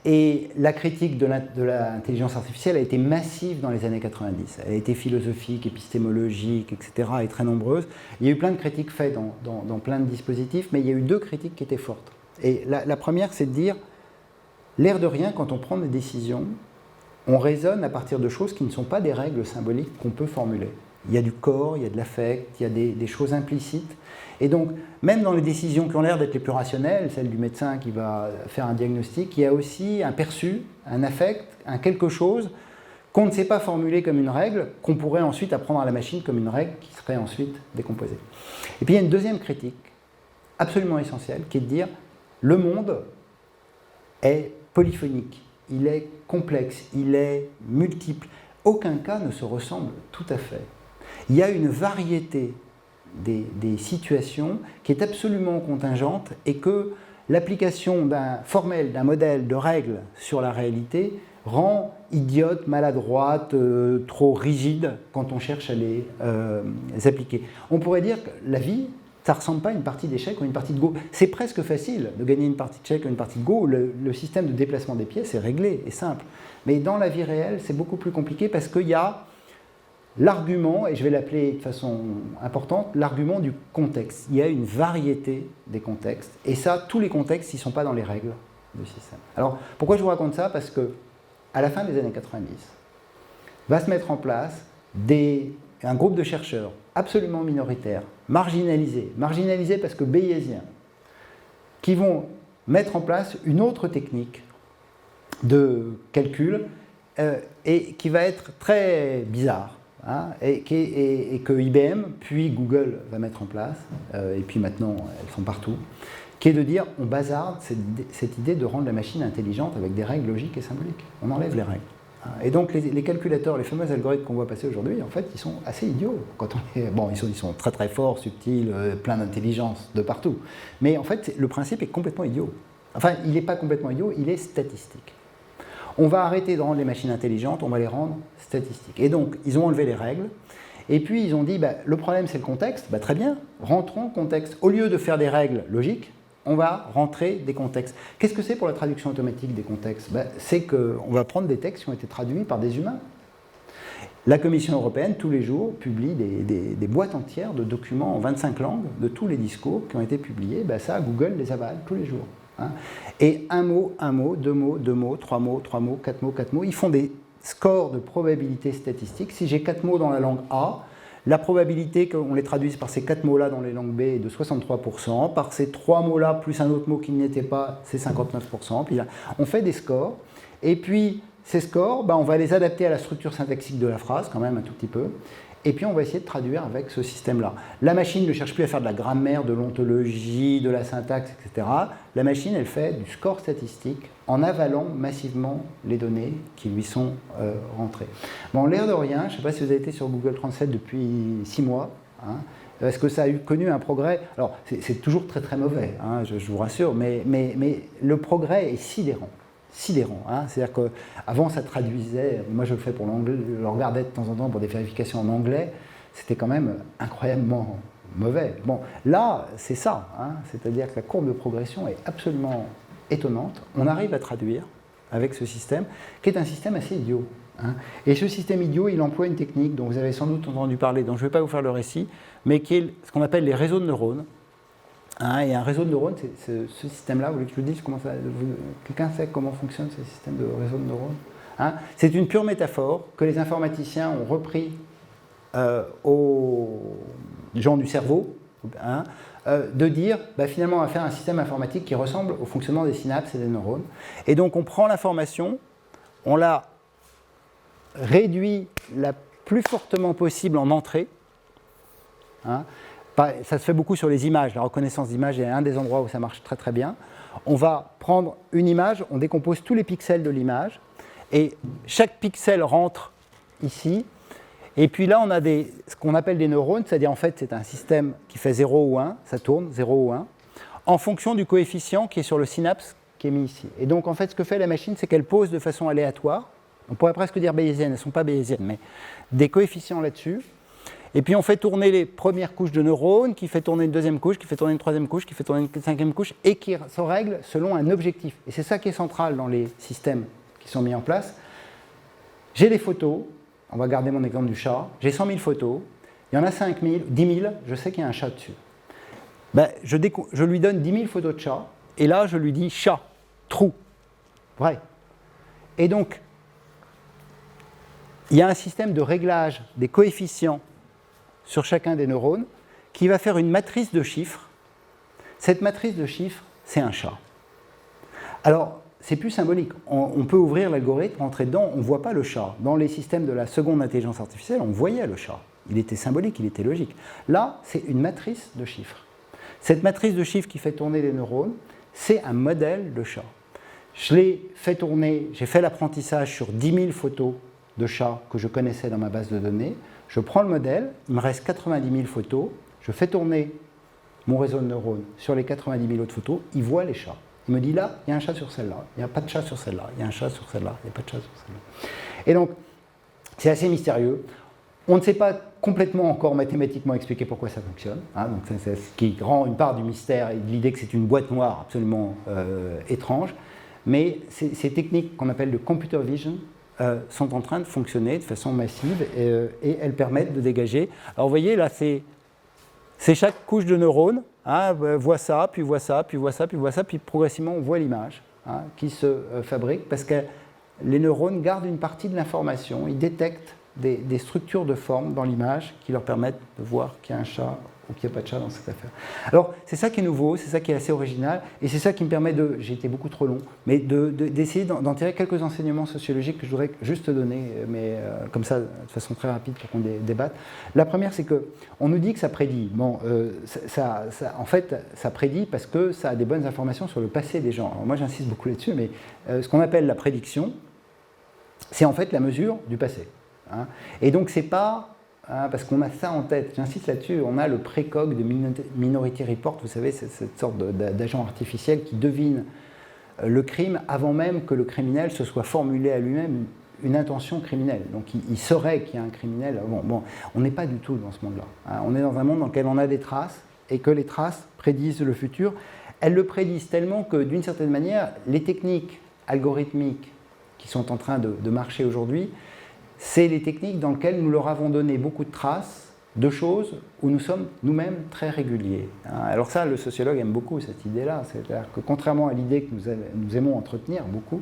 Et la critique de l'intelligence artificielle a été massive dans les années 90. Elle a été philosophique, épistémologique, etc., et très nombreuse. Il y a eu plein de critiques faites dans plein de dispositifs, mais il y a eu 2 critiques qui étaient fortes. Et la première, c'est de dire, l'air de rien, quand on prend des décisions, on raisonne à partir de choses qui ne sont pas des règles symboliques qu'on peut formuler. Il y a du corps, il y a de l'affect, il y a des choses implicites. Et donc, même dans les décisions qui ont l'air d'être les plus rationnelles, celle du médecin qui va faire un diagnostic, il y a aussi un perçu, un affect, un quelque chose qu'on ne sait pas formuler comme une règle, qu'on pourrait ensuite apprendre à la machine comme une règle qui serait ensuite décomposée. Et puis il y a une deuxième critique, absolument essentielle, qui est de dire le monde est polyphonique, il est complexe, il est multiple. Aucun cas ne se ressemble tout à fait. Il y a une variété des situations qui est absolument contingente et que l'application d'un formel, d'un modèle de règles sur la réalité rend idiote, maladroite, trop rigide quand on cherche à les appliquer. On pourrait dire que la vie, ça ne ressemble pas à une partie d'échecs ou une partie de Go. C'est presque facile de gagner une partie d'échecs ou une partie de Go. Le système de déplacement des pièces est réglé et simple. Mais dans la vie réelle, c'est beaucoup plus compliqué parce qu'il y a l'argument, et je vais l'appeler de façon importante, l'argument du contexte. Il y a une variété des contextes. Et ça, tous les contextes, ils ne sont pas dans les règles du système. Alors, pourquoi je vous raconte ça? Parce que à la fin des années 90, va se mettre en place un groupe de chercheurs absolument minoritaires, marginalisés parce que bayésiens, qui vont mettre en place une autre technique de calcul et qui va être très bizarre, hein, et que IBM puis Google va mettre en place, et puis maintenant elles sont partout, qui est de dire on bazarde cette idée de rendre la machine intelligente avec des règles logiques et symboliques. On enlève les règles. Et donc les calculateurs, les fameux algorithmes qu'on voit passer aujourd'hui, en fait, ils sont assez idiots. Bon, ils sont très très forts, subtils, pleins d'intelligence de partout. Mais en fait, le principe est complètement idiot. Enfin, il n'est pas complètement idiot, il est statistique. On va arrêter de rendre les machines intelligentes, on va les rendre statistiques. Et donc, ils ont enlevé les règles. Et puis, ils ont dit, le problème, c'est le contexte. Très bien, rentrons contexte. Au lieu de faire des règles logiques, on va rentrer des contextes. Qu'est-ce que c'est pour la traduction automatique des contextes? C'est qu'on va prendre des textes qui ont été traduits par des humains. La Commission européenne, tous les jours, publie des boîtes entières de documents en 25 langues de tous les discours qui ont été publiés. Ça, Google les avale tous les jours. Hein. Et un mot, deux mots, trois mots, quatre mots. Ils font des scores de probabilité statistique. Si j'ai 4 mots dans la langue A, la probabilité qu'on les traduise par ces 4 mots-là dans les langues B est de 63%, par ces 3 mots-là plus un autre mot qui n'y était pas, c'est 59%. Puis là, on fait des scores, et puis ces scores, on va les adapter à la structure syntaxique de la phrase, quand même un tout petit peu, et puis on va essayer de traduire avec ce système-là. La machine ne cherche plus à faire de la grammaire, de l'ontologie, de la syntaxe, etc. La machine, elle fait du score statistique en avalant massivement les données qui lui sont rentrées. Bon, l'air de rien, je ne sais pas si vous avez été sur Google Translate depuis 6 mois, hein, est-ce que ça a connu un progrès? Alors, c'est toujours très très mauvais, hein, je vous rassure, mais le progrès est sidérant. Hein. C'est-à-dire qu'avant ça traduisait, moi je le fais pour l'anglais, je le regardais de temps en temps pour des vérifications en anglais, c'était quand même incroyablement mauvais. Bon, là c'est ça, hein. C'est-à-dire que la courbe de progression est absolument étonnante. On arrive à traduire avec ce système, qui est un système assez idiot. Hein. Et ce système idiot, il emploie une technique dont vous avez sans doute entendu parler, dont je ne vais pas vous faire le récit, mais qui est ce qu'on appelle les réseaux de neurones. Hein, et un réseau de neurones, c'est ce système-là, vous voulez que je vous dise comment ça... Quelqu'un sait comment fonctionne ce système de réseau de neurones? Hein, c'est une pure métaphore que les informaticiens ont repris aux gens du cerveau, hein, de dire, finalement, on va faire un système informatique qui ressemble au fonctionnement des synapses et des neurones. Et donc, on prend l'information, on la réduit la plus fortement possible en entrée, hein. Ça se fait beaucoup sur les images, la reconnaissance d'images est un des endroits où ça marche très très bien. On va prendre une image, on décompose tous les pixels de l'image, et chaque pixel rentre ici, et puis là on a ce qu'on appelle des neurones, c'est-à-dire en fait c'est un système qui fait 0 ou 1, ça tourne 0 ou 1, en fonction du coefficient qui est sur le synapse qui est mis ici. Et donc en fait ce que fait la machine, c'est qu'elle pose de façon aléatoire, on pourrait presque dire bayésienne, elles ne sont pas bayésiennes, mais des coefficients là-dessus. Et puis on fait tourner les premières couches de neurones, qui fait tourner une deuxième couche, qui fait tourner une troisième couche, qui fait tourner une cinquième couche, et qui se règle selon un objectif. Et c'est ça qui est central dans les systèmes qui sont mis en place. J'ai des photos, on va garder mon exemple du chat, j'ai 100 000 photos, il y en a 5 000, 10 000, je sais qu'il y a un chat dessus. Je lui donne 10 000 photos de chat, et là je lui dis chat, trou. Vrai. Et donc, il y a un système de réglage des coefficients sur chacun des neurones qui va faire une matrice de chiffres. Cette matrice de chiffres, c'est un chat. Alors, c'est plus symbolique. On peut ouvrir l'algorithme, rentrer dedans, on ne voit pas le chat. Dans les systèmes de la seconde intelligence artificielle, on voyait le chat. Il était symbolique, il était logique. Là, c'est une matrice de chiffres. Cette matrice de chiffres qui fait tourner les neurones, c'est un modèle de chat. Je l'ai fait tourner, j'ai fait l'apprentissage sur 10 000 photos de chats que je connaissais dans ma base de données. Je prends le modèle, il me reste 90 000 photos, je fais tourner mon réseau de neurones sur les 90 000 autres photos, il voit les chats. Il me dit là, il y a un chat sur celle-là, il n'y a pas de chat sur celle-là, il y a un chat sur celle-là, il n'y a pas de chat sur celle-là. Et donc, c'est assez mystérieux. On ne sait pas complètement encore mathématiquement expliquer pourquoi ça fonctionne. Hein, donc c'est ce qui rend une part du mystère et de l'idée que c'est une boîte noire absolument étrange. Mais ces techniques qu'on appelle de computer vision sont en train de fonctionner de façon massive et elles permettent de dégager. Alors vous voyez, là, c'est chaque couche de neurones, hein, voit ça, puis voit ça, puis voit ça, puis voit ça, puis progressivement on voit l'image qui se fabrique parce que les neurones gardent une partie de l'information, ils détectent des structures de forme dans l'image qui leur permettent de voir qu'il y a un chat ou qu'il n'y a pas de chat dans cette affaire. Alors, c'est ça qui est nouveau, c'est ça qui est assez original, et c'est ça qui me permet de, j'ai été beaucoup trop long, mais d'essayer d'en tirer quelques enseignements sociologiques que je voudrais juste donner, mais comme ça, de façon très rapide pour qu'on débatte. La première, c'est qu'on nous dit que ça prédit. Bon, en fait, ça prédit parce que ça a des bonnes informations sur le passé des gens. Alors moi, j'insiste beaucoup là-dessus, mais ce qu'on appelle la prédiction, c'est en fait la mesure du passé. Hein. Et donc, c'est pas... parce qu'on a ça en tête, j'insiste là-dessus, on a le précog de Minority Report, vous savez, c'est cette sorte d'agent artificiel qui devine le crime avant même que le criminel se soit formulé à lui-même une intention criminelle. Donc il saurait qu'il y a un criminel. Bon, on n'est pas du tout dans ce monde-là. Hein. On est dans un monde dans lequel on a des traces et que les traces prédisent le futur. Elles le prédisent tellement que, d'une certaine manière, les techniques algorithmiques qui sont en train de marcher aujourd'hui, c'est les techniques dans lesquelles nous leur avons donné beaucoup de traces de choses où nous sommes nous-mêmes très réguliers. Alors ça, le sociologue aime beaucoup cette idée-là. C'est-à-dire que contrairement à l'idée que nous aimons entretenir beaucoup,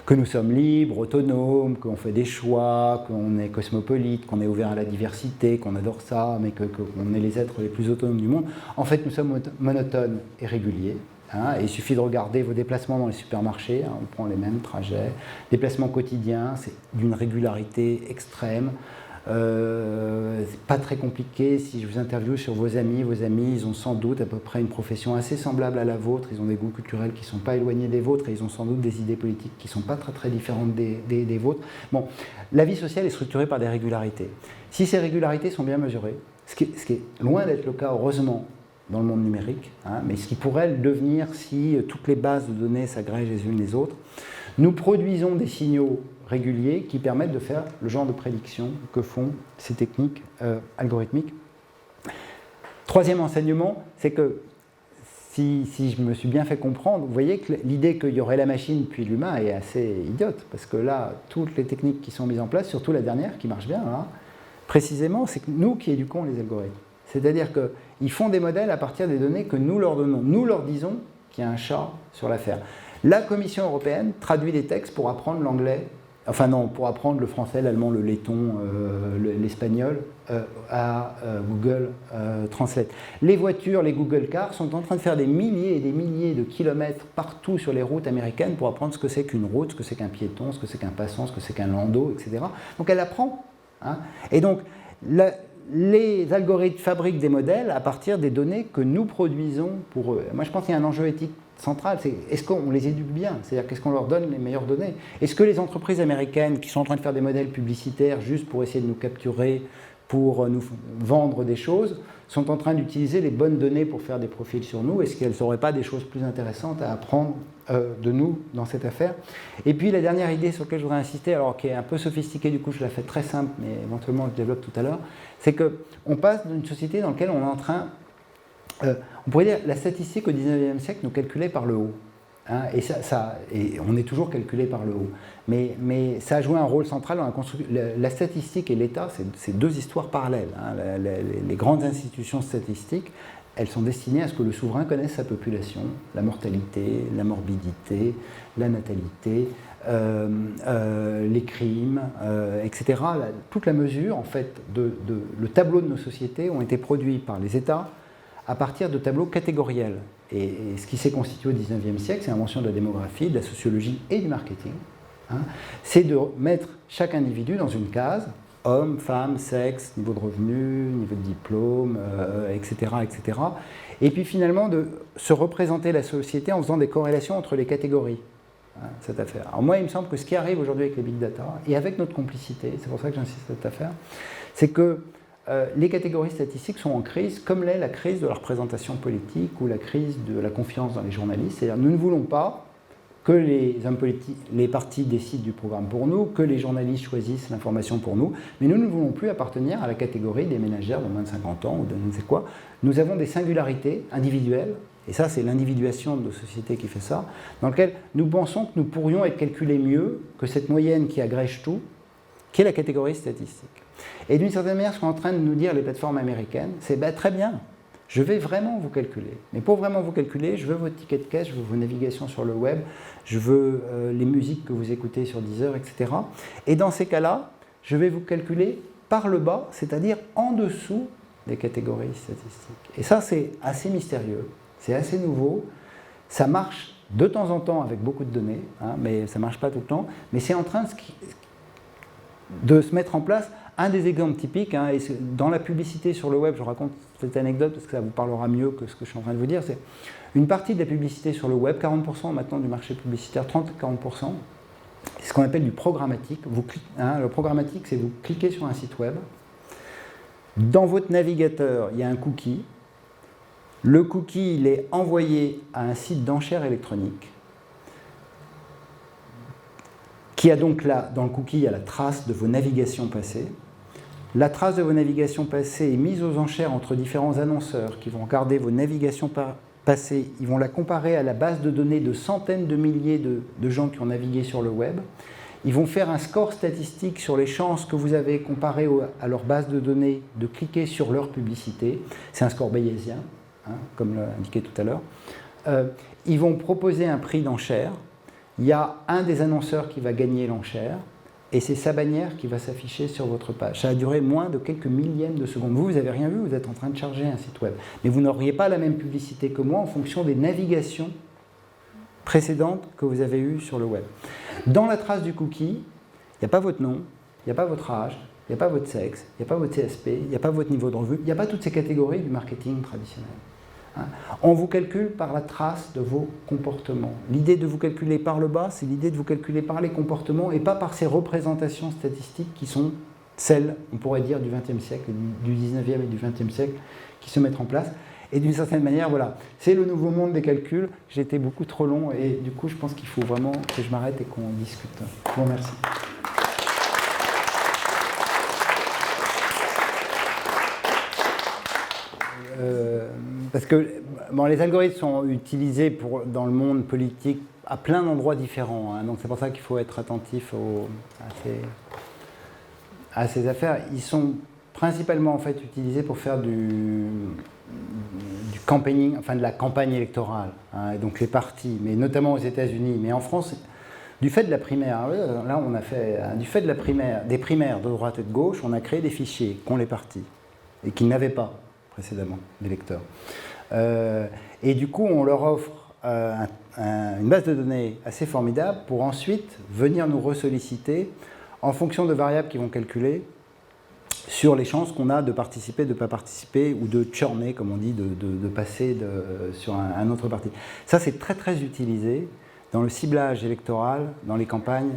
que nous sommes libres, autonomes, qu'on fait des choix, qu'on est cosmopolite, qu'on est ouvert à la diversité, qu'on adore ça, mais qu'on est les êtres les plus autonomes du monde, en fait, nous sommes monotones et réguliers. Hein, et il suffit de regarder vos déplacements dans les supermarchés, hein, on prend les mêmes trajets, déplacements quotidiens, c'est d'une régularité extrême, c'est pas très compliqué. Si je vous interviewe sur vos amis, ils ont sans doute à peu près une profession assez semblable à la vôtre, ils ont des goûts culturels qui ne sont pas éloignés des vôtres et ils ont sans doute des idées politiques qui ne sont pas très très différentes des vôtres. Bon, la vie sociale est structurée par des régularités. Si ces régularités sont bien mesurées, ce qui est loin d'être le cas heureusement dans le monde numérique, hein, mais ce qui pourrait le devenir si toutes les bases de données s'agrègent les unes les autres, nous produisons des signaux réguliers qui permettent de faire le genre de prédiction que font ces techniques algorithmiques. Troisième enseignement, c'est que si je me suis bien fait comprendre, vous voyez que l'idée qu'il y aurait la machine puis l'humain est assez idiote, parce que là, toutes les techniques qui sont mises en place, surtout la dernière qui marche bien, hein, précisément, c'est nous qui éduquons les algorithmes. C'est-à-dire qu'ils font des modèles à partir des données que nous leur donnons. Nous leur disons qu'il y a un chat sur l'affaire. La Commission européenne traduit des textes pour apprendre l'anglais, enfin non, pour apprendre le français, l'allemand, le letton, l'espagnol à Google Translate. Les voitures, les Google Cars sont en train de faire des milliers et des milliers de kilomètres partout sur les routes américaines pour apprendre ce que c'est qu'une route, ce que c'est qu'un piéton, ce que c'est qu'un passant, ce que c'est qu'un landau, etc. Donc elle apprend. Hein. Et donc, les algorithmes fabriquent des modèles à partir des données que nous produisons pour eux. Moi, je pense qu'il y a un enjeu éthique central, c'est est-ce qu'on les éduque bien? C'est-à-dire qu'est-ce qu'on leur donne les meilleures données? Est-ce que les entreprises américaines qui sont en train de faire des modèles publicitaires juste pour essayer de nous capturer, pour nous vendre des choses, sont en train d'utiliser les bonnes données pour faire des profils sur nous? Est-ce qu'elles n'auraient pas des choses plus intéressantes à apprendre de nous dans cette affaire? Et puis la dernière idée sur laquelle je voudrais insister, alors qui est un peu sophistiquée, du coup je la fais très simple, mais éventuellement je développe tout à l'heure, c'est qu'on passe d'une société dans laquelle on est en train, on pourrait dire, la statistique au 19e siècle nous calculait par le haut. Hein, et on est toujours calculé par le haut. Mais ça a joué un rôle central dans la construction. La statistique et l'État, c'est deux histoires parallèles. Hein. Les grandes institutions statistiques elles sont destinées à ce que le souverain connaisse sa population, la mortalité, la morbidité, la natalité, les crimes, etc. Toute la mesure, en fait, le tableau de nos sociétés ont été produits par les États à partir de tableaux catégoriels. Et ce qui s'est constitué au XIXe siècle, c'est l'invention de la démographie, de la sociologie et du marketing. C'est de mettre chaque individu dans une case, homme, femme, sexe, niveau de revenu, niveau de diplôme, etc., etc. Et puis finalement de se représenter la société en faisant des corrélations entre les catégories. Cette affaire. Alors moi, il me semble que ce qui arrive aujourd'hui avec les big data, et avec notre complicité, c'est pour ça que j'insiste sur cette affaire, c'est que les catégories statistiques sont en crise, comme l'est la crise de la représentation politique ou la crise de la confiance dans les journalistes. C'est-à-dire nous ne voulons pas que les hommes politiques, les partis décident du programme pour nous, que les journalistes choisissent l'information pour nous, mais nous ne voulons plus appartenir à la catégorie des ménagères de moins de 50 ans ou de ne sais quoi. Nous avons des singularités individuelles, et ça c'est l'individuation de nos sociétés qui fait ça, dans lequel nous pensons que nous pourrions être calculés mieux que cette moyenne qui agrège tout, qui est la catégorie statistique. Et d'une certaine manière, ce qu'ont en train de nous dire les plateformes américaines, c'est très bien, je vais vraiment vous calculer. Mais pour vraiment vous calculer, je veux votre ticket de caisse, je veux vos navigations sur le web, je veux les musiques que vous écoutez sur Deezer, etc. Et dans ces cas-là, je vais vous calculer par le bas, c'est-à-dire en dessous des catégories statistiques. Et ça, c'est assez mystérieux, c'est assez nouveau, ça marche de temps en temps avec beaucoup de données, mais ça ne marche pas tout le temps, mais c'est en train de se mettre en place. Un des exemples typiques, et dans la publicité sur le web, je raconte cette anecdote parce que ça vous parlera mieux que ce que je suis en train de vous dire, c'est une partie de la publicité sur le web, 40% maintenant du marché publicitaire, 30-40%, c'est ce qu'on appelle du programmatique. Le programmatique, c'est vous cliquez sur un site web, dans votre navigateur, il y a un cookie, le cookie, il est envoyé à un site d'enchères électroniques, qui a donc là, dans le cookie, il y a la trace de vos navigations passées. La trace de vos navigations passées est mise aux enchères entre différents annonceurs qui vont regarder vos navigations passées, ils vont la comparer à la base de données de centaines de milliers de gens qui ont navigué sur le web. Ils vont faire un score statistique sur les chances que vous avez comparé à leur base de données de cliquer sur leur publicité. C'est un score bayésien, comme l'a indiqué tout à l'heure. Ils vont proposer un prix d'enchère. Il y a un des annonceurs qui va gagner l'enchère et c'est sa bannière qui va s'afficher sur votre page. Ça a duré moins de quelques millièmes de secondes. Vous n'avez rien vu, vous êtes en train de charger un site web. Mais vous n'auriez pas la même publicité que moi en fonction des navigations précédentes que vous avez eues sur le web. Dans la trace du cookie, il n'y a pas votre nom, il n'y a pas votre âge, il n'y a pas votre sexe, il n'y a pas votre CSP, il n'y a pas votre niveau de revue, il n'y a pas toutes ces catégories du marketing traditionnel. On vous calcule par la trace de vos comportements. L'idée de vous calculer par le bas, c'est l'idée de vous calculer par les comportements et pas par ces représentations statistiques qui sont celles, on pourrait dire, du XXe siècle, du XIXe et du XXe siècle, qui se mettent en place. Et d'une certaine manière, voilà, c'est le nouveau monde des calculs. J'ai été beaucoup trop long et du coup, je pense qu'il faut vraiment que je m'arrête et qu'on discute. Je vous remercie. Parce que les algorithmes sont utilisés dans le monde politique à plein d'endroits différents. Donc c'est pour ça qu'il faut être attentif à ces affaires. Ils sont principalement en fait utilisés pour faire du campaigning, enfin de la campagne électorale. Donc les partis, mais notamment aux États-Unis. Mais en France, du fait de la primaire, là on a fait, du fait de la primaire, des primaires de droite et de gauche, on a créé des fichiers qu'ont les partis et qu'ils n'avaient pas précédemment, des lecteurs. Et du coup, on leur offre une base de données assez formidable pour ensuite venir nous ressolliciter en fonction de variables qu'ils vont calculer sur les chances qu'on a de participer, de ne pas participer ou de churner, comme on dit, de passer sur un autre parti. Ça, c'est très très utilisé dans le ciblage électoral, dans les campagnes,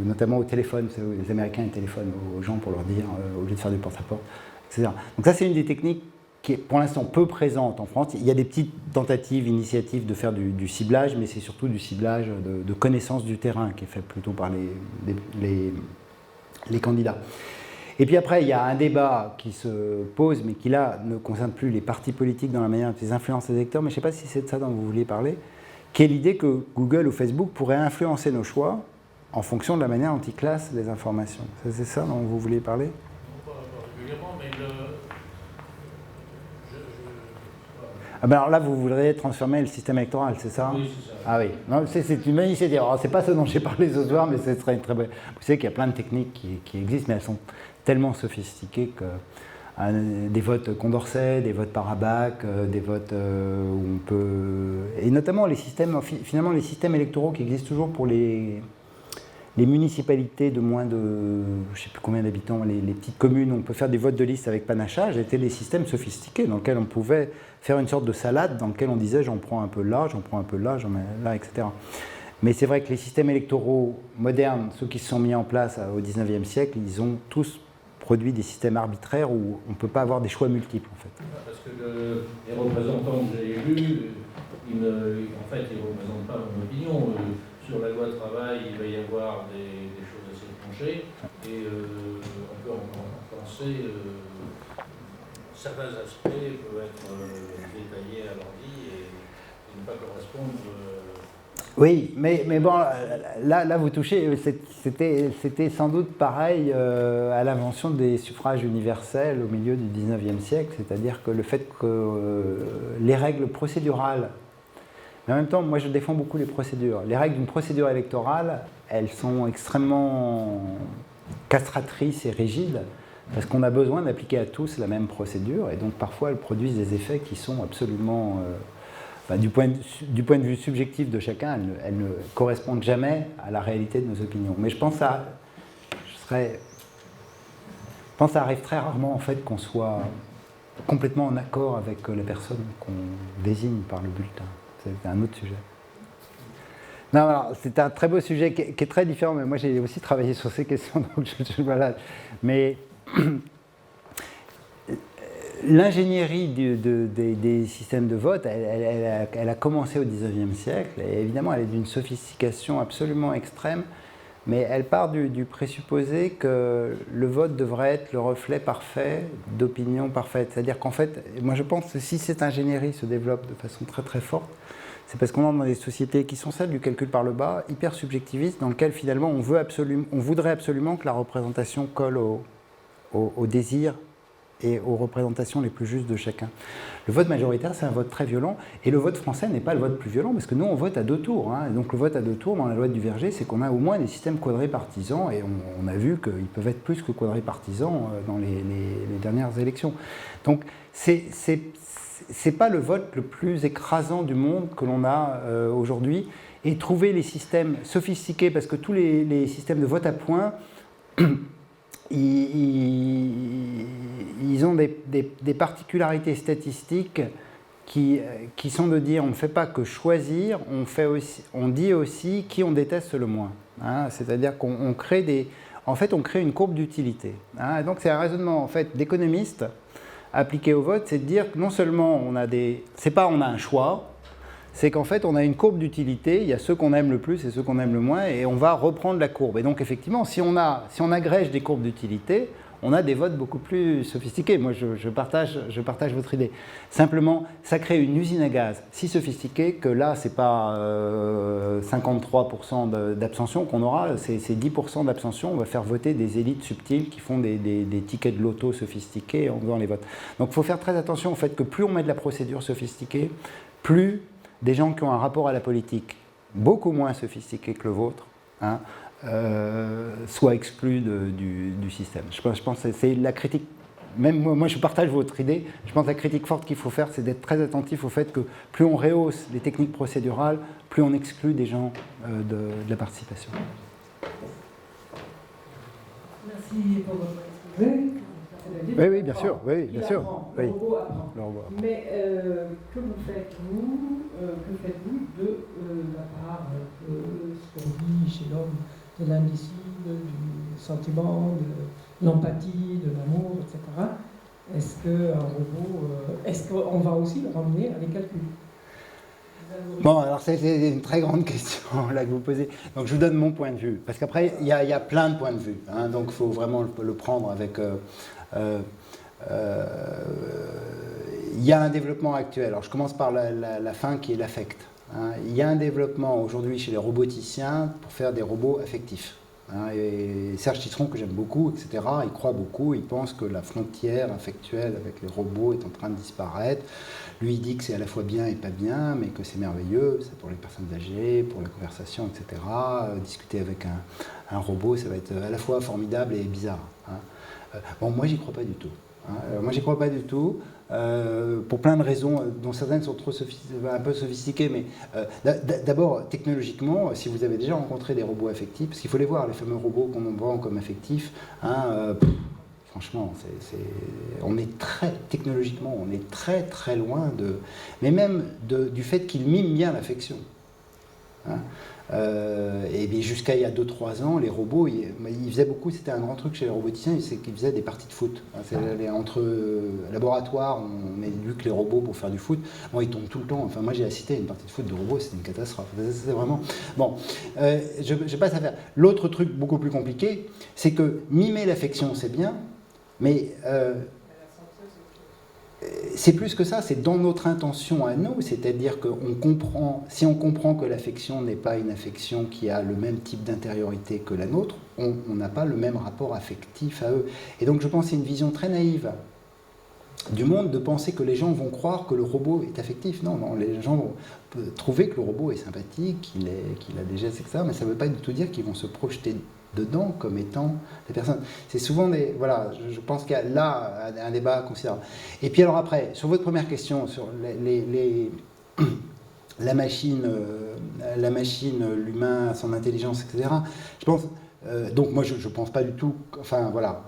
notamment au téléphone. Les Américains ils téléphonent aux gens pour leur dire, au lieu de faire du porte-à-porte, etc. Donc ça, c'est une des techniques qui est pour l'instant peu présente en France. Il y a des petites tentatives, initiatives de faire du ciblage, mais c'est surtout du ciblage de connaissance du terrain qui est fait plutôt par les candidats. Et puis après, il y a un débat qui se pose, mais qui là ne concerne plus les partis politiques dans la manière dont ils influencent les électeurs, mais je ne sais pas si c'est de ça dont vous vouliez parler, qui est l'idée que Google ou Facebook pourraient influencer nos choix en fonction de la manière dont ils classent les informations. C'est ça dont vous vouliez parler ? Non, pas régulièrement, mais Ah ben alors là, vous voudriez transformer le système électoral, c'est ça? Oui, c'est ça. Ah oui, non, c'est une bonne initiative. Alors, c'est pas ce dont j'ai parlé ce soir, mais ce serait une très bonne. Vous savez qu'il y a plein de techniques qui existent, mais elles sont tellement sophistiquées que des votes Condorcet, des votes par ABAC, des votes où on peut. Et notamment les systèmes, finalement, les systèmes électoraux qui existent toujours pour les municipalités de moins de, je ne sais plus combien d'habitants, les petites communes où on peut faire des votes de liste avec panachage, étaient des systèmes sophistiqués dans lesquels on pouvait faire une sorte de salade, dans lequel on disait j'en prends un peu là, j'en prends un peu là, j'en mets là, etc. Mais c'est vrai que les systèmes électoraux modernes, ceux qui se sont mis en place au XIXe siècle, ils ont tous produit des systèmes arbitraires où on ne peut pas avoir des choix multiples en fait. Parce que les représentants que j'ai élus, en fait, ils ne représentent pas mon opinion. Sur la loi travail, il va y avoir des choses assez tranchées et on peut en penser. Certains aspects peuvent être détaillés à l'ordi et ne pas correspondre. Oui, mais bon, là vous touchez, c'était sans doute pareil à l'invention des suffrages universels au milieu du XIXe siècle, c'est-à-dire que le fait que les règles procédurales, mais en même temps, moi je défends beaucoup les procédures. Les règles d'une procédure électorale, elles sont extrêmement castratrices et rigides, parce qu'on a besoin d'appliquer à tous la même procédure, et donc parfois elles produisent des effets qui sont absolument... du point de vue subjectif de chacun, elles ne correspondent jamais à la réalité de nos opinions. Mais je pense que ça arrive très rarement en fait qu'on soit complètement en accord avec la personne qu'on désigne par le bulletin. C'est un autre sujet. Non, alors, c'est un très beau sujet qui est très différent, mais moi j'ai aussi travaillé sur ces questions, donc voilà. Mais l'ingénierie des systèmes de vote, elle a commencé au XIXe siècle, et évidemment elle est d'une sophistication absolument extrême, mais elle part du présupposé que le vote devrait être le reflet parfait d'opinions parfaites. C'est-à-dire qu'en fait, moi je pense que si cette ingénierie se développe de façon très très forte, c'est parce qu'on entre dans des sociétés qui sont celles du calcul par le bas, hyper subjectivistes, dans lesquelles finalement on voudrait absolument que la représentation colle au désir et aux représentations les plus justes de chacun. Le vote majoritaire, c'est un vote très violent, et le vote français n'est pas le vote le plus violent, parce que nous, on vote à 2 tours. Hein. Donc le vote à 2 tours, dans la loi du Verger, c'est qu'on a au moins des systèmes quadripartisans, et on a vu qu'ils peuvent être plus que quadripartisans dans les dernières élections. Donc c'est pas le vote le plus écrasant du monde que l'on a aujourd'hui, et trouver les systèmes sophistiqués, parce que tous les systèmes de vote à points, ils ont des particularités statistiques qui sont de dire on ne fait pas que choisir, on dit aussi qui on déteste le moins. Hein, c'est-à-dire qu'on crée on crée une courbe d'utilité. Hein, donc c'est un raisonnement en fait d'économiste appliqué au vote, c'est de dire que non seulement c'est pas on a un choix, c'est qu'en fait on a une courbe d'utilité, il y a ceux qu'on aime le plus et ceux qu'on aime le moins, et on va reprendre la courbe. Et donc effectivement, si on agrège des courbes d'utilité, on a des votes beaucoup plus sophistiqués. Moi je partage votre idée. Simplement, ça crée une usine à gaz si sophistiquée que là, c'est pas 53% d'abstention qu'on aura, c'est 10% d'abstention. On va faire voter des élites subtiles qui font des tickets de loto sophistiqués en faisant les votes. Donc il faut faire très attention au fait que plus on met de la procédure sophistiquée, plus des gens qui ont un rapport à la politique beaucoup moins sophistiqué que le vôtre, hein, soient exclus du système. Je pense que c'est la critique, même moi je partage votre idée, je pense que la critique forte qu'il faut faire, c'est d'être très attentif au fait que plus on rehausse les techniques procédurales, plus on exclut des gens de la participation. Merci pour votre exposé. Oui, bien sûr. Oui, bien sûr. Le robot apprend. Le robot. Mais que faites-vous de la part de ce qu'on dit chez l'homme, de l'indécide, du sentiment, de l'empathie, de l'amour, etc. Est-ce qu'un robot, est-ce qu'on va aussi le ramener à des calculs? Bon, alors c'est une très grande question là que vous posez. Donc je vous donne mon point de vue, parce qu'après il y a plein de points de vue, hein, donc il faut vraiment le prendre avec... il y a un développement actuel. Alors je commence par la fin qui est l'affect. Hein. Il y a un développement aujourd'hui chez les roboticiens pour faire des robots affectifs. Hein, et Serge Citron, que j'aime beaucoup, etc., il croit beaucoup, il pense que la frontière affectuelle avec les robots est en train de disparaître. Lui, il dit que c'est à la fois bien et pas bien, mais que c'est merveilleux, c'est pour les personnes âgées, pour la conversation, etc. Discuter avec un robot, ça va être à la fois formidable et bizarre. Hein. Bon, moi, j'y crois pas du tout. Hein. Moi, j'y crois pas du tout. Pour plein de raisons, dont certaines sont un peu sophistiquées, mais d'abord, technologiquement, si vous avez déjà rencontré des robots affectifs, parce qu'il faut les voir, les fameux robots qu'on vend comme affectifs, hein, franchement, on est technologiquement, on est très très loin mais même du fait qu'ils miment bien l'affection. Hein. Et bien jusqu'à il y a 2-3 ans, les robots, ils faisaient beaucoup, c'était un grand truc chez les roboticiens, c'est qu'ils faisaient des parties de foot. Entre laboratoires, on éduque les robots pour faire du foot. Bon, ils tombent tout le temps. Enfin, moi, j'ai assisté à une partie de foot de robots, c'était une catastrophe. C'était vraiment... Bon, je passe à faire. L'autre truc beaucoup plus compliqué, c'est que mimer l'affection, c'est bien, mais... c'est plus que ça, c'est dans notre intention à nous, c'est-à-dire que si on comprend que l'affection n'est pas une affection qui a le même type d'intériorité que la nôtre, on n'a pas le même rapport affectif à eux. Et donc je pense que c'est une vision très naïve du monde de penser que les gens vont croire que le robot est affectif. Non, les gens vont trouver que le robot est sympathique, qu'il a des gestes, etc., mais ça ne veut pas du tout dire qu'ils vont se projeter dedans comme étant des personnes. C'est souvent des... Voilà, je pense qu'il y a là un débat considérable. Et puis alors après, sur votre première question, sur la machine, l'humain, son intelligence, etc., je pense... donc moi, je ne pense pas du tout... Enfin, voilà.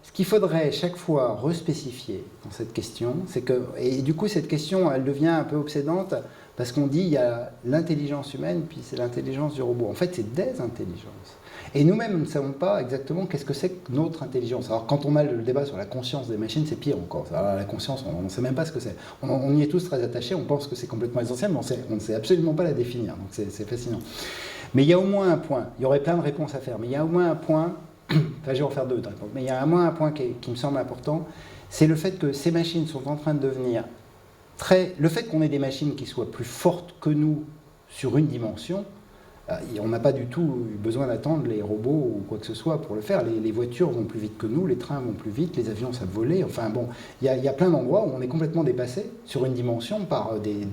Ce qu'il faudrait chaque fois respécifier dans cette question, c'est que... Et du coup, cette question, elle devient un peu obsédante, parce qu'on dit il y a l'intelligence humaine, puis c'est l'intelligence du robot. En fait, c'est des intelligences. Et nous-mêmes, nous ne savons pas exactement qu'est-ce que c'est que notre intelligence. Alors, quand on a le débat sur la conscience des machines, c'est pire encore. Alors, la conscience, on ne sait même pas ce que c'est. On y est tous très attachés, on pense que c'est complètement essentiel, mais on ne sait absolument pas la définir. Donc, c'est fascinant. Mais il y a au moins un point, il y aurait plein de réponses à faire, mais il y a au moins un point, enfin, je vais en faire deux, mais il y a au moins un point qui me semble important, c'est le fait que ces machines sont en train de devenir le fait qu'on ait des machines qui soient plus fortes que nous sur une dimension, on n'a pas du tout eu besoin d'attendre les robots ou quoi que ce soit pour le faire. Les voitures vont plus vite que nous, les trains vont plus vite, les avions savent voler. Enfin bon, il y a plein d'endroits où on est complètement dépassé sur une dimension par des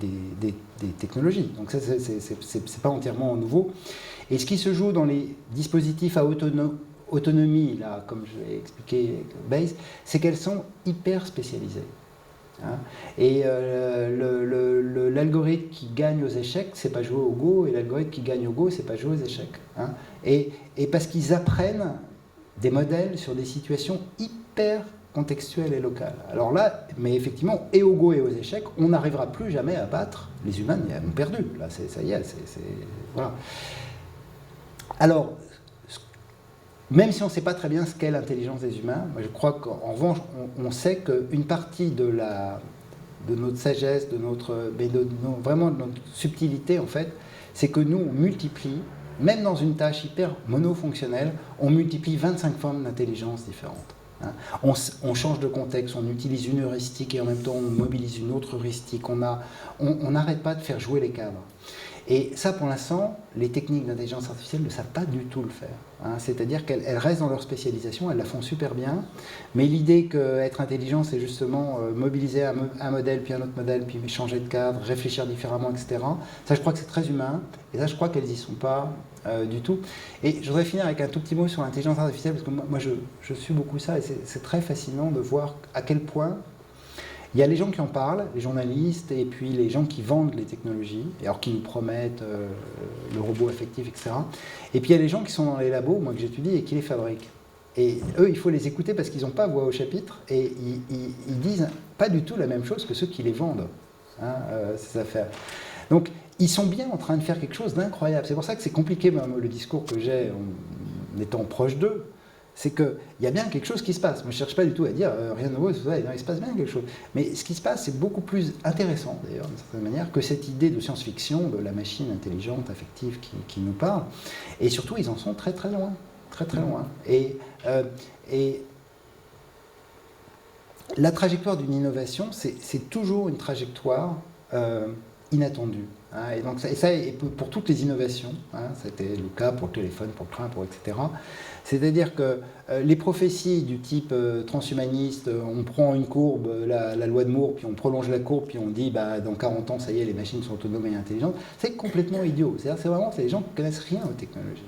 technologies. Donc ça, c'est pas entièrement nouveau. Et ce qui se joue dans les dispositifs à autonomie, là, comme je l'ai expliqué avec Bayes, c'est qu'elles sont hyper spécialisées. Hein. Et l'algorithme qui gagne aux échecs, c'est pas jouer au Go, et l'algorithme qui gagne au Go, c'est pas jouer aux échecs. Hein. Et parce qu'ils apprennent des modèles sur des situations hyper contextuelles et locales. Alors là, mais effectivement, et au Go et aux échecs, on n'arrivera plus jamais à battre les humains, ils ont perdu. Là, ça y est, voilà. Alors, même si on ne sait pas très bien ce qu'est l'intelligence des humains, moi je crois qu'en revanche, on sait qu'une partie de notre sagesse, vraiment de notre subtilité, en fait, c'est que nous, on multiplie, même dans une tâche hyper monofonctionnelle, on multiplie 25 formes d'intelligence différentes. Hein. On change de contexte, on utilise une heuristique et en même temps on mobilise une autre heuristique. On n'arrête pas de faire jouer les cadres. Et ça, pour l'instant, les techniques d'intelligence artificielle ne savent pas du tout le faire. Hein. C'est-à-dire qu'elles restent dans leur spécialisation, elles la font super bien, mais l'idée qu'être intelligent, c'est justement mobiliser un modèle, puis un autre modèle, puis changer de cadre, réfléchir différemment, etc. Ça, je crois que c'est très humain, et ça, je crois qu'elles n'y sont pas du tout. Et je voudrais finir avec un tout petit mot sur l'intelligence artificielle, parce que moi je suis beaucoup ça, et c'est très fascinant de voir à quel point il y a les gens qui en parlent, les journalistes, et puis les gens qui vendent les technologies, alors qui nous promettent le robot affectif, etc. Et puis il y a les gens qui sont dans les labos, moi que j'étudie, et qui les fabriquent. Et eux, il faut les écouter parce qu'ils n'ont pas voix au chapitre, et ils disent pas du tout la même chose que ceux qui les vendent, hein, ces affaires. Donc, ils sont bien en train de faire quelque chose d'incroyable. C'est pour ça que c'est compliqué, même, le discours que j'ai en étant proche d'eux, c'est qu'il y a bien quelque chose qui se passe. Moi, je ne cherche pas du tout à dire rien de nouveau, il se passe bien quelque chose. Mais ce qui se passe, c'est beaucoup plus intéressant, d'ailleurs, d'une certaine manière, que cette idée de science-fiction, de la machine intelligente, affective qui nous parle. Et surtout, ils en sont très très loin. Très très loin. Et la trajectoire d'une innovation, c'est toujours une trajectoire inattendu. Hein. Et donc ça et pour toutes les innovations, hein, c'était le cas pour le téléphone, pour le train, etc. C'est-à-dire que les prophéties du type transhumaniste, on prend une courbe, la loi de Moore, puis on prolonge la courbe, puis on dit bah, dans 40 ans, ça y est, les machines sont autonomes et intelligentes, c'est complètement idiot. C'est-à-dire c'est vraiment les gens qui ne connaissent rien aux technologies.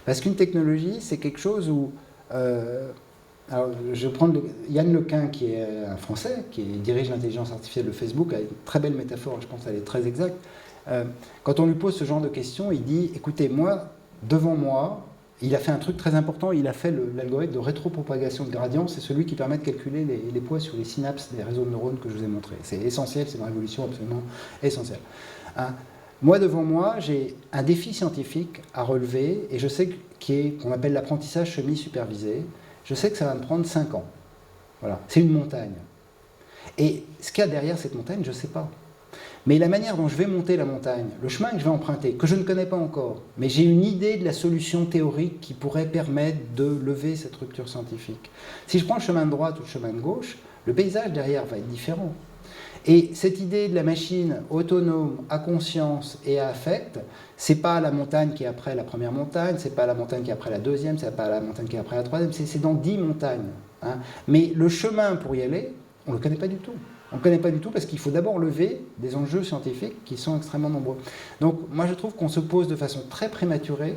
Parce qu'une technologie, c'est quelque chose où... alors, je vais prendre Yann Lequin, qui est un Français, qui dirige l'intelligence artificielle de Facebook, a une très belle métaphore, je pense qu'elle est très exacte. Quand on lui pose ce genre de questions, il dit, écoutez, moi, devant moi, il a fait un truc très important, il a fait l'algorithme de rétropropagation de gradient, c'est celui qui permet de calculer les poids sur les synapses des réseaux de neurones que je vous ai montré. C'est essentiel, c'est une révolution absolument essentielle. Hein. Moi, devant moi, j'ai un défi scientifique à relever, et je sais qu'on appelle l'apprentissage semi-supervisé. Je sais que ça va me prendre 5 ans. Voilà, c'est une montagne. Et ce qu'il y a derrière cette montagne, je ne sais pas. Mais la manière dont je vais monter la montagne, le chemin que je vais emprunter, que je ne connais pas encore, mais j'ai une idée de la solution théorique qui pourrait permettre de lever cette rupture scientifique. Si je prends le chemin de droite ou le chemin de gauche, le paysage derrière va être différent. Et cette idée de la machine autonome, à conscience et à affect, c'est pas la montagne qui est après la première montagne, c'est pas la montagne qui est après la deuxième, c'est pas la montagne qui est après la troisième, c'est dans 10 montagnes. Hein. Mais le chemin pour y aller, on ne le connaît pas du tout. On ne connaît pas du tout parce qu'il faut d'abord lever des enjeux scientifiques qui sont extrêmement nombreux. Donc moi je trouve qu'on se pose de façon très prématurée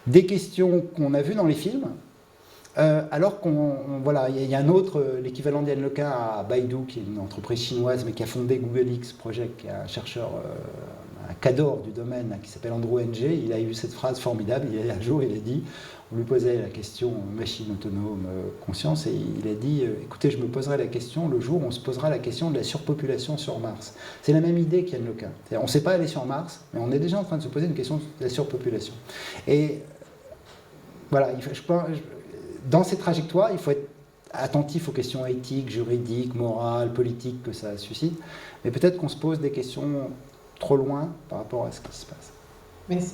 des questions qu'on a vues dans les films, alors voilà, il y a un autre, l'équivalent d'Yann Lequin à Baidu, qui est une entreprise chinoise, mais qui a fondé Google X Project, qui est un chercheur, un cadre du domaine, qui s'appelle Andrew Ng. Il a eu cette phrase formidable, un jour il a dit, on lui posait la question machine autonome, conscience, et il a dit, écoutez, je me poserai la question le jour où on se posera la question de la surpopulation sur Mars. C'est la même idée qu'Yann Lequin. On ne sait pas aller sur Mars, mais on est déjà en train de se poser une question de la surpopulation. Et voilà, dans ces trajectoires, il faut être attentif aux questions éthiques, juridiques, morales, politiques que ça suscite, mais peut-être qu'on se pose des questions trop loin par rapport à ce qui se passe. Merci.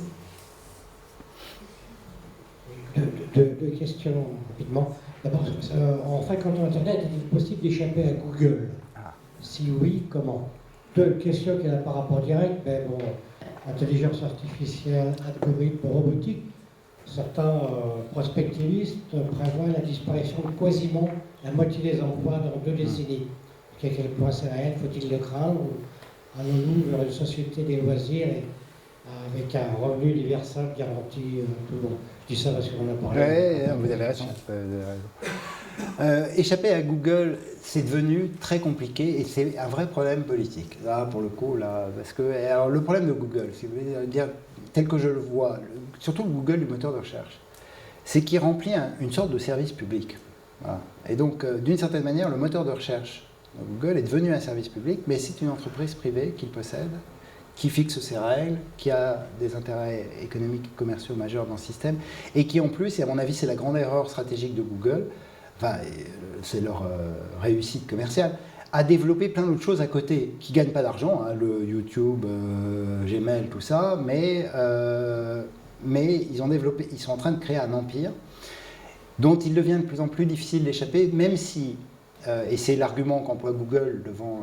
Deux questions rapidement. D'abord, en fréquentant Internet, est-il possible d'échapper à Google? Si oui, comment? Deux questions qui n'ont pas rapport direct, mais bon, intelligence artificielle, algorithme, robotique. Certains prospectivistes prévoient la disparition de quasiment la moitié des emplois dans 2 décennies. À quel point c'est réel? Faut-il le craindre? Ou allons-nous vers une société des loisirs avec un revenu universel garanti tout le monde? Je dis ça parce qu'on en a parlé. Oui, vous avez raison. Échapper à Google, c'est devenu très compliqué et c'est un vrai problème politique. Là, pour le coup, parce que alors, le problème de Google, si vous voulez dire tel que je le vois, surtout le Google du moteur de recherche, c'est qu'il remplit une sorte de service public. Voilà. Et donc, d'une certaine manière, le moteur de recherche Google est devenu un service public, mais c'est une entreprise privée qui le possède, qui fixe ses règles, qui a des intérêts économiques et commerciaux majeurs dans le système, et qui en plus, et à mon avis c'est la grande erreur stratégique de Google, enfin c'est leur réussite commerciale, a développé plein d'autres choses à côté, qui ne gagnent pas d'argent, hein, le YouTube, Gmail, tout ça, mais ils sont en train de créer un empire dont il devient de plus en plus difficile d'échapper, même si, et c'est l'argument qu'emploie Google devant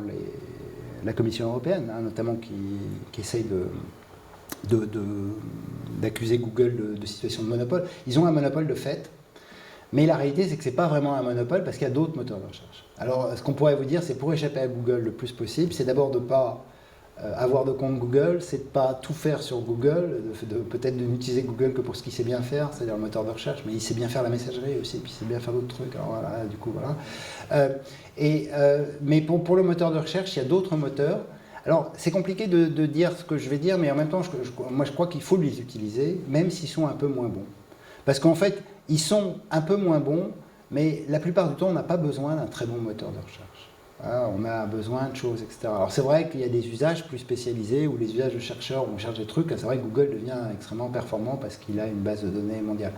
la Commission européenne, hein, notamment qui essaye d'accuser Google de situation de monopole. Ils ont un monopole de fait, mais la réalité c'est que ce n'est pas vraiment un monopole parce qu'il y a d'autres moteurs de recherche. Alors ce qu'on pourrait vous dire, c'est pour échapper à Google le plus possible, c'est d'abord de ne pas avoir de compte Google, c'est de ne pas tout faire sur Google, peut-être de n'utiliser Google que pour ce qu'il sait bien faire, c'est-à-dire le moteur de recherche, mais il sait bien faire la messagerie aussi, puis il sait bien faire d'autres trucs, alors voilà, du coup voilà. Mais pour le moteur de recherche, il y a d'autres moteurs. Alors c'est compliqué de dire ce que je vais dire, mais en même temps, moi je crois qu'il faut les utiliser, même s'ils sont un peu moins bons. Parce qu'en fait, ils sont un peu moins bons, mais la plupart du temps, on n'a pas besoin d'un très bon moteur de recherche. Voilà, on a besoin de choses, etc. Alors c'est vrai qu'il y a des usages plus spécialisés, ou les usages de chercheurs où on cherche des trucs. C'est vrai que Google devient extrêmement performant parce qu'il a une base de données mondiale.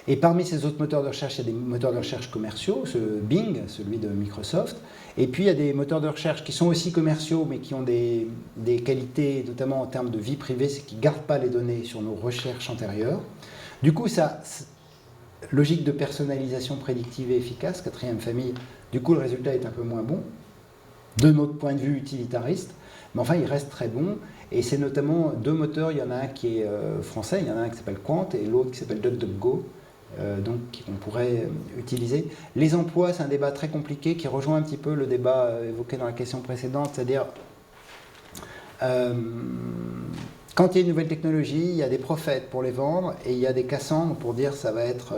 Et parmi ces autres moteurs de recherche, il y a des moteurs de recherche commerciaux, Bing, celui de Microsoft. Et puis il y a des moteurs de recherche qui sont aussi commerciaux, mais qui ont des qualités, notamment en termes de vie privée, c'est qu'ils ne gardent pas les données sur nos recherches antérieures. Du coup, ça, logique de personnalisation prédictive et efficace, quatrième famille, du coup le résultat est un peu moins bon. de notre point de vue utilitariste, mais enfin il reste très bon. Et c'est notamment 2 moteurs, il y en a un qui est français, il y en a un qui s'appelle Quant et l'autre qui s'appelle DuckDuckGo, donc qu'on pourrait utiliser. Les emplois, c'est un débat très compliqué qui rejoint un petit peu le débat évoqué dans la question précédente, c'est-à-dire quand il y a une nouvelle technologie, il y a des prophètes pour les vendre et il y a des Cassandres pour dire ça va être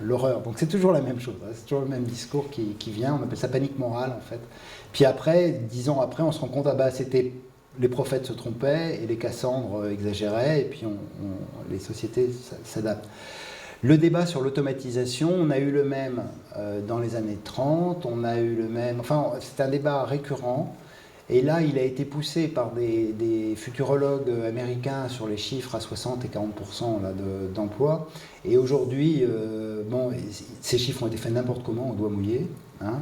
l'horreur. Donc c'est toujours la même chose, hein, c'est toujours le même discours qui vient, on appelle ça panique morale en fait. Puis après, 10 ans après, on se rend compte, ah bah c'était... Les prophètes se trompaient et les Cassandres exagéraient, et puis les sociétés s'adaptent. Le débat sur l'automatisation, on a eu le même dans les années 30, on a eu le même... Enfin, c'est un débat récurrent, et là, il a été poussé par des futurologues américains sur les chiffres à 60 et 40% d'emploi, et aujourd'hui, ces chiffres ont été faits n'importe comment, on doit mouiller. Hein.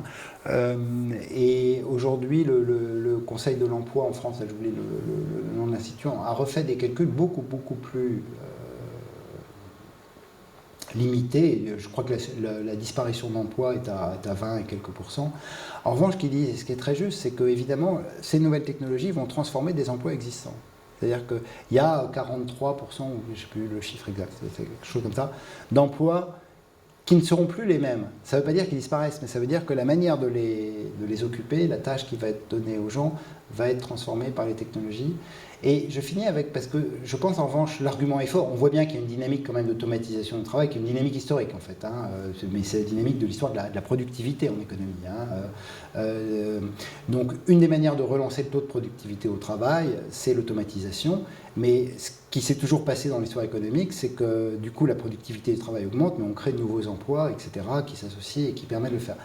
Et aujourd'hui, le Conseil de l'emploi en France, j'ai oublié le nom de l'institut, a refait des calculs beaucoup plus limités. Je crois que la disparition d'emplois est à 20 et quelques pourcents. En revanche, ce qui est très juste, c'est que évidemment, ces nouvelles technologies vont transformer des emplois existants. C'est-à-dire qu'il y a 43%, je ne sais plus le chiffre exact, c'est quelque chose comme ça, d'emplois qui ne seront plus les mêmes. Ça ne veut pas dire qu'ils disparaissent, mais ça veut dire que la manière de les occuper, la tâche qui va être donnée aux gens, va être transformée par les technologies. Et je finis avec, parce que je pense en revanche, l'argument est fort. On voit bien qu'il y a une dynamique quand même d'automatisation du travail, qui est une dynamique historique en fait. Hein, mais c'est la dynamique de l'histoire de la productivité en économie. Hein. Donc une des manières de relancer le taux de productivité au travail, c'est l'automatisation. Mais ce qui s'est toujours passé dans l'histoire économique, c'est que du coup la productivité du travail augmente, mais on crée de nouveaux emplois, etc., qui s'associent et qui permettent de le faire.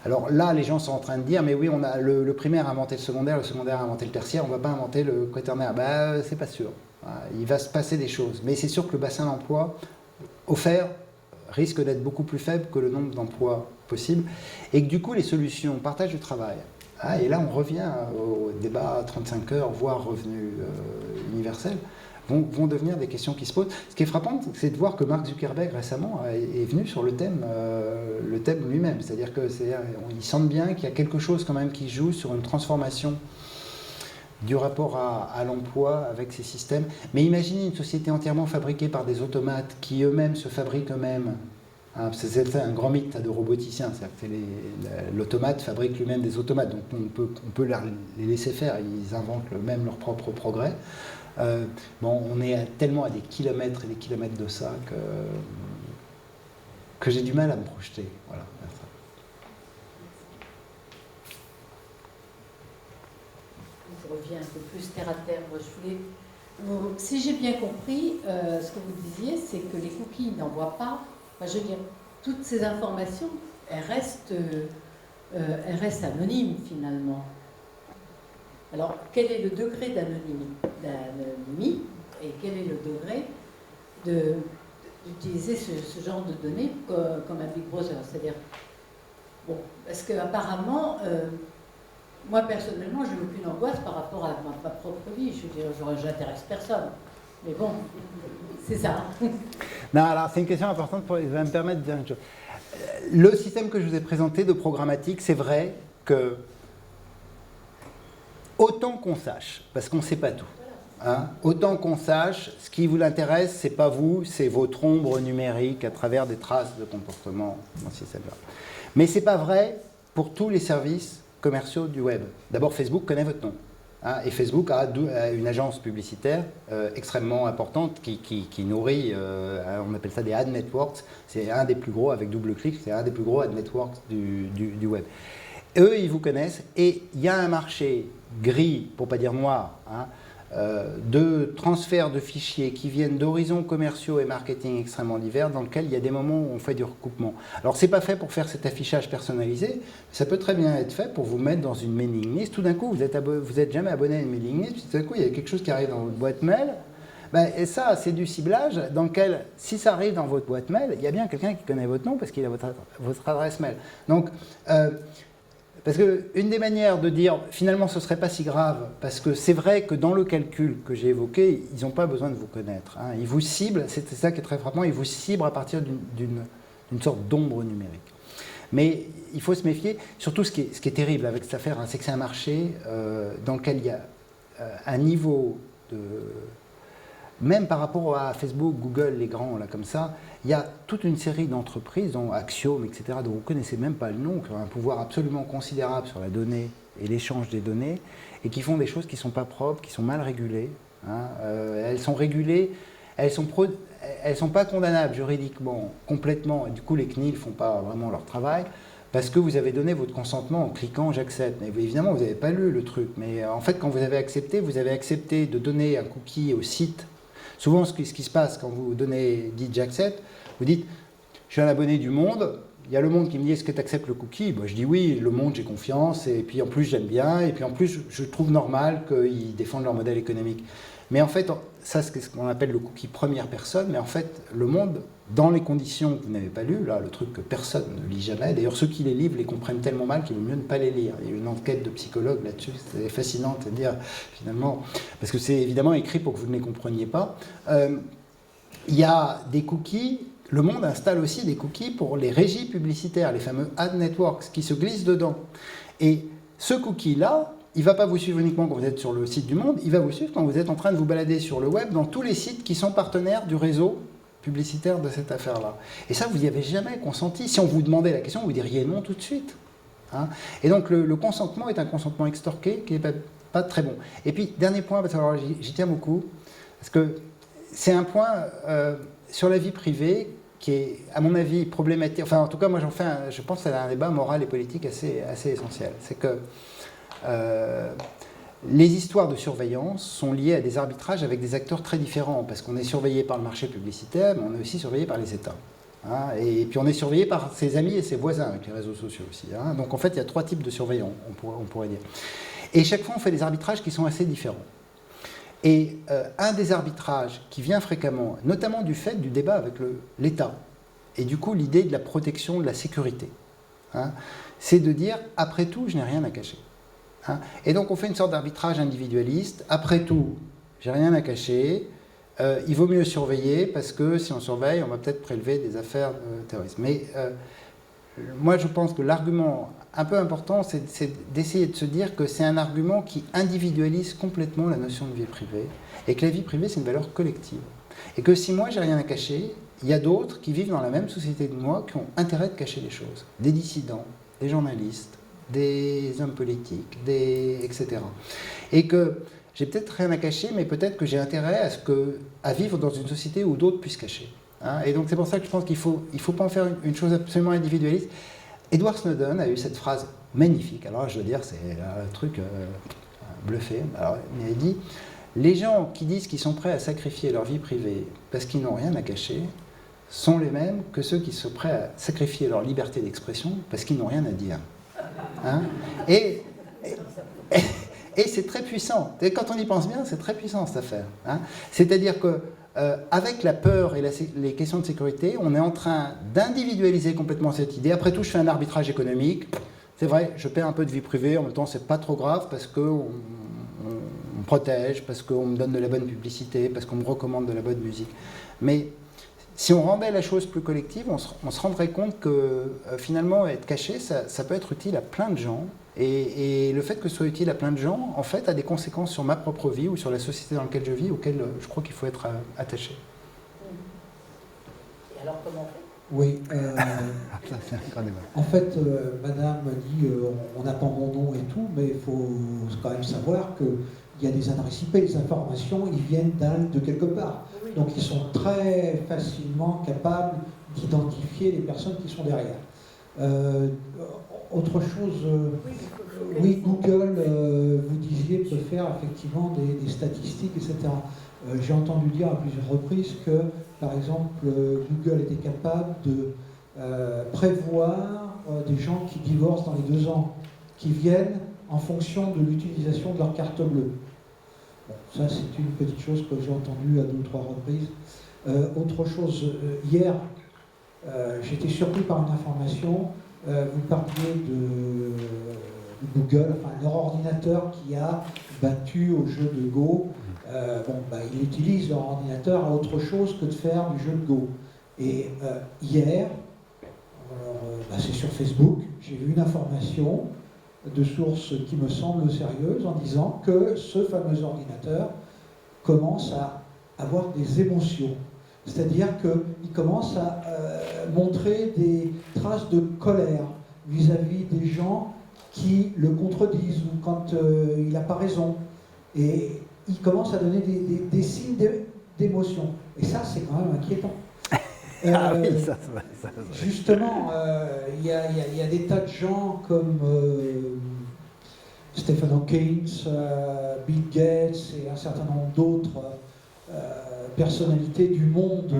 Alors là, les gens sont en train de dire, mais oui, on a le primaire a inventé le secondaire a inventé le tertiaire, on ne va pas inventer le quaternaire. Ben, c'est pas sûr. Il va se passer des choses. Mais c'est sûr que le bassin d'emploi offert risque d'être beaucoup plus faible que le nombre d'emplois possibles. Et que du coup, les solutions, partage du travail. Et là, on revient au débat 35 heures, voire revenu universel, vont devenir des questions qui se posent. Ce qui est frappant, c'est de voir que Mark Zuckerberg récemment est venu sur le thème lui-même. C'est-à-dire qu'ils sentent bien qu'il y a quelque chose quand même qui joue sur une transformation du rapport à l'emploi avec ces systèmes. Mais imaginez une société entièrement fabriquée par des automates qui eux-mêmes se fabriquent eux-mêmes. C'est un grand mythe de roboticiens, c'est-à-dire que l'automate fabrique lui-même des automates, donc on peut les laisser faire, ils inventent même leur propre progrès. On est tellement à des kilomètres et des kilomètres de ça que j'ai du mal à me projeter. Voilà, Je reviens un peu plus terre à terre. Moi, si j'ai bien compris, ce que vous disiez, c'est que les cookies n'envoient pas. Enfin, je veux dire, toutes ces informations, elles restent anonymes finalement. Alors, quel est le degré d'anonymie et quel est le degré d'utiliser ce genre de données comme un Big Brother? C'est-à-dire, bon, parce qu'apparemment, moi personnellement, je n'ai aucune angoisse par rapport à ma propre vie. Je veux dire, j'intéresse personne. Mais bon, c'est ça. Non, alors c'est une question importante qui va me permettre de dire une chose. Le système que je vous ai présenté de programmatique, c'est vrai que autant qu'on sache, parce qu'on ne sait pas tout, hein, autant qu'on sache, ce qui vous intéresse, ce n'est pas vous, c'est votre ombre numérique à travers des traces de comportement dans ce système-là. Mais ce n'est pas vrai pour tous les services commerciaux du web. D'abord, Facebook connaît votre nom. Hein, et Facebook a une agence publicitaire extrêmement importante qui nourrit, on appelle ça des ad networks, c'est un des plus gros, avec double clic, c'est un des plus gros ad networks du web. Eux, ils vous connaissent, et il y a un marché gris, pour ne pas dire noir, hein, de transfert de fichiers qui viennent d'horizons commerciaux et marketing extrêmement divers, dans lequel il y a des moments où on fait du recoupement. Alors, ce n'est pas fait pour faire cet affichage personnalisé, ça peut très bien être fait pour vous mettre dans une mailing list. Tout d'un coup, vous êtes jamais abonné à une mailing list, puis tout d'un coup, il y a quelque chose qui arrive dans votre boîte mail. Et ça, c'est du ciblage dans lequel, si ça arrive dans votre boîte mail, il y a bien quelqu'un qui connaît votre nom parce qu'il a votre adresse mail. Donc, parce qu'une des manières de dire, finalement, ce ne serait pas si grave, parce que c'est vrai que dans le calcul que j'ai évoqué, ils n'ont pas besoin de vous connaître. Hein. Ils vous ciblent, c'est ça qui est très frappant, ils vous ciblent à partir d'une sorte d'ombre numérique. Mais il faut se méfier. Surtout, ce qui est terrible avec cette affaire, hein, c'est que c'est un marché dans lequel il y a un niveau de... Même par rapport à Facebook, Google, les grands, là, comme ça, il y a toute une série d'entreprises, dont Axiom, etc., dont vous ne connaissez même pas le nom, qui ont un pouvoir absolument considérable sur la donnée et l'échange des données, et qui font des choses qui ne sont pas propres, qui sont mal régulées. Hein. Elles sont régulées, elles ne sont pas condamnables juridiquement, complètement, et du coup les CNIL ne font pas vraiment leur travail, parce que vous avez donné votre consentement en cliquant « j'accepte ». Mais évidemment, vous n'avez pas lu le truc, mais en fait, quand vous avez accepté de donner un cookie au site. Souvent, ce qui se passe quand vous dites « j'accepte », vous dites « je suis un abonné du Monde », il y a le Monde qui me dit « est-ce que tu acceptes le cookie ?» Je dis « oui, le Monde, j'ai confiance, et puis en plus, j'aime bien, et puis en plus, je trouve normal qu'ils défendent leur modèle économique ». Mais en fait, ça, c'est ce qu'on appelle le cookie première personne, mais en fait, le Monde, dans les conditions que vous n'avez pas lues, là, le truc que personne ne lit jamais, d'ailleurs, ceux qui les livrent les comprennent tellement mal qu'il vaut mieux ne pas les lire. Il y a eu une enquête de psychologues là-dessus, c'est fascinant de dire, finalement, parce que c'est évidemment écrit pour que vous ne les compreniez pas. Il y a des cookies, le Monde installe aussi des cookies pour les régies publicitaires, les fameux ad networks, qui se glissent dedans. Et ce cookie-là, il ne va pas vous suivre uniquement quand vous êtes sur le site du Monde, il va vous suivre quand vous êtes en train de vous balader sur le web dans tous les sites qui sont partenaires du réseau publicitaire de cette affaire-là. Et ça, vous n'y avez jamais consenti. Si on vous demandait la question, vous diriez non tout de suite. Hein. Et donc le consentement est un consentement extorqué qui n'est pas très bon. Et puis, dernier point, parce que j'y tiens beaucoup, parce que c'est un point sur la vie privée qui est, à mon avis, problématique. Enfin, en tout cas, moi, je pense que c'est un débat moral et politique assez essentiel. C'est que les histoires de surveillance sont liées à des arbitrages avec des acteurs très différents, parce qu'on est surveillé par le marché publicitaire, mais on est aussi surveillé par les États. Hein, et puis on est surveillé par ses amis et ses voisins avec les réseaux sociaux aussi. Hein. Donc en fait, il y a 3 types de surveillants, on pourrait dire. Et chaque fois, on fait des arbitrages qui sont assez différents. Et un des arbitrages qui vient fréquemment, notamment du fait du débat avec l'État, et du coup l'idée de la protection, de la sécurité, hein, c'est de dire, après tout, je n'ai rien à cacher. Hein. Et donc on fait une sorte d'arbitrage individualiste. Après tout, j'ai rien à cacher. Il vaut mieux surveiller parce que si on surveille, on va peut-être prélever des affaires terroristes. Mais moi, je pense que l'argument un peu important, c'est d'essayer de se dire que c'est un argument qui individualise complètement la notion de vie privée et que la vie privée, c'est une valeur collective. Et que si moi, j'ai rien à cacher, il y a d'autres qui vivent dans la même société que moi qui ont intérêt de cacher les choses. Des dissidents, des journalistes, des hommes politiques, etc. Et que j'ai peut-être rien à cacher, mais peut-être que j'ai intérêt à vivre dans une société où d'autres puissent cacher. Hein. Et donc c'est pour ça que je pense qu'il ne faut pas en faire une chose absolument individualiste. Edward Snowden a eu cette phrase magnifique, alors je veux dire, c'est un truc bluffé. Alors, il a dit « Les gens qui disent qu'ils sont prêts à sacrifier leur vie privée parce qu'ils n'ont rien à cacher sont les mêmes que ceux qui sont prêts à sacrifier leur liberté d'expression parce qu'ils n'ont rien à dire. Hein » Et c'est très puissant. Et quand on y pense bien, c'est très puissant cette affaire. Hein. C'est-à-dire que avec la peur et les questions de sécurité, on est en train d'individualiser complètement cette idée. Après tout, je fais un arbitrage économique. C'est vrai, je perds un peu de vie privée. En même temps, c'est pas trop grave parce qu'on me protège, parce qu'on me donne de la bonne publicité, parce qu'on me recommande de la bonne musique. Mais si on rendait la chose plus collective, on se rendrait compte que finalement, être caché, ça peut être utile à plein de gens. Et le fait que ce soit utile à plein de gens, en fait, a des conséquences sur ma propre vie ou sur la société dans laquelle je vis, auxquelles je crois qu'il faut être attaché. Et alors, comment on fait ? Oui. Ça, c'est un grand débat. En fait, madame dit on n'a pas mon nom et tout, mais il faut quand même savoir qu'il y a des adresses IP, les informations, ils viennent de quelque part. Donc ils sont très facilement capables d'identifier les personnes qui sont derrière. Autre chose, oui, Google, vous disiez, peut faire effectivement des statistiques, etc. J'ai entendu dire à plusieurs reprises que, par exemple, Google était capable de prévoir des gens qui divorcent dans les 2 ans, qui viennent en fonction de l'utilisation de leur carte bleue. Bon, ça, c'est une petite chose que j'ai entendue à 2 ou 3 reprises. Autre chose, hier, j'étais surpris par une information. Vous parliez de Google, enfin leur ordinateur qui a battu au jeu de Go. Ils utilisent leur ordinateur à autre chose que de faire du jeu de Go. Et hier, Alors, c'est sur Facebook. J'ai vu une information de source qui me semble sérieuse en disant que ce fameux ordinateur commence à avoir des émotions. C'est-à-dire qu'il commence à montrer des traces de colère vis-à-vis des gens qui le contredisent ou quand il n'a pas raison. Et il commence à donner des signes d'émotion. Et ça, c'est quand même inquiétant. Ah oui, ça. Justement, il y a des tas de gens comme Stephen Hawking, Bill Gates et un certain nombre d'autres personnalités du monde,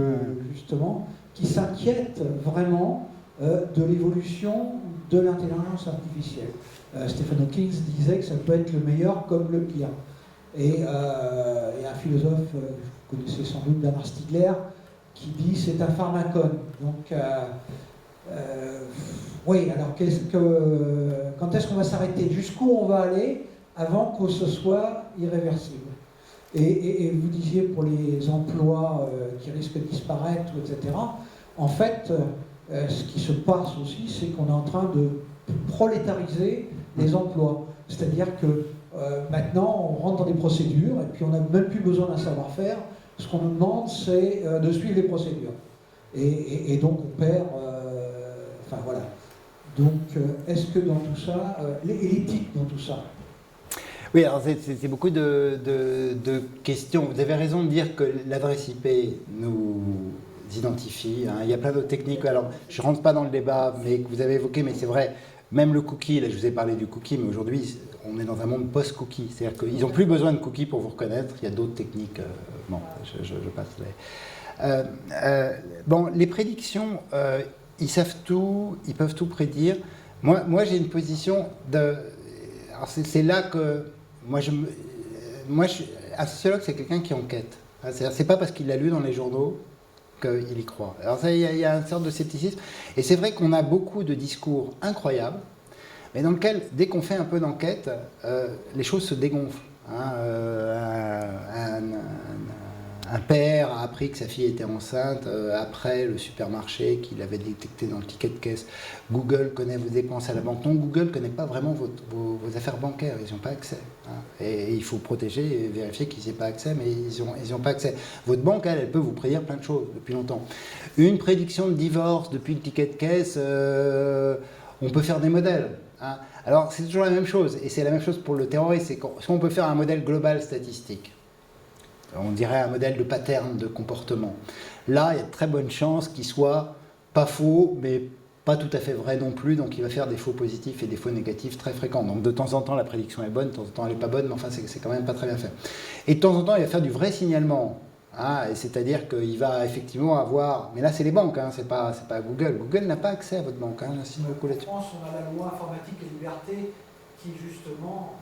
justement, qui s'inquiètent vraiment de l'évolution de l'intelligence artificielle. Stephen Hawking disait que ça peut être le meilleur comme le pire. Et un philosophe, vous connaissez sans doute Bernard Stiegler, qui dit c'est un pharmacone. Donc, oui, alors quand est-ce qu'on va s'arrêter? Jusqu'où on va aller avant que ce soit irréversible? Et vous disiez pour les emplois qui risquent de disparaître, etc. En fait, ce qui se passe aussi, c'est qu'on est en train de prolétariser les emplois. C'est-à-dire que maintenant, on rentre dans des procédures et puis on n'a même plus besoin d'un savoir-faire. Ce qu'on nous demande, c'est de suivre les procédures. Et donc, on perd... Enfin, voilà. Donc, est-ce que dans tout ça... et l'éthique dans tout ça? Oui, alors c'est beaucoup de questions. Vous avez raison de dire que l'adresse IP nous identifie. Hein. Il y a plein d'autres techniques. Alors, je ne rentre pas dans le débat, mais que vous avez évoqué, mais c'est vrai, même le cookie, là je vous ai parlé du cookie, mais aujourd'hui, on est dans un monde post-cookie. C'est-à-dire qu'ils n'ont plus besoin de cookies pour vous reconnaître. Il y a d'autres techniques. Bon, je passe. Bon, les prédictions, ils savent tout, ils peuvent tout prédire. Moi j'ai une position de... Alors c'est là que... un sociologue, c'est quelqu'un qui enquête. C'est pas parce qu'il l'a lu dans les journaux qu'il y croit. Alors ça, il y a une sorte de scepticisme. Et c'est vrai qu'on a beaucoup de discours incroyables, mais dans lequel, dès qu'on fait un peu d'enquête, les choses se dégonflent. Hein. Un père a appris que sa fille était enceinte après le supermarché qu'il avait détecté dans le ticket de caisse. Google connaît vos dépenses à la banque. Non, Google ne connaît pas vraiment vos affaires bancaires. Ils n'ont pas accès. Hein. Et il faut protéger et vérifier qu'ils n'aient pas accès, mais ils n'ont pas accès. Votre banque, elle peut vous prédire plein de choses depuis longtemps. Une prédiction de divorce depuis le ticket de caisse, on peut faire des modèles. Hein. Alors, c'est toujours la même chose. Et c'est la même chose pour le terrorisme. C'est qu'on peut faire un modèle global statistique. On dirait un modèle de pattern de comportement. Là, il y a de très bonnes chances qu'il soit pas faux, mais pas tout à fait vrai non plus, donc il va faire des faux positifs et des faux négatifs très fréquents. Donc de temps en temps, la prédiction est bonne, de temps en temps, elle n'est pas bonne, mais enfin, c'est quand même pas très bien fait. Et de temps en temps, il va faire du vrai signalement. Hein, c'est-à-dire qu'il va effectivement avoir... Mais là, c'est les banques, hein, c'est pas Google. Google n'a pas accès à votre banque. Hein, j'insiste beaucoup là-dessus. En France, on a la loi informatique et liberté qui, justement,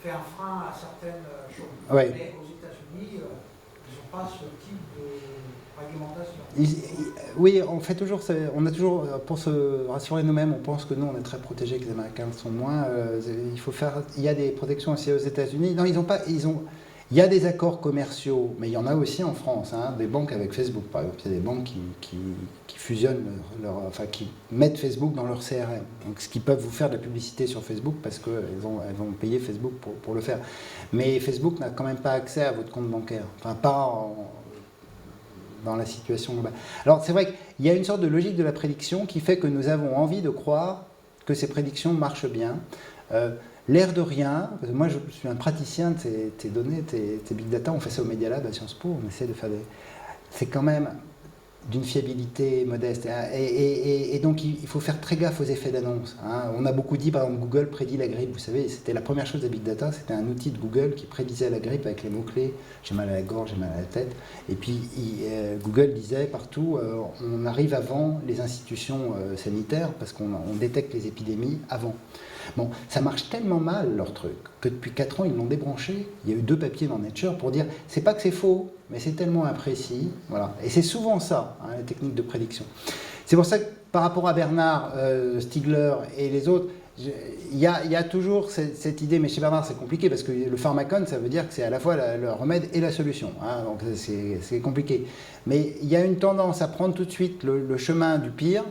fait un frein à certaines choses. Ouais. Mais aux États-Unis, ils n'ont pas ce type de réglementation. Oui, on fait toujours, on a toujours, pour se rassurer nous-mêmes, on pense que nous, on est très protégés, que les Américains le sont moins. Il y a des protections aussi aux États-Unis. Non, il y a des accords commerciaux, mais il y en a aussi en France, hein, des banques avec Facebook, par exemple. Il y a des banques qui fusionnent, qui mettent Facebook dans leur CRM. Donc, ce qui peuvent vous faire de la publicité sur Facebook parce qu'elles vont payer Facebook pour le faire. Mais Facebook n'a quand même pas accès à votre compte bancaire. Enfin, pas dans la situation globale. Alors, c'est vrai qu'il y a une sorte de logique de la prédiction qui fait que nous avons envie de croire que ces prédictions marchent bien. L'air de rien, parce que moi je suis un praticien de tes données, tes big data, on fait ça au Media Lab à Sciences Po, on essaie de faire des... C'est quand même d'une fiabilité modeste. Et donc il faut faire très gaffe aux effets d'annonce. Hein. On a beaucoup dit, par exemple, Google prédit la grippe. Vous savez, c'était la première chose des big data, c'était un outil de Google qui prédisait la grippe avec les mots-clés. J'ai mal à la gorge, j'ai mal à la tête. Et puis Google disait partout, on arrive avant les institutions sanitaires parce qu'on détecte les épidémies avant. Bon, ça marche tellement mal leur truc que depuis 4 ans ils l'ont débranché. Il y a eu 2 papiers dans Nature pour dire c'est pas que c'est faux, mais c'est tellement imprécis. Voilà. Et c'est souvent ça, hein, les techniques de prédiction. C'est pour ça que par rapport à Bernard Stiegler et les autres, il y a toujours cette idée, mais chez Bernard c'est compliqué parce que le pharmacone ça veut dire que c'est à la fois le remède et la solution. Hein, donc c'est compliqué. Mais il y a une tendance à prendre tout de suite le chemin du pire.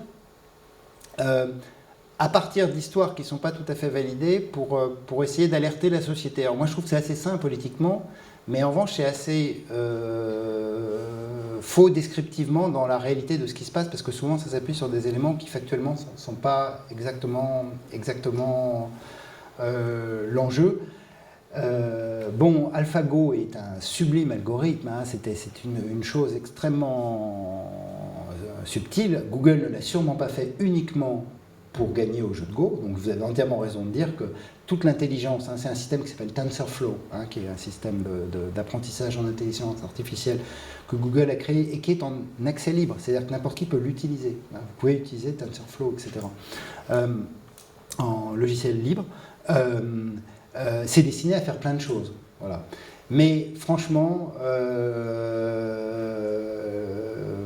à partir d'histoires qui ne sont pas tout à fait validées pour essayer d'alerter la société. Alors moi je trouve que c'est assez sain politiquement, mais en revanche c'est assez faux descriptivement dans la réalité de ce qui se passe, parce que souvent ça s'appuie sur des éléments qui factuellement ne sont pas exactement l'enjeu. Bon, AlphaGo est un sublime algorithme, hein, c'est une chose extrêmement subtile. Google ne l'a sûrement pas fait uniquement pour gagner au jeu de Go, donc vous avez entièrement raison de dire que toute l'intelligence, hein, c'est un système qui s'appelle TensorFlow, hein, qui est un système d'apprentissage en intelligence artificielle que Google a créé et qui est en accès libre, c'est-à-dire que n'importe qui peut l'utiliser. Hein, vous pouvez utiliser TensorFlow, etc. En logiciel libre. C'est destiné à faire plein de choses. Voilà. Mais franchement,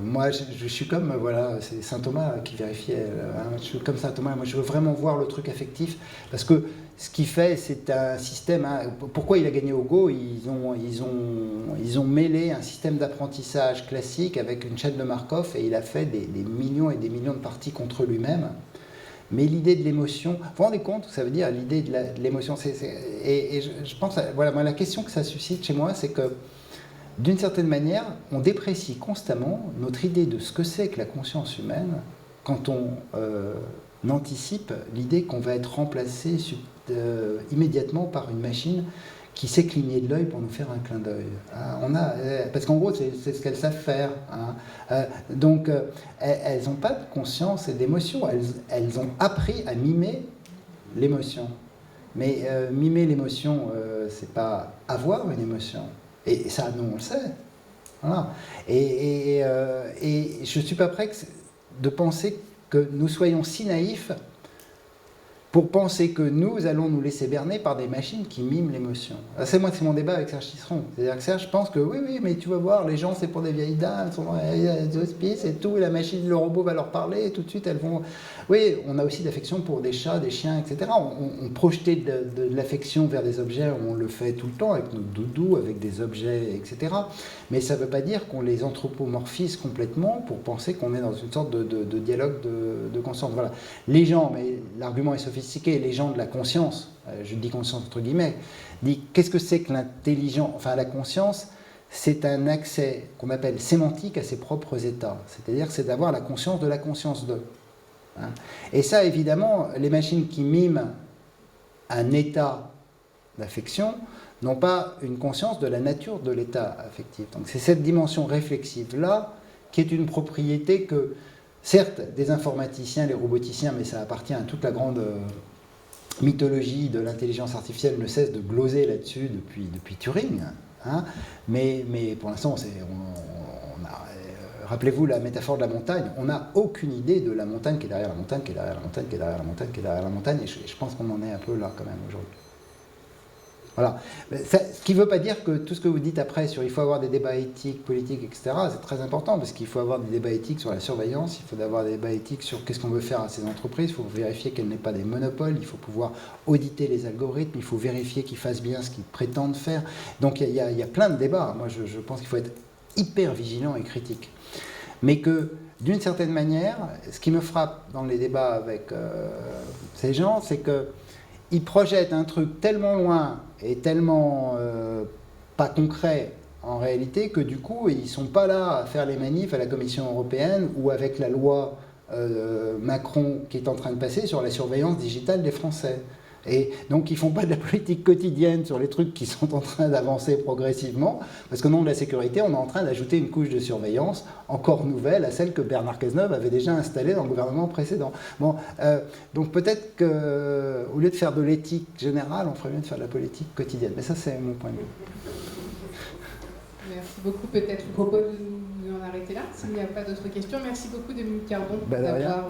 moi je suis comme, voilà, c'est saint Thomas qui vérifiait, hein, je suis comme saint Thomas, moi je veux vraiment voir le truc affectif, parce que ce qu'il fait, c'est un système, hein, pourquoi il a gagné au Go, ils ont mêlé un système d'apprentissage classique avec une chaîne de Markov, et il a fait des millions et des millions de parties contre lui-même. Mais l'idée de l'émotion, vous vous rendez compte, ça veut dire l'idée de l'émotion, et je pense, voilà, moi, la question que ça suscite chez moi, c'est que d'une certaine manière, on déprécie constamment notre idée de ce que c'est que la conscience humaine quand on anticipe l'idée qu'on va être remplacé immédiatement par une machine qui sait cligner de l'œil pour nous faire un clin d'œil. Parce qu'en gros, c'est ce qu'elles savent faire. Hein. Donc, elles n'ont pas de conscience et d'émotion. Elles ont appris à mimer l'émotion. Mais mimer l'émotion, c'est pas avoir une émotion. Et ça, nous, on le sait. Voilà. Et je ne suis pas prêt de penser que nous soyons si naïfs pour penser que nous allons nous laisser berner par des machines qui miment l'émotion. C'est mon débat avec Serge Tisseron. C'est-à-dire que Serge pense que oui, mais tu vas voir, les gens, c'est pour des vieilles dames, sont dans les hospices et tout, et la machine, le robot va leur parler, et tout de suite, elles vont... Oui, on a aussi de l'affection pour des chats, des chiens, etc. On projetait de l'affection vers des objets, on le fait tout le temps, avec notre doudou, avec des objets, etc. Mais ça ne veut pas dire qu'on les anthropomorphise complètement pour penser qu'on est dans une sorte de dialogue de conscience. Voilà. Les gens, mais l'argument est sophistiqué, les gens de la conscience, je dis conscience entre guillemets, disent qu'est-ce que c'est que l'intelligence, enfin la conscience, c'est un accès qu'on appelle sémantique à ses propres états, c'est-à-dire que c'est d'avoir la conscience de la conscience d'eux. Hein. Et ça, évidemment, les machines qui miment un état d'affection n'ont pas une conscience de la nature de l'état affectif. Donc c'est cette dimension réflexive-là qui est une propriété que, certes, des informaticiens, les roboticiens, mais ça appartient à toute la grande mythologie de l'intelligence artificielle, ne cesse de gloser là-dessus depuis Turing. Hein. Mais pour l'instant, rappelez-vous la métaphore de la montagne, on n'a aucune idée de la montagne qui est derrière la montagne, qui est derrière la montagne, qui est derrière la montagne, qui est derrière la montagne, et je pense qu'on en est un peu là quand même aujourd'hui. Voilà. Ce qui ne veut pas dire que tout ce que vous dites après sur il faut avoir des débats éthiques, politiques, etc., c'est très important, parce qu'il faut avoir des débats éthiques sur la surveillance, il faut avoir des débats éthiques sur qu'est-ce qu'on veut faire à ces entreprises, il faut vérifier qu'elles n'aient pas des monopoles, il faut pouvoir auditer les algorithmes, il faut vérifier qu'ils fassent bien ce qu'ils prétendent faire. Donc il y a plein de débats. Moi, je pense qu'il faut être hyper vigilant et critique. Mais que, d'une certaine manière, ce qui me frappe dans les débats avec ces gens, c'est qu'ils projettent un truc tellement loin et tellement pas concret en réalité que du coup ils ne sont pas là à faire les manifs à la Commission européenne ou avec la loi Macron qui est en train de passer sur la surveillance digitale des Français. Et donc ils ne font pas de la politique quotidienne sur les trucs qui sont en train d'avancer progressivement, parce qu'au nom de la sécurité, on est en train d'ajouter une couche de surveillance encore nouvelle à celle que Bernard Cazeneuve avait déjà installée dans le gouvernement précédent. Bon, donc peut-être qu'au lieu de faire de l'éthique générale, on ferait mieux de faire de la politique quotidienne. Mais ça, c'est mon point de vue. Merci beaucoup. Peut-être je propose de nous en arrêter là, s'il n'y a pas d'autres questions. Merci beaucoup, Dominique Cardon, d'avoir...